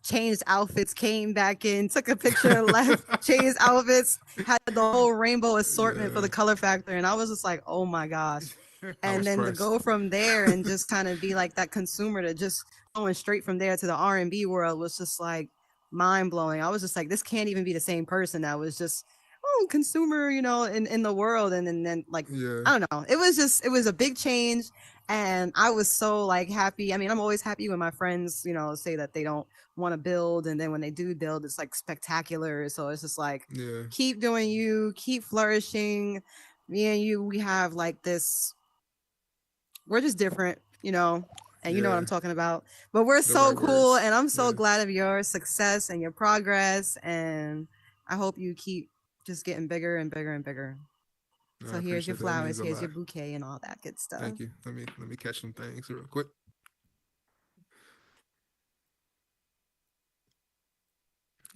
changed outfits, came back in, took a picture, left, changed outfits, had the whole rainbow assortment for the color factor. And I was just like, oh my gosh. I And was then to pressed. go from there and just kind of be like that consumer to just going straight from there to the R&B world was just like mind blowing. I was just like, this can't even be the same person that was just consumer, in the world. And then like, Yeah. I don't know. It was a big change. And I was so like happy. I mean, I'm always happy when my friends, say that they don't want to build. And then when they do build, it's like spectacular. So it's just like, Yeah. keep doing you, keep flourishing. Me and you, we have like this, we're just different, and you know what Yeah. I'm talking about. But we're The so right cool. words. And I'm so Yeah. glad of your success and your progress. And I hope you keep just getting bigger and bigger and bigger. I So here's your appreciate that. It flowers, means a here's lot. your bouquet and all that good stuff. Thank you. Let me catch some things real quick.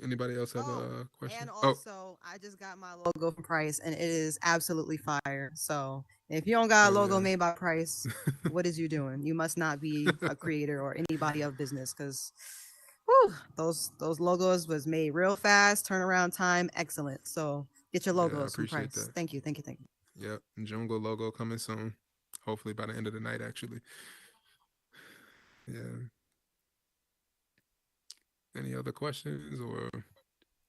Anybody else have a question? And also, I just got my logo from Price, and it is absolutely fire. So if you don't got a logo made by Price, what is you doing? You must not be a creator or anybody of business, because those logos was made real fast, turnaround time excellent. So get your Yeah, I logos from appreciate Price. that. Thank you, thank you, thank you. Yep. Jungle logo coming soon. Hopefully by the end of the night, actually. Yeah. Any other questions or?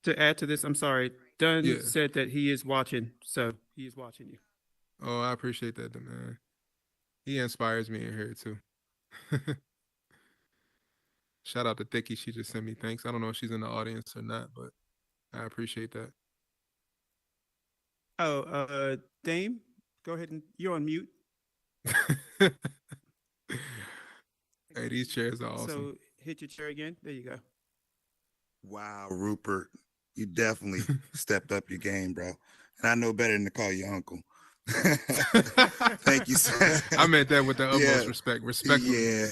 To add to this, I'm sorry. Dunn Yeah. said that he is watching, so he is watching you. Oh, I appreciate that, man. He inspires me in here too. Shout out to Thicky. She just sent me thanks. I don't know if she's in the audience or not, but I appreciate that. Oh, Dame, go ahead and you're on mute. Hey, these chairs are awesome. So hit your chair again. There you go. Wow, Rupert, you definitely stepped up your game, bro. And I know better than to call you uncle. Thank you, sir. I meant that with the utmost respect. Respectfully.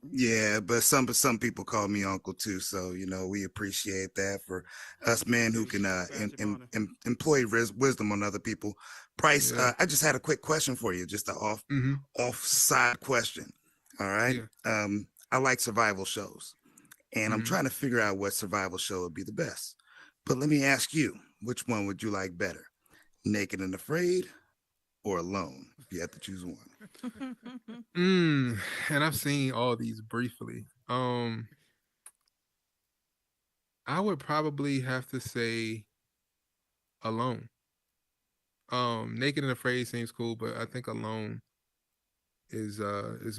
Yeah, but some people call me uncle too. So we appreciate that for us men who can employ wisdom on other people. Price, Yeah. I just had a quick question for you, just an off-side question. All right. Yeah. I like survival shows, and I'm trying to figure out what survival show would be the best. But let me ask you, which one would you like better? Naked and Afraid or Alone, if you had to choose one? And I've seen all these briefly. I would probably have to say Alone. Naked and Afraid seems cool, but I think Alone is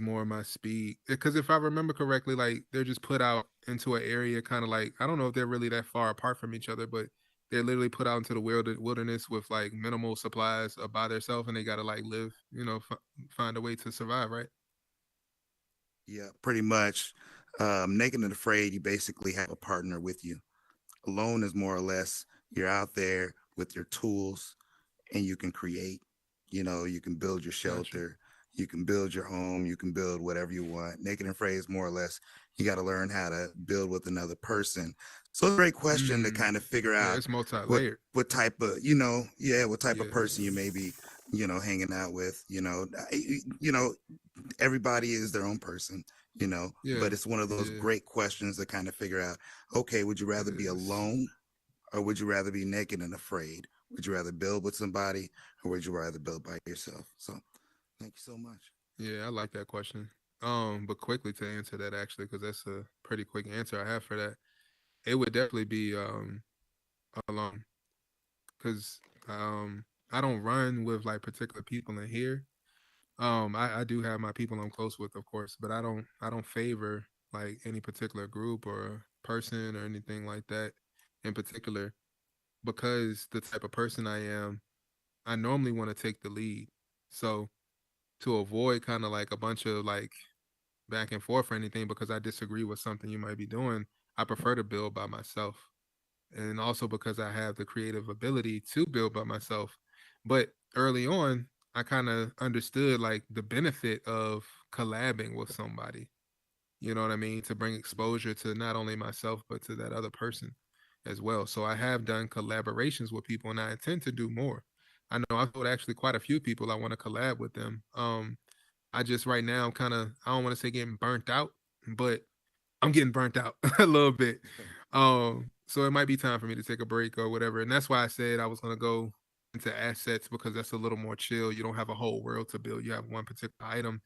more my speed. Because if I remember correctly, like they're just put out into an area kind of like, I don't know if they're really that far apart from each other, but they're literally put out into the wilderness with like minimal supplies by themselves, and they gotta like live, find a way to survive, right? Yeah, pretty much. Naked and Afraid, you basically have a partner with you. Alone is more or less you're out there with your tools and you can create. You can build your shelter, you can build your home, you can build whatever you want. Naked and Afraid is more or less you got to learn how to build with another person. So it's a great question to kind of figure out it's multi-layered. what type of what type of person you may be hanging out with. Everybody is their own person, but it's one of those great questions to kind of figure out, okay, would you rather be alone or would you rather be naked and afraid? Would you rather build with somebody or would you rather build by yourself? So thank you so much. Yeah, I like that question. But quickly to answer that actually, because that's a pretty quick answer I have for that. It would definitely be Alone. Because I don't run with like particular people in here. I do have my people I'm close with, of course, but I don't favor like any particular group or person or anything like that in particular, because the type of person I am, I normally want to take the lead. So to avoid kind of like a bunch of like back and forth or anything because I disagree with something you might be doing, I prefer to build by myself. And also because I have the creative ability to build by myself. But early on, I kind of understood like the benefit of collabing with somebody. You know what I mean? To bring exposure to not only myself, but to that other person as well. So I have done collaborations with people and I intend to do more. I know I've told actually quite a few people I want to collab with them. I just right now I'm kind of, I don't want to say getting burnt out, but I'm getting burnt out a little bit. So it might be time for me to take a break or whatever. And that's why I said I was gonna go into assets because that's a little more chill. You don't have a whole world to build. You have one particular item.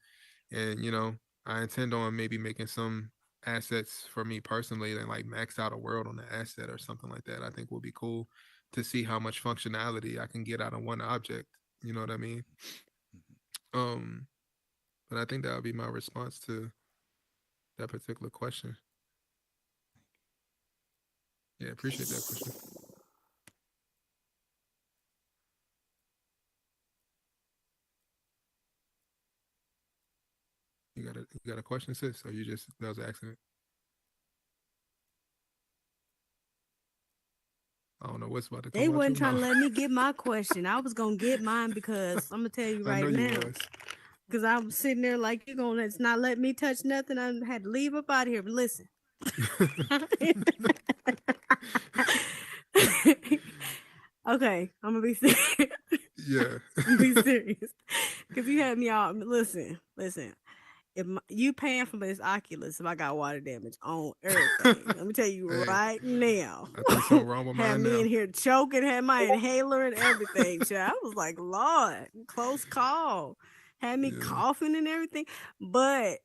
And I intend on maybe making some assets for me personally and like max out a world on the asset or something like that. I think will be cool to see how much functionality I can get out of one object. You know what I mean? Um, but I think that would be my response to that particular question. Yeah, appreciate that question. You got a question, sis? Or you just that was an accident? I don't know what's about to They come out wasn't your trying to mouth. let me get my question. I was gonna get mine because I'm gonna tell you I know right you now. was. Because I was sitting there like you gonna let's not let me touch nothing. I had to leave up out of here. But listen. Okay, I'm gonna be serious. Yeah. Be serious. Cause you had me all listen. If you paying for this Oculus, if I got water damage on everything, let me tell you Hey, right now. I think something wrong with Had mine me now. in here choking, had my inhaler and everything. Child. I was like, Lord, close call. Had me coughing and everything. But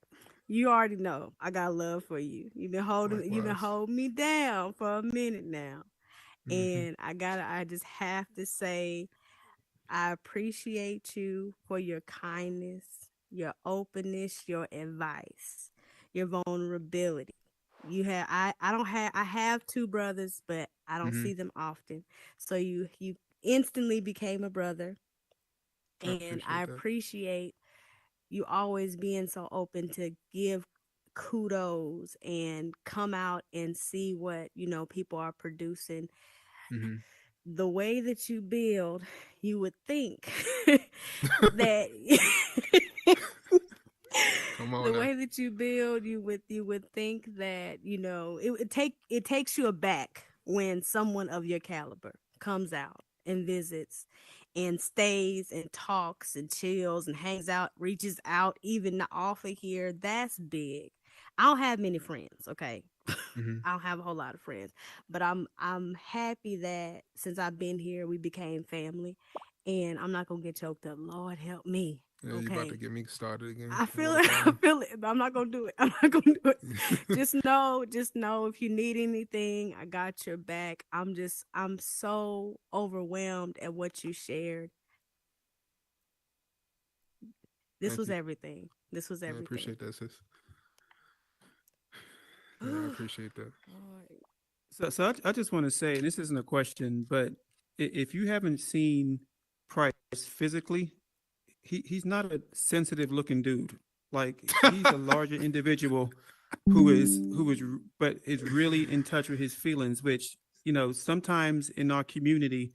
you already know I got love for you. You've been Likewise. holding me down for a minute now. Mhm. And I just have to say I appreciate you for your kindness, your openness, your advice, your vulnerability. I have two brothers, but I don't Mhm. see them often. So you instantly became a brother, I and I appreciate that. appreciate you always being so open to give kudos and come out and see what people are producing. Mhm. The way that you build, you would think that Come on the now. way that you build, you would think that it takes you aback when someone of your caliber comes out and visits and stays and talks and chills and hangs out, reaches out even to offer here. That's big. I don't have many friends, okay? Mhm. I don't have a whole lot of friends, but I'm happy that since I've been here, we became family, and I'm not gonna get choked up. Lord help me. Yeah, you about to Okay, get me started again. I I feel got a it. I problem. feel it. But I'm not gonna do it. I'm not gonna do it. Just know if you need anything, I got your back. I'm so overwhelmed at what you shared. This Thank was you. everything. This was Yeah, I everything. appreciate that, sis. Yeah, I appreciate that. Lord. So I just want to say, and this isn't a question, but if you haven't seen Price physically, he's not a sensitive looking dude. Like he's a larger individual but is really in touch with his feelings, which sometimes in our community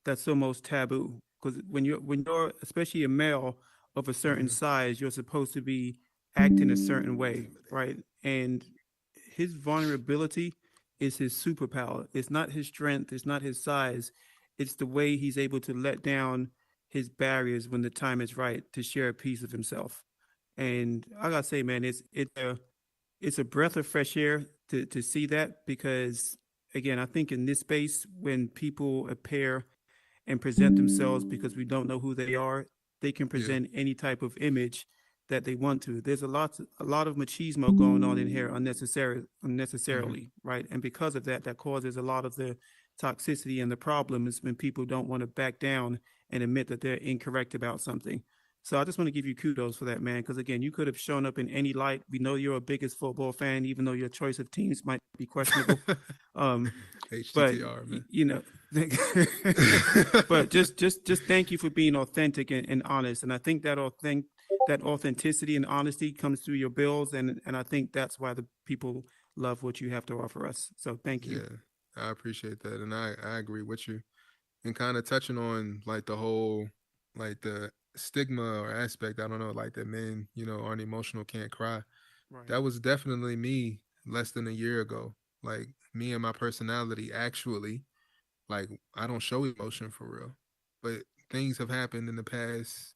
that's almost taboo. Because when you're especially a male of a certain size, you're supposed to be acting a certain way, right? And his vulnerability is his superpower. It's not his strength, it's not his size. It's the way he's able to let down his barriers when the time is right to share a piece of himself. And I gotta say, man, it's a breath of fresh air to see that because again, I think in this space when people appear and present themselves because we don't know who they are, they can Yeah. present any type of image that they want to. There's a lot of machismo going on in here Mhm. unnecessarily, right? And because of that, that causes a lot of the toxicity and the problems when people don't want to back down and admit that they're incorrect about something. So I just want to give you kudos for that, man. Because again, you could have shown up in any light. We know you're a biggest football fan, even though your choice of teams might be questionable. But HTTR, man. you know, but just thank you for being authentic and honest. And I think that authenticity and honesty comes through your bills, and I think that's why the people love what you have to offer us. So thank you. Yeah, I appreciate that, and I agree with you. And kind of touching on like the whole like the stigma or aspect, I don't know, like that men, aren't emotional, can't cry. Right. That was definitely me less than a year ago. Like me and my personality actually, like I don't show emotion for real. But things have happened in the past,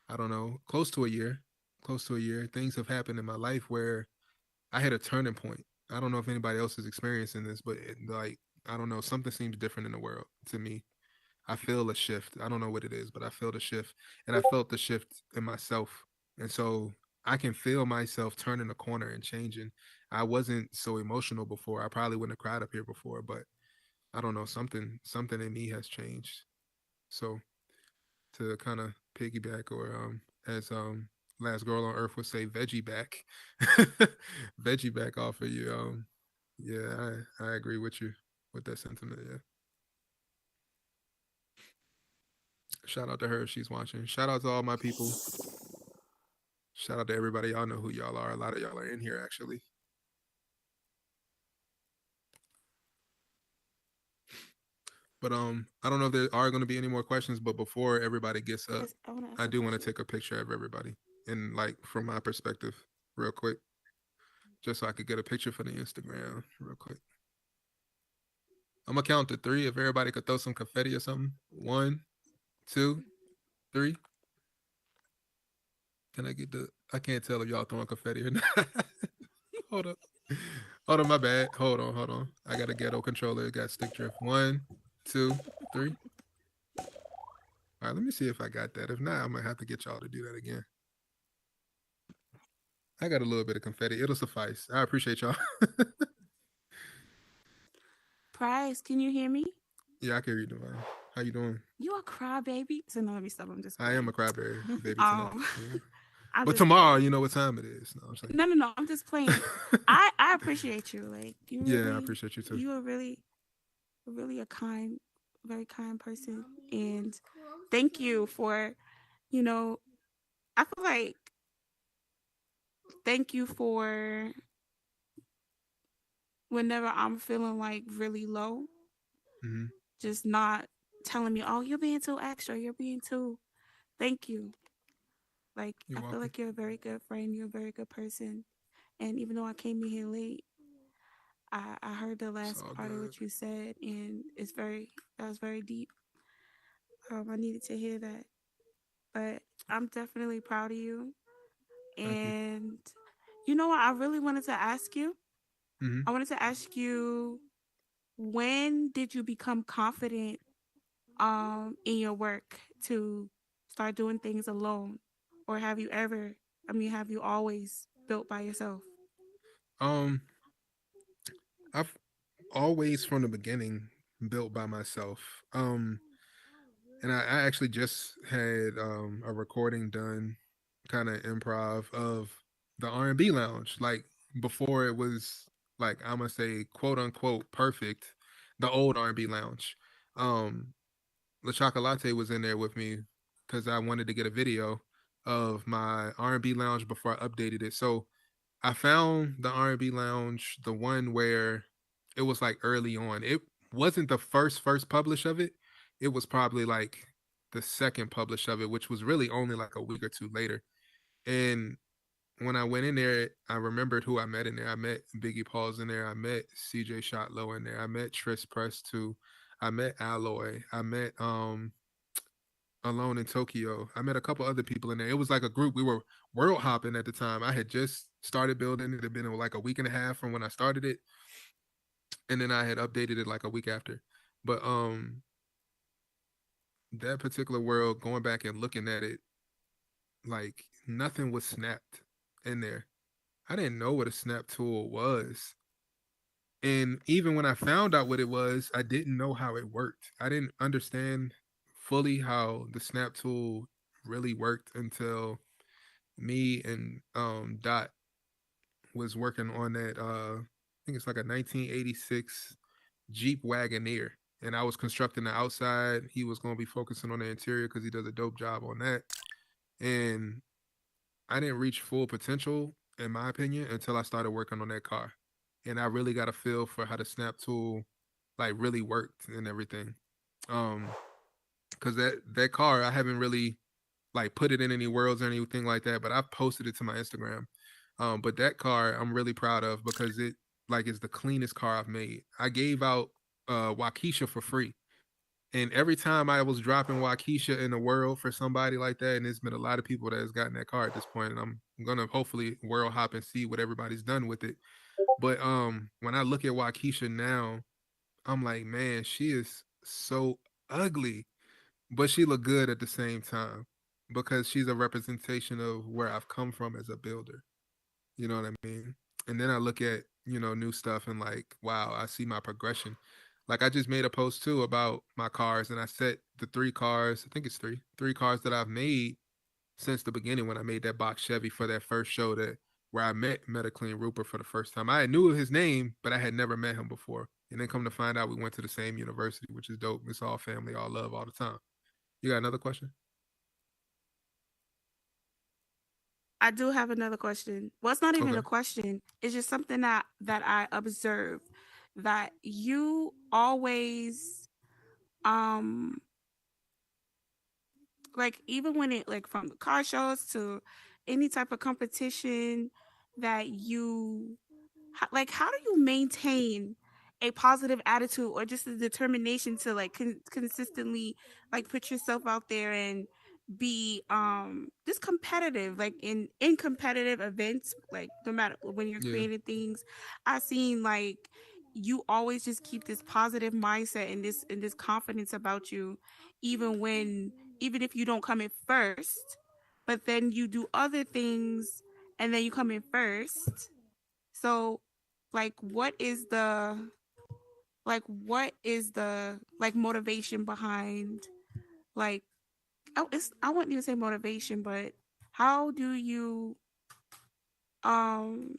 I don't know, close to a year. Close to a year. Things have happened in my life where I had a turning point. I don't know if anybody else is experiencing this, but like I don't know, something seems different in the world to me. I feel a shift. I don't know what it is, but I feel the shift, and I felt the shift in myself. And so I can feel myself turning a corner and changing. I wasn't so emotional before. I probably wouldn't have cried up here before, but I don't know, something in me has changed. So to kind of piggyback, or as last girl on earth would say, veggie back, veggie back off of you. Yeah, I agree with you with that sentiment. Yeah. Shout out to her if she's watching. Shout out to all my people. Shout out to everybody. Y'all know who y'all are. A lot of y'all are in here actually. But I don't know if there are going to be any more questions. But before everybody gets up, Yes, I want to ask I a do want to question. take a picture of everybody, and like from my perspective, real quick, just so I could get a picture for the Instagram, real quick. I'm gonna count to three. If everybody could throw some confetti or something. 1, 2, 3. Can I get the? I can't tell if y'all throwing confetti or not. Hold up. Hold on, my bad. Hold on. I got a ghetto controller. It got stick drift. 1, 2, 3. All right, let me see if I got that. If not, I might have to get y'all to do that again. I got a little bit of confetti. It'll suffice. I appreciate y'all. Price, can you hear me? Yeah, I can hear you, Divine. How you doing? You a crybaby? So no, let me stop. I'm just. I am a crybaby baby tonight. Yeah. I'm But just tomorrow, playing. you know what time it is. No, I'm saying. No. I'm just playing. I appreciate you. Like you really. Yeah, I appreciate you too. You are really a kind, very kind person, and thank you for, you know, I feel like thank you for whenever I'm feeling like really low, Mm-hmm. just not telling me, oh, you're being too extra, you're being too. Thank you. Like You're I feel welcome. like you're a very good friend. You're a very good person. And even though I came in here late, I heard the last all part of good. what you said, and that was very deep. I needed to hear that, but I'm definitely proud of you. Thank you. And you know what? I really wanted to ask you. Mm-hmm. I wanted to ask you, when did you become confident in your work to start doing things alone, or have you ever? I mean, have you always built by yourself? Um, I've always from the beginning built by myself. And I actually just had a recording done, kind of improv of the R&B lounge. Like before it was like I'm gonna say quote unquote perfect, the old R&B lounge. Um, La Chocolate was in there with me because I wanted to get a video of my R&B lounge before I updated it. So I found the R&B lounge, the one where it was like early on. It wasn't the first publish of it. It was probably like the second publish of it, which was really only like a week or two later. And when I went in there, I remembered who I met in there. I met Biggie Pauls in there. I met CJ Shotlow in there. I met Tris Press too. I met Alloy. I met Alone in Tokyo. I met a couple other people in there. It was like a group. We were world hopping at the time. I had just started building. It had been like a week and a half from when I started it, and then I had updated it like a week after. But that particular world, going back and looking at it, like nothing was snapped in there. I didn't know what a snap tool was. And even when I found out what it was, I didn't know how it worked. I didn't understand fully how the snap tool really worked until me and Dot was working on that. I think it's like a 1986 Jeep Wagoneer, and I was constructing the outside. He was going to be focusing on the interior because he does a dope job on that. And I didn't reach full potential, in my opinion, until I started working on that car, and I really got a feel for how the snap tool like really worked and everything. Um, because that car I haven't really like put it in any worlds or anything like that, but I've posted it to my Instagram. But that car I'm really proud of because it like is the cleanest car I've made. I gave out Waukesha for free. And every time I was dropping Waukesha in the world for somebody like that, and there's been a lot of people that has gotten that car at this point, and I'm gonna hopefully world hop and see what everybody's done with it. But when I look at Waukesha now, I'm like, man, she is so ugly, but she look good at the same time because she's a representation of where I've come from as a builder. You know what I mean? And then I look at, new stuff and like, wow, I see my progression. Like I just made a post too about my cars and I set the three cars, I think it's three cars that I've made since the beginning when I made that box Chevy for that first show that where I met MetaClean Rupert for the first time. I knew his name, but I had never met him before. And then come to find out we went to the same university, which is dope. It's all family, all love all the time. You got another question? I do have another question. Well, it's not even Okay. a question. It's just something that I observe that you always um like even when it like from the car shows to any type of competition that you like how do you maintain a positive attitude or just a determination to like consistently like put yourself out there and be just competitive like in competitive events like no matter when you're Yeah. creating things I seen like you always just keep this positive mindset and this confidence about you even when even if you don't come in first but then you do other things and then you come in first so like what is the like motivation behind like oh it's I wouldn't even say motivation but how do you um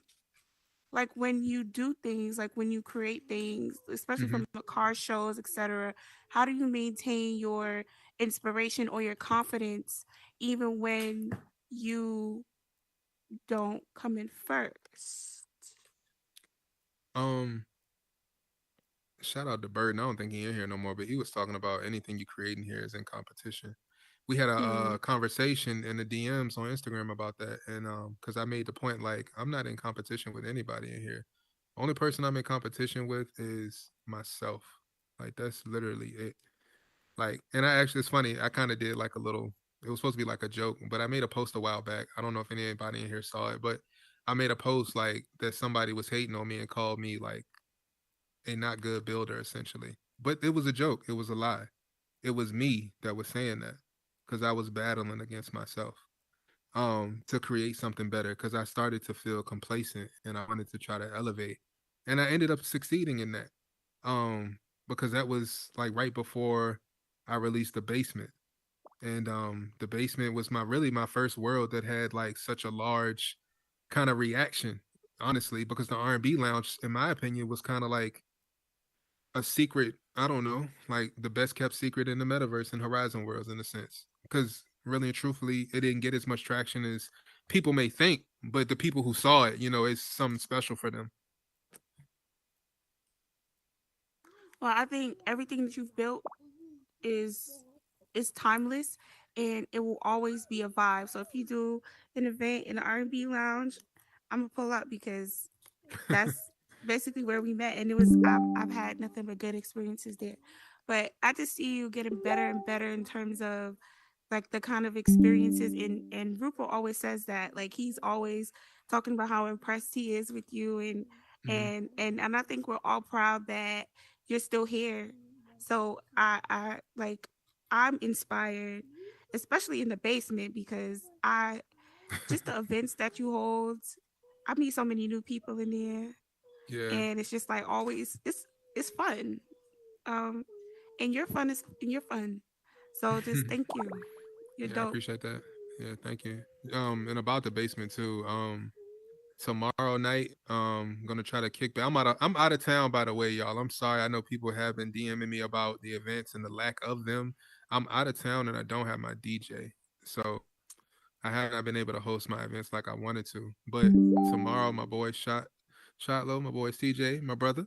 like when you do things like when you create things especially Mm-hmm. from the car shows etc how do you maintain your inspiration or your confidence even when you don't come in first. Um, Shout out to Bird. I don't think he in here no more, but he was talking about anything you create in here is in competition. We had a Mm-hmm. conversation in the DMs on Instagram about that, and because I made the point like I'm not in competition with anybody in here. Only person I'm in competition with is myself. Like that's literally it. Like, and I actually, it's funny. I kind of did like a little. It was supposed to be like a joke, but I made a post a while back. I don't know if anybody in here saw it, but I made a post like that somebody was hating on me and called me like a not good builder essentially. But it was a joke. It was a lie. It was me that was saying that because I was battling against myself to create something better because I started to feel complacent and I wanted to try to elevate. And I ended up succeeding in that. Um because that was like right before I released the basement. And the basement was my first world that had like such a large kind of reaction honestly because the R&B lounge in my opinion was kind of like a secret, I don't know, like the best kept secret in the metaverse and Horizon Worlds in a sense. Because really and truthfully, it didn't get as much traction as people may think, but the people who saw it, it's something special for them. Well, I think everything that you've built is is timeless and it will always be a vibe. So if you do an event in the R&B lounge, I'm gonna pull up because that's basically where we met and it was I've had nothing but good experiences there. But I just see you getting better and better in terms of like the kind of experiences and Rupert always says that like he's always talking about how impressed he is with you Mhm. and I think we're all proud that you're still here. So I like I'm inspired, especially in the basement because I just the events that you hold. I meet so many new people in there, Yeah. and it's just like always it's fun. Um, and your fun is and you're fun. So just thank you. You're Yeah, I dope. appreciate that. Yeah, thank you. And about the basement too. Tomorrow night, gonna try to kick back. I'm out of town, by the way, y'all. I'm sorry. I know people have been DMing me about the events and the lack of them. I'm out of town and I don't have my DJ. So I have not been able to host my events like I wanted to. But tomorrow, my boy Shot Low, my boy CJ, my brother,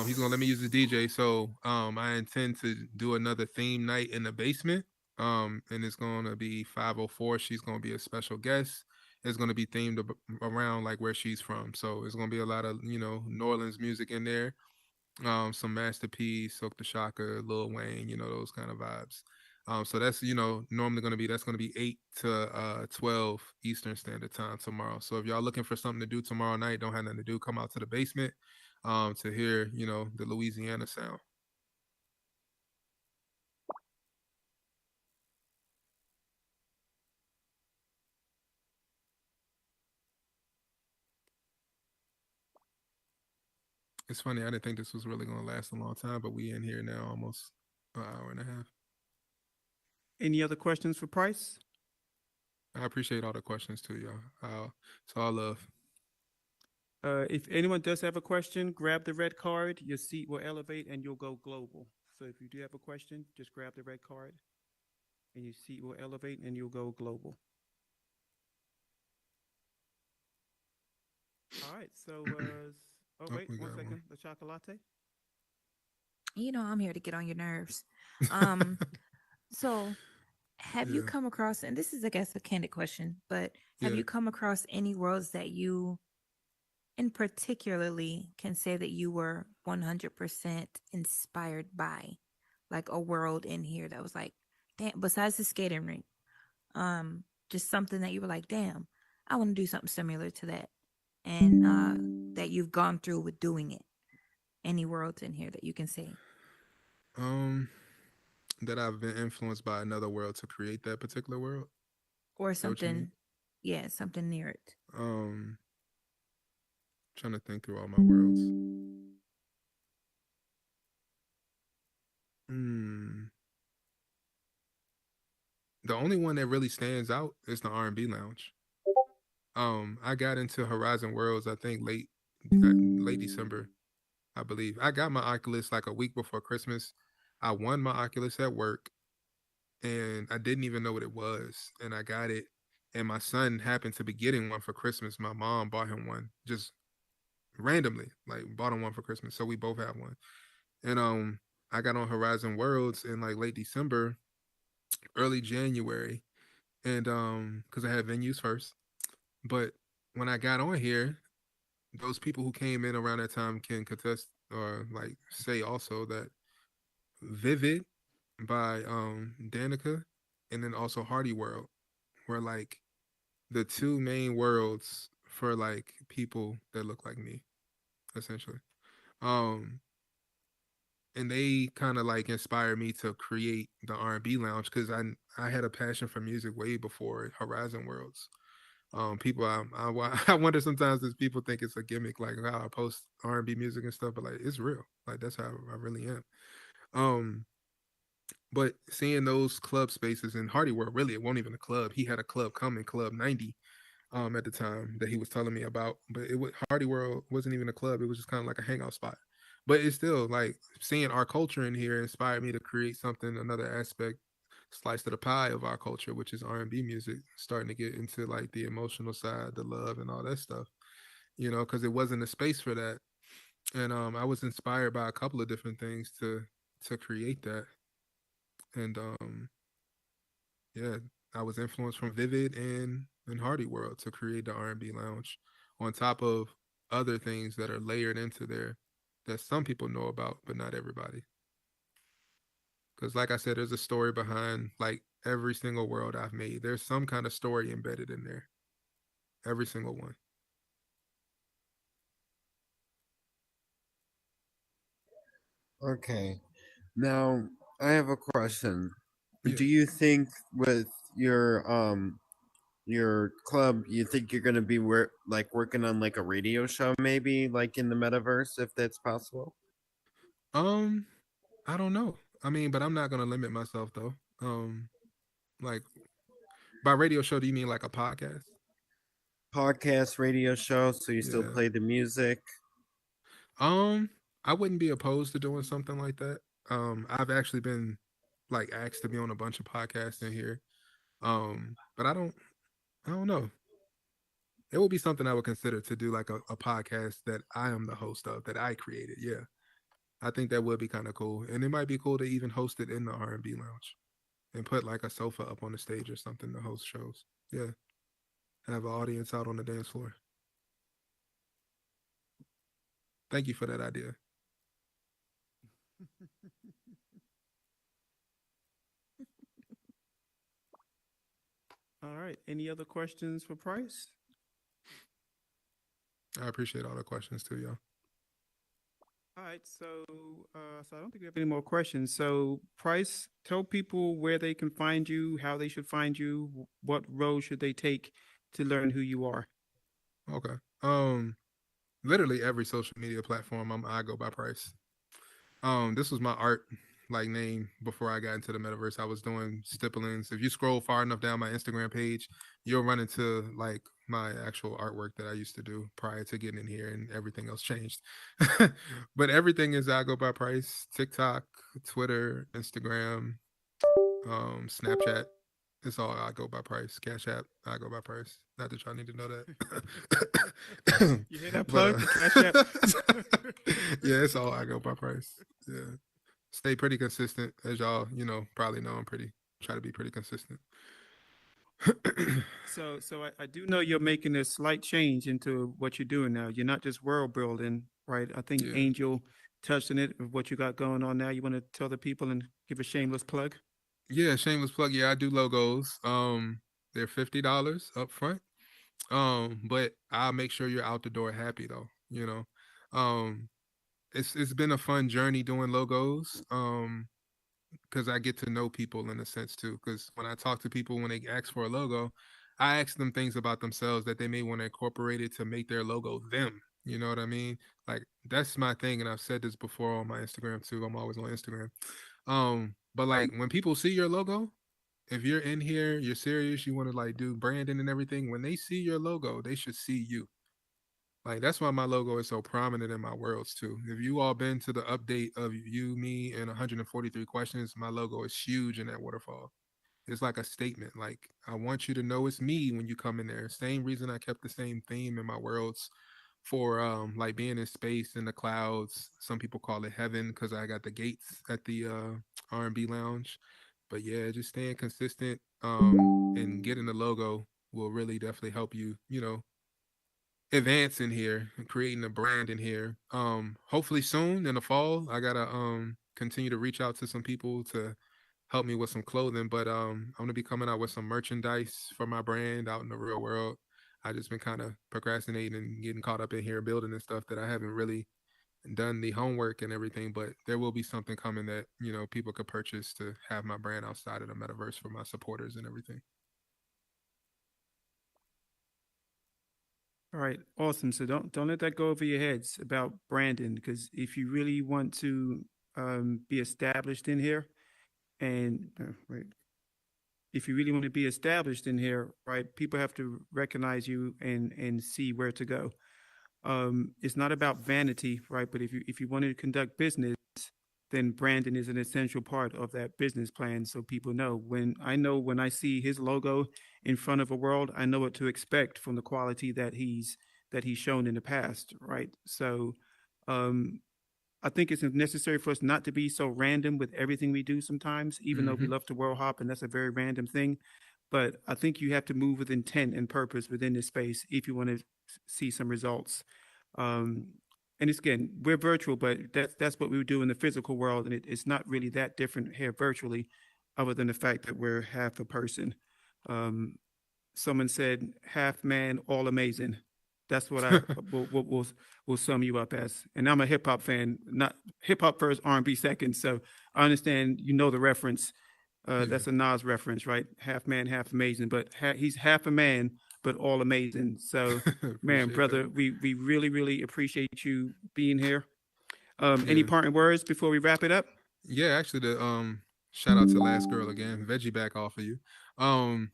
he's gonna let me use the DJ. So I intend to do another theme night in the basement. And it's gonna be 504. She's gonna be a special guest. It's gonna be themed around like where she's from. So it's gonna be a lot of New Orleans music in there, some Master P, Silk the Shocker, Lil Wayne, those kind of vibes. So that's normally that's gonna be 8 to 12 Eastern Standard Time tomorrow. So if y'all looking for something to do tomorrow night, don't have nothing to do, come out to the basement, to hear the Louisiana sound. It's funny, I didn't think this was really gonna last a long time, but we in here now almost an hour and a half. Any other questions for Price? I appreciate all the questions too, y'all. It's all love. If anyone does have a question, grab the red card. Your seat will elevate and you'll go global. So if you do have a question, just grab the red card and your seat will elevate and you'll go global. All right. So, wait, 1 second. The chocolate. You know, I'm here to get on your nerves. So have you come across, and this is, I guess, a candid question, but have you come across any worlds that you in particularly can say that you were 100% inspired by? Like a world in here that was like, damn, besides the skating rink, just something that you were like, damn, I want to do something similar to that. And that you've gone through with doing it. Any worlds in here that you can say? That I've been influenced by another world to create that particular world. Or something, yeah, something near it. Trying to think through all my worlds. The only one that really stands out is the R&B Lounge. I got into Horizon Worlds, I think late December, I believe. I got my Oculus like a week before Christmas. I won my Oculus at work, and I didn't even know what it was, and I got it. And my son happened to be getting one for Christmas. My mom bought him one just randomly, like bought him one for Christmas. So we both have one. And I got on Horizon Worlds in like late December, early January, and because I had venues first. But when I got on here, those people who came in around that time can contest or like say also that Vivid by Danica and then also Hardy World were like the two main worlds for like people that look like me, essentially. Um and they kind of like inspired me to create the R&B Lounge because I had a passion for music way before Horizon Worlds. People I wonder sometimes if people think it's a gimmick, like how I post R&B music and stuff, but like it's real. Like that's how I really am. But seeing those club spaces in Hardy World, really it wasn't even a club. He had a club coming, Club 90, at the time that he was telling me about. But it was Hardy World wasn't even a club. It was just kind of like a hangout spot. But it's still like seeing our culture in here inspired me to create something, another aspect, slice of the pie of our culture, which is R&B music, starting to get into like the emotional side, the love and all that stuff, because it wasn't a space for that. And I was inspired by a couple of different things to create that. And yeah, I was influenced from Vivid and Hardy World to create the R&B Lounge, on top of other things that are layered into there that some people know about, but not everybody. Because, like I said, there's a story behind like every single world I've made. There's some kind of story embedded in there. Every single one. Okay. Now, I have a question. Yeah. Do you think with your club, you think you're gonna be working on like a radio show, maybe like in the metaverse, if that's possible? I don't know. I mean, but I'm not gonna limit myself though. Like By radio show, do you mean like a podcast? Podcast, radio show. So you still Yeah. play the music? I wouldn't be opposed to doing something like that. I've actually been like asked to be on a bunch of podcasts in here. But I don't know. It would be something I would consider to do like a podcast that I am the host of, that I created. Yeah. I think that would be kind of cool. And it might be cool to even host it in the R&B lounge and put like a sofa up on the stage or something to host shows. Yeah. Have an audience out on the dance floor. Thank you for that idea. All right. Any other questions for Price? I appreciate all the questions too, y'all. All right, so I don't think we have any more questions. So, Price, tell people where they can find you, how they should find you, what road should they take to learn who you are. Okay. Literally every social media platform, I go by Price. This was my art like name before I got into the metaverse. I was doing stipplings. If you scroll far enough down my Instagram page, you'll run into like my actual artwork that I used to do prior to getting in here, and everything else changed. But everything is I go by Price. TikTok, Twitter, Instagram, Snapchat. It's all I go by Price. Cash App, I go by Price. Not that y'all need to know that. You hear that plug? Cash App. Yeah, it's all I go by Price. Yeah. Stay pretty consistent, as y'all, probably know. Try to be pretty consistent. So I do know you're making a slight change into what you're doing now. You're not just world building, right? I think Angel touched on it of what you got going on now. You want to tell the people and give a shameless plug? Yeah, shameless plug. Yeah, I do logos. They're $50 up front. But I'll make sure you're out the door happy though. It's been a fun journey doing logos. Because I get to know people in a sense too. Because when I talk to people when they ask for a logo, I ask them things about themselves that they may want to incorporate it to make their logo them. You know what I mean? Like that's my thing, and I've said this before on my Instagram too. I'm always on Instagram. But like when people see your logo, if you're in here, you're serious, you want to like do branding and everything, when they see your logo, they should see you. Like that's why my logo is so prominent in my worlds too. If you all been to the update of you, me, and 143 questions, my logo is huge in that waterfall. It's like a statement. Like I want you to know it's me when you come in there. Same reason I kept the same theme in my worlds for like being in space in the clouds. Some people call it heaven because I got the gates at the R&B lounge. But yeah, just staying consistent and getting the logo will really definitely help you, advance in here and creating a brand in here. Hopefully soon in the fall, I gotta continue to reach out to some people to help me with some clothing. But I'm gonna be coming out with some merchandise for my brand out in the real world. I just been kind of procrastinating and getting caught up in here building and stuff that I haven't really done the homework and everything. But there will be something coming that people could purchase to have my brand outside of the metaverse for my supporters and everything. All right, awesome. So don't let that go over your heads about branding, because if you really want to be established in here, and wait, if you really want to be established in here, right, people have to recognize you and see where to go. It's not about vanity, right? But if you want to conduct business, then branding is an essential part of that business plan. So people know when I see his logo in front of a world, I know what to expect from the quality that he's shown in the past, right? So I think it's necessary for us not to be so random with everything we do sometimes, even though we love to world hop and that's a very random thing. But I think you have to move with intent and purpose within this space if you want to see some results. And it's, again, we're virtual, but that's what we would do in the physical world, and it's not really that different here virtually, other than the fact that we're half a person. Someone said, "Half man, all amazing." That's what I will sum you up as. And I'm a hip hop fan, not hip hop first, R&B second. So I understand the reference. That's a Nas reference, right? Half man, half amazing. But he's half a man, but all amazing. So, man, brother, that. we really, really appreciate you being here. Any parting words before we wrap it up? Yeah, actually, the Shout out to last girl again. Veggie back off of you. Um,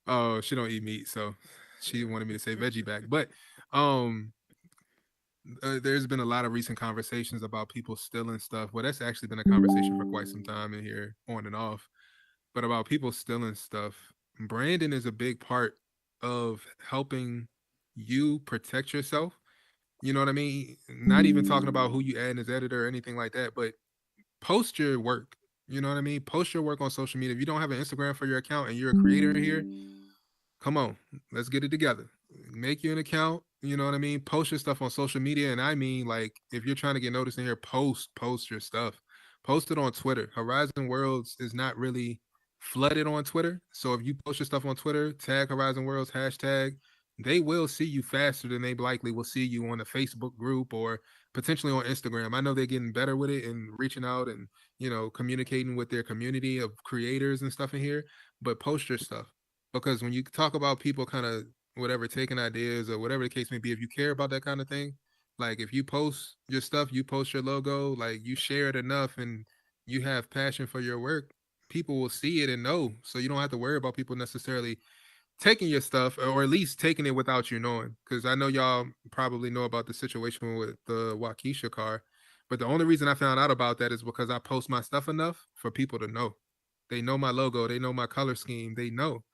oh, she don't eat meat, so she wanted me to say veggie back. But um, there's been a lot of recent conversations about people stealing stuff. Well, that's actually been a conversation for quite some time in here, on and off. But about people stealing stuff, branding is a big part of helping you protect yourself. You know what I mean? Not even talking about who you add as editor or anything like that, but post your work. You know what I mean? Post your work on social media. If you don't have an Instagram for your account and you're a creator in here, come on, let's get it together. Make you an account. You know what I mean? Post your stuff on social media. And I mean, like, if you're trying to get noticed in here, post your stuff. Post it on Twitter. Horizon Worlds is not really flooded on Twitter. So if you post your stuff on Twitter, tag Horizon Worlds, hashtag, they will see you faster than they likely will see you on the Facebook group or potentially on Instagram. I know they're getting better with it and reaching out and, communicating with their community of creators and stuff in here, but post your stuff. Because when you talk about people kind of whatever taking ideas or whatever the case may be, if you care about that kind of thing, like if you post your stuff, you post your logo, like you share it enough and you have passion for your work, people will see it and know. So you don't have to worry about people necessarily taking your stuff or at least taking it without you knowing. Because I know y'all probably know about the situation with the Waukesha car, but the only reason I found out about that is because I post my stuff enough for people to know. They know my logo, they know my color scheme, they know.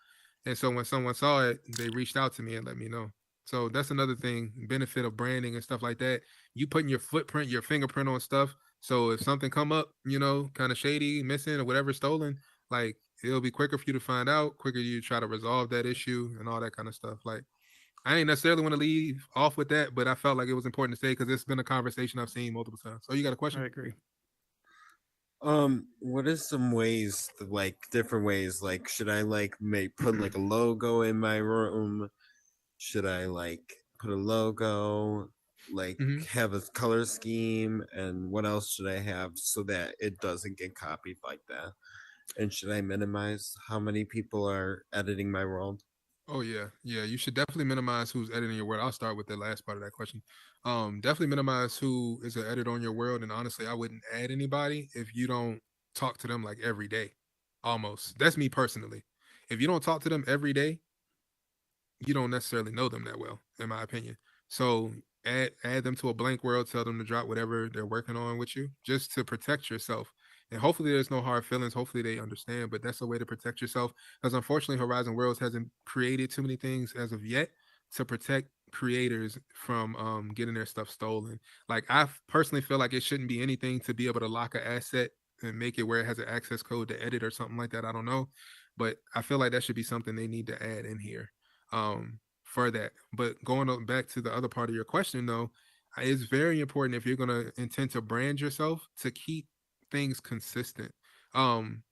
And so when someone saw it, they reached out to me and let me know. So that's another thing, benefit of branding and stuff like that. You putting your footprint, your fingerprint on stuff. So if something come up, kind of shady, missing or whatever stolen, like it'll be quicker for you to find out, quicker you try to resolve that issue and all that kind of stuff. Like I ain't necessarily want to leave off with that, but I felt like it was important to say because it's been a conversation I've seen multiple times. So you got a question? I agree. What is some ways, like different ways? Like, should I like put like a logo in my room? Should I like put a logo? Like have a color scheme, and what else should I have so that it doesn't get copied like that? And should I minimize how many people are editing my world? Oh yeah, yeah. You should definitely minimize who's editing your world. I'll start with the last part of that question. Definitely minimize who is an editor on your world. And honestly, I wouldn't add anybody if you don't talk to them like every day. Almost. That's me personally. If you don't talk to them every day, you don't necessarily know them that well, in my opinion. So add them to a blank world, tell them to drop whatever they're working on with you, just to protect yourself. And hopefully there's no hard feelings. Hopefully they understand, but that's a way to protect yourself. Because unfortunately, Horizon Worlds hasn't created too many things as of yet to protect creators from getting their stuff stolen. Like I personally feel like it shouldn't be anything to be able to lock an asset and make it where it has an access code to edit or something like that. I don't know, but I feel like that should be something they need to add in here for that. But going back to the other part of your question, though, it's very important if you're going to intend to brand yourself to keep things consistent. Um,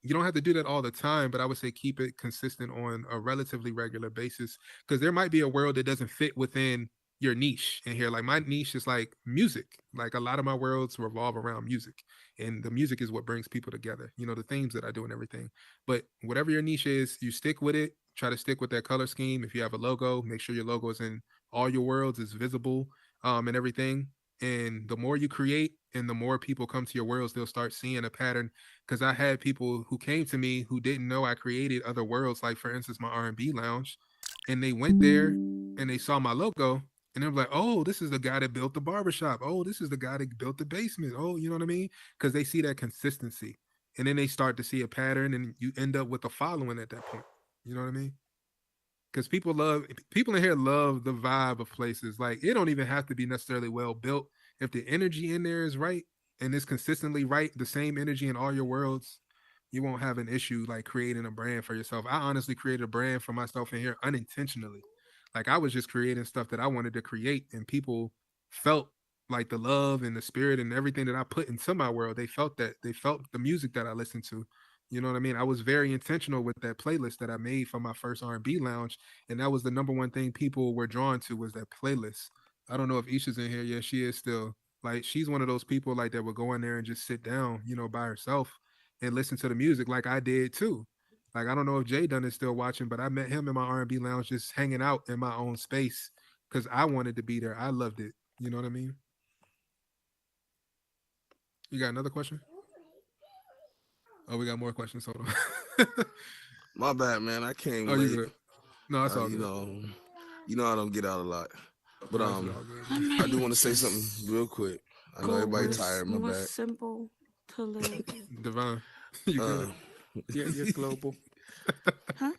you don't have to do that all the time, but I would say keep it consistent on a relatively regular basis because there might be a world that doesn't fit within your niche in here. Like my niche is like music. Like a lot of my worlds revolve around music, and the music is what brings people together. The themes that I do and everything. But whatever your niche is, you stick with it. Try to stick with that color scheme. If you have a logo, make sure your logo is in all your worlds, is visible, and everything. And the more you create and the more people come to your worlds, they'll start seeing a pattern. Because I had people who came to me who didn't know I created other worlds, like for instance my R&B lounge, and they went there and they saw my logo and they were like, oh, this is the guy that built the barbershop. Oh, this is the guy that built the basement. Oh, you know what I mean? Because they see that consistency, and then they start to see a pattern, and you end up with a following at that point. You know what I mean? Because people in here love the vibe of places. Like it don't even have to be necessarily well built. If the energy in there is right and it's consistently right, the same energy in all your worlds, you won't have an issue like creating a brand for yourself. I honestly created a brand for myself in here unintentionally. Like I was just creating stuff that I wanted to create, and people felt like the love and the spirit and everything that I put into my world. They felt that. They felt the music that I listened to. You know what I mean? I was very intentional with that playlist that I made for my first R&B lounge, and that was the number one thing people were drawn to was that playlist. I don't know if Isha's in here. Yeah, she is still. Like she's one of those people like that would go in there and just sit down, by herself and listen to the music like I did too. Like I don't know if Jay Dunn is still watching, but I met him in my R&B lounge just hanging out in my own space because I wanted to be there. I loved it. You know what I mean? You got another question? Oh, we got more questions. Hold on. My bad, man. I came Oh, you late. good? No, that's all you good. know I don't get out a lot. But No, it's all good. I do want to say something real quick. I know everybody tired. My more bad. simple to live. Divine, you good? You're global. Huh?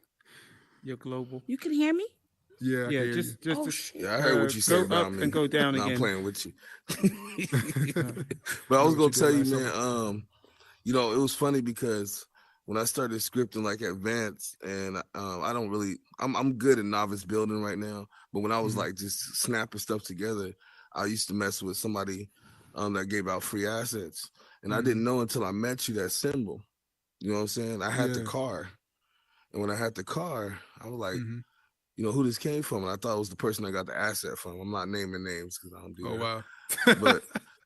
You're global. You can hear me? Yeah, I Yeah, hear just you. Yeah, I heard what you said go about up me. and go down No, again. I'm playing with you. But I was gonna tell you, man. You know, it was funny because when I started scripting like advanced, and I don't really, I'm good at novice building right now. But when I was like just snapping stuff together, I used to mess with somebody that gave out free assets, and I didn't know until I met you that symbol. You know what I'm saying? I had the Yeah. car, and when I had the car, I was like, you know, who this came from, and I thought it was the person I got the asset from. I'm not naming names because I don't do that. Oh wow. But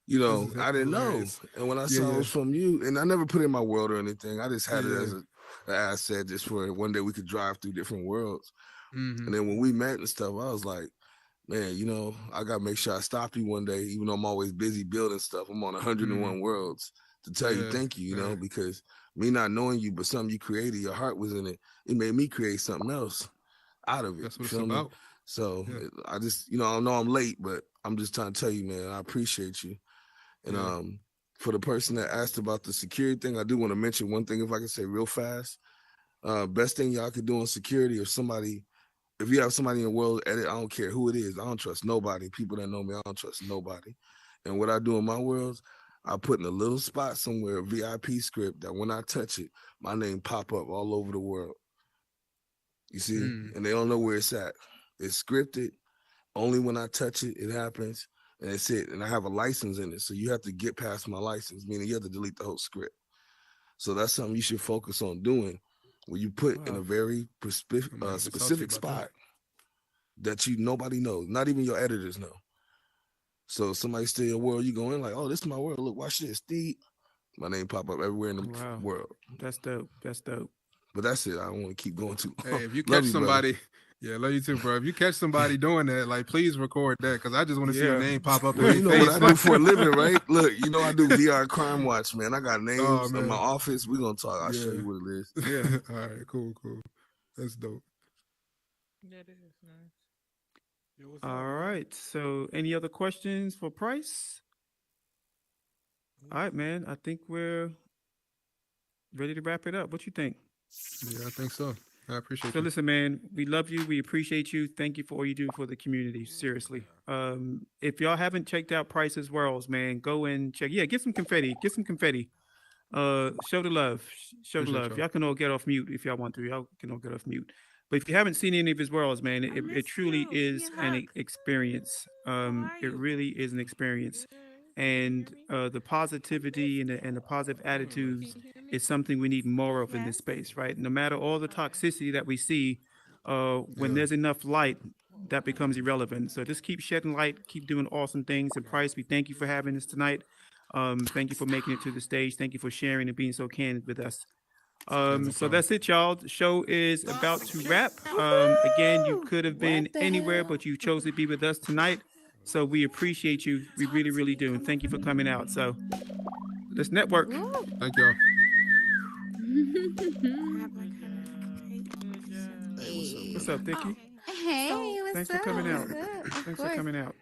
you This know, is I didn't know, hilarious. and when I Yeah, saw it yeah. was from you, and I never put it in my world or anything. I just had it Yeah. as an asset just for one day we could drive through different worlds. Mhm. And then when we met and stuff, I was like, man, you know, I gotta make sure I stop you one day, even though I'm always busy building stuff. I'm on 101 worlds to tell you Yeah, thank you, you yeah. know, because me not knowing you, but something you created, your heart was in it. It made me create something else out of it. That's You what it's feel me? about. So Yeah. I just, you know, I know I'm late, but I'm just trying to tell you, man, I appreciate you. And Yeah. for the person that asked about the security thing, I do want to mention one thing, if I can say real fast. Best thing y'all could do on security, if you have somebody in the world edit, I don't care who it is, I don't trust nobody. People that know me, I don't trust nobody. And what I do in my world, I put in a little spot somewhere, a VIP script, that when I touch it, my name pop up all over the world. You see? And they don't know where it's at. It's scripted. Only when I touch it, it happens. And that's it. And I have a license in it. So you have to get past my license, meaning you have to delete the whole script. So that's something you should focus on doing, where you put in a very specific spot that nobody knows, not even your editors know. So if somebody steal your world, you go in like, oh, this is my world. Look, watch this. Steve. My name pop up everywhere in the world. That's dope. That's dope. But that's it. I don't want to keep going too long. Hey, if you Love catch brother. somebody, yeah, love you too, bro. If you catch somebody doing that, like, please record that, because I just want to see your name pop up in Well, their you know face. what I do for a living, right? Look, you know I do VR crime watch, man. I got names Oh, in man. my office. We're gonna talk. I'll show Yeah. you what it is. Yeah. All right. Cool. That's dope. That is nice. All right. So, any other questions for Price? All right, man. I think we're ready to wrap it up. What you think? Yeah, I think so. I appreciate So you. listen, man, we love you. We appreciate you. Thank you for all you do for the community. Seriously. If y'all haven't checked out Price's Worlds, man, go and check. Yeah, get some confetti. Get some confetti. Show the love. Show the Appreciate love. y'all. Y'all can all get off mute if y'all want to. Y'all can all get off mute. But if you haven't seen any of his worlds, man, it truly is an experience. It really is an experience. And the positivity and the positive attitudes is something we need more of in this space, right? No matter all the toxicity that we see, when there's enough light, that becomes irrelevant. So just keep shedding light, keep doing awesome things. And Price, we thank you for having us tonight. Thank you for making it to the stage. Thank you for sharing and being so candid with us. So that's it, y'all. The show is about to wrap. Again, you could have been anywhere, but you chose to be with us tonight. So we appreciate you. We really, really do. And thank you for coming out. So let's network. Thank y'all. What's up, Dickie? Hey, what's Thanks up? for coming out. What's up? Of Thanks course. for coming out.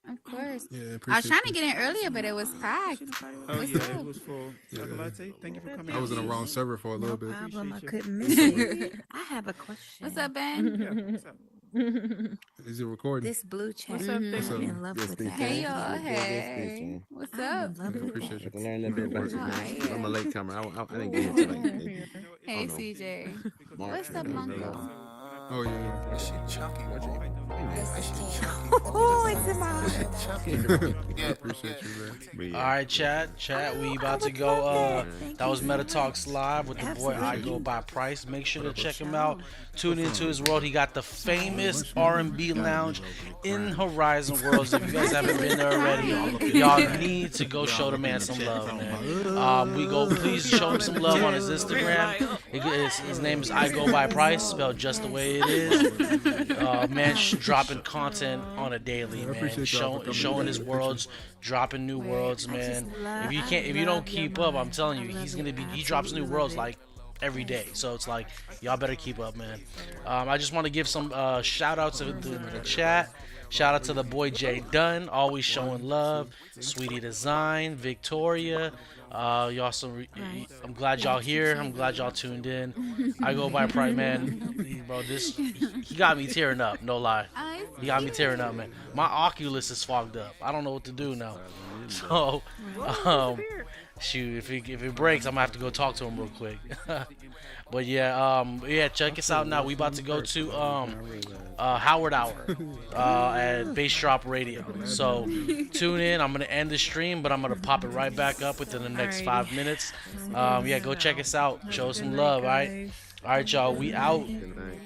Of course. Yeah, I was appreciate trying to you. get in earlier, but it was packed. Oh What's yeah, up? it was full. Latte, thank you for coming I out. was in the wrong server for a little bit. Problem. I Appreciate couldn't you. miss it. I have a question. What's up, Ben? Yeah, what's up? Is it recording? This blue check. What's up, What's I'm up? in love with that. Hey, y'all. Hey. What's up? I'm in love Yeah, with appreciate you. I can learn a bit about you. Hi. I'm a latecomer. I didn't get here till like maybe. Hey, know. CJ. March What's or up, something. Mongo? Oh yeah. Oh, it's in my I appreciate you, man. All right, chat. We about to go. That was MetaTalks Live with the boy iGobyPrice. Make sure to check him out. Tune into his world. He got the famous R&B lounge in Horizon Worlds. If you guys haven't been there already, y'all need to go show the man some love, man. Please show him some love on his Instagram. His name is iGobyPrice, spelled just the way it is. Man, dropping content on a daily, I man. appreciate y'all for coming Showing to his the worlds, dropping new worlds, man. If you don't keep up, I'm telling you, he drops new worlds like every day. So it's like y'all better keep up, man. I just want to give some shout outs to the chat. Shout out to the boy Jay Dunn, always showing love. Sweetie Design, Victoria. Y'all I'm glad y'all here. I'm glad y'all tuned in. I go by Pride, man. Bro, he got me tearing up. No lie, he got me tearing up, man. My Oculus is fogged up. I don't know what to do now. So, shoot, if it breaks, I'm gonna have to go talk to him real quick. But yeah, check us out now. We about to go to Howard Hour at Bass Drop Radio. So tune in. I'm gonna end the stream, but I'm gonna pop it right back up within the next 5 minutes. Yeah, go check us out. Show some love, all right? All right, y'all. We out. Good night.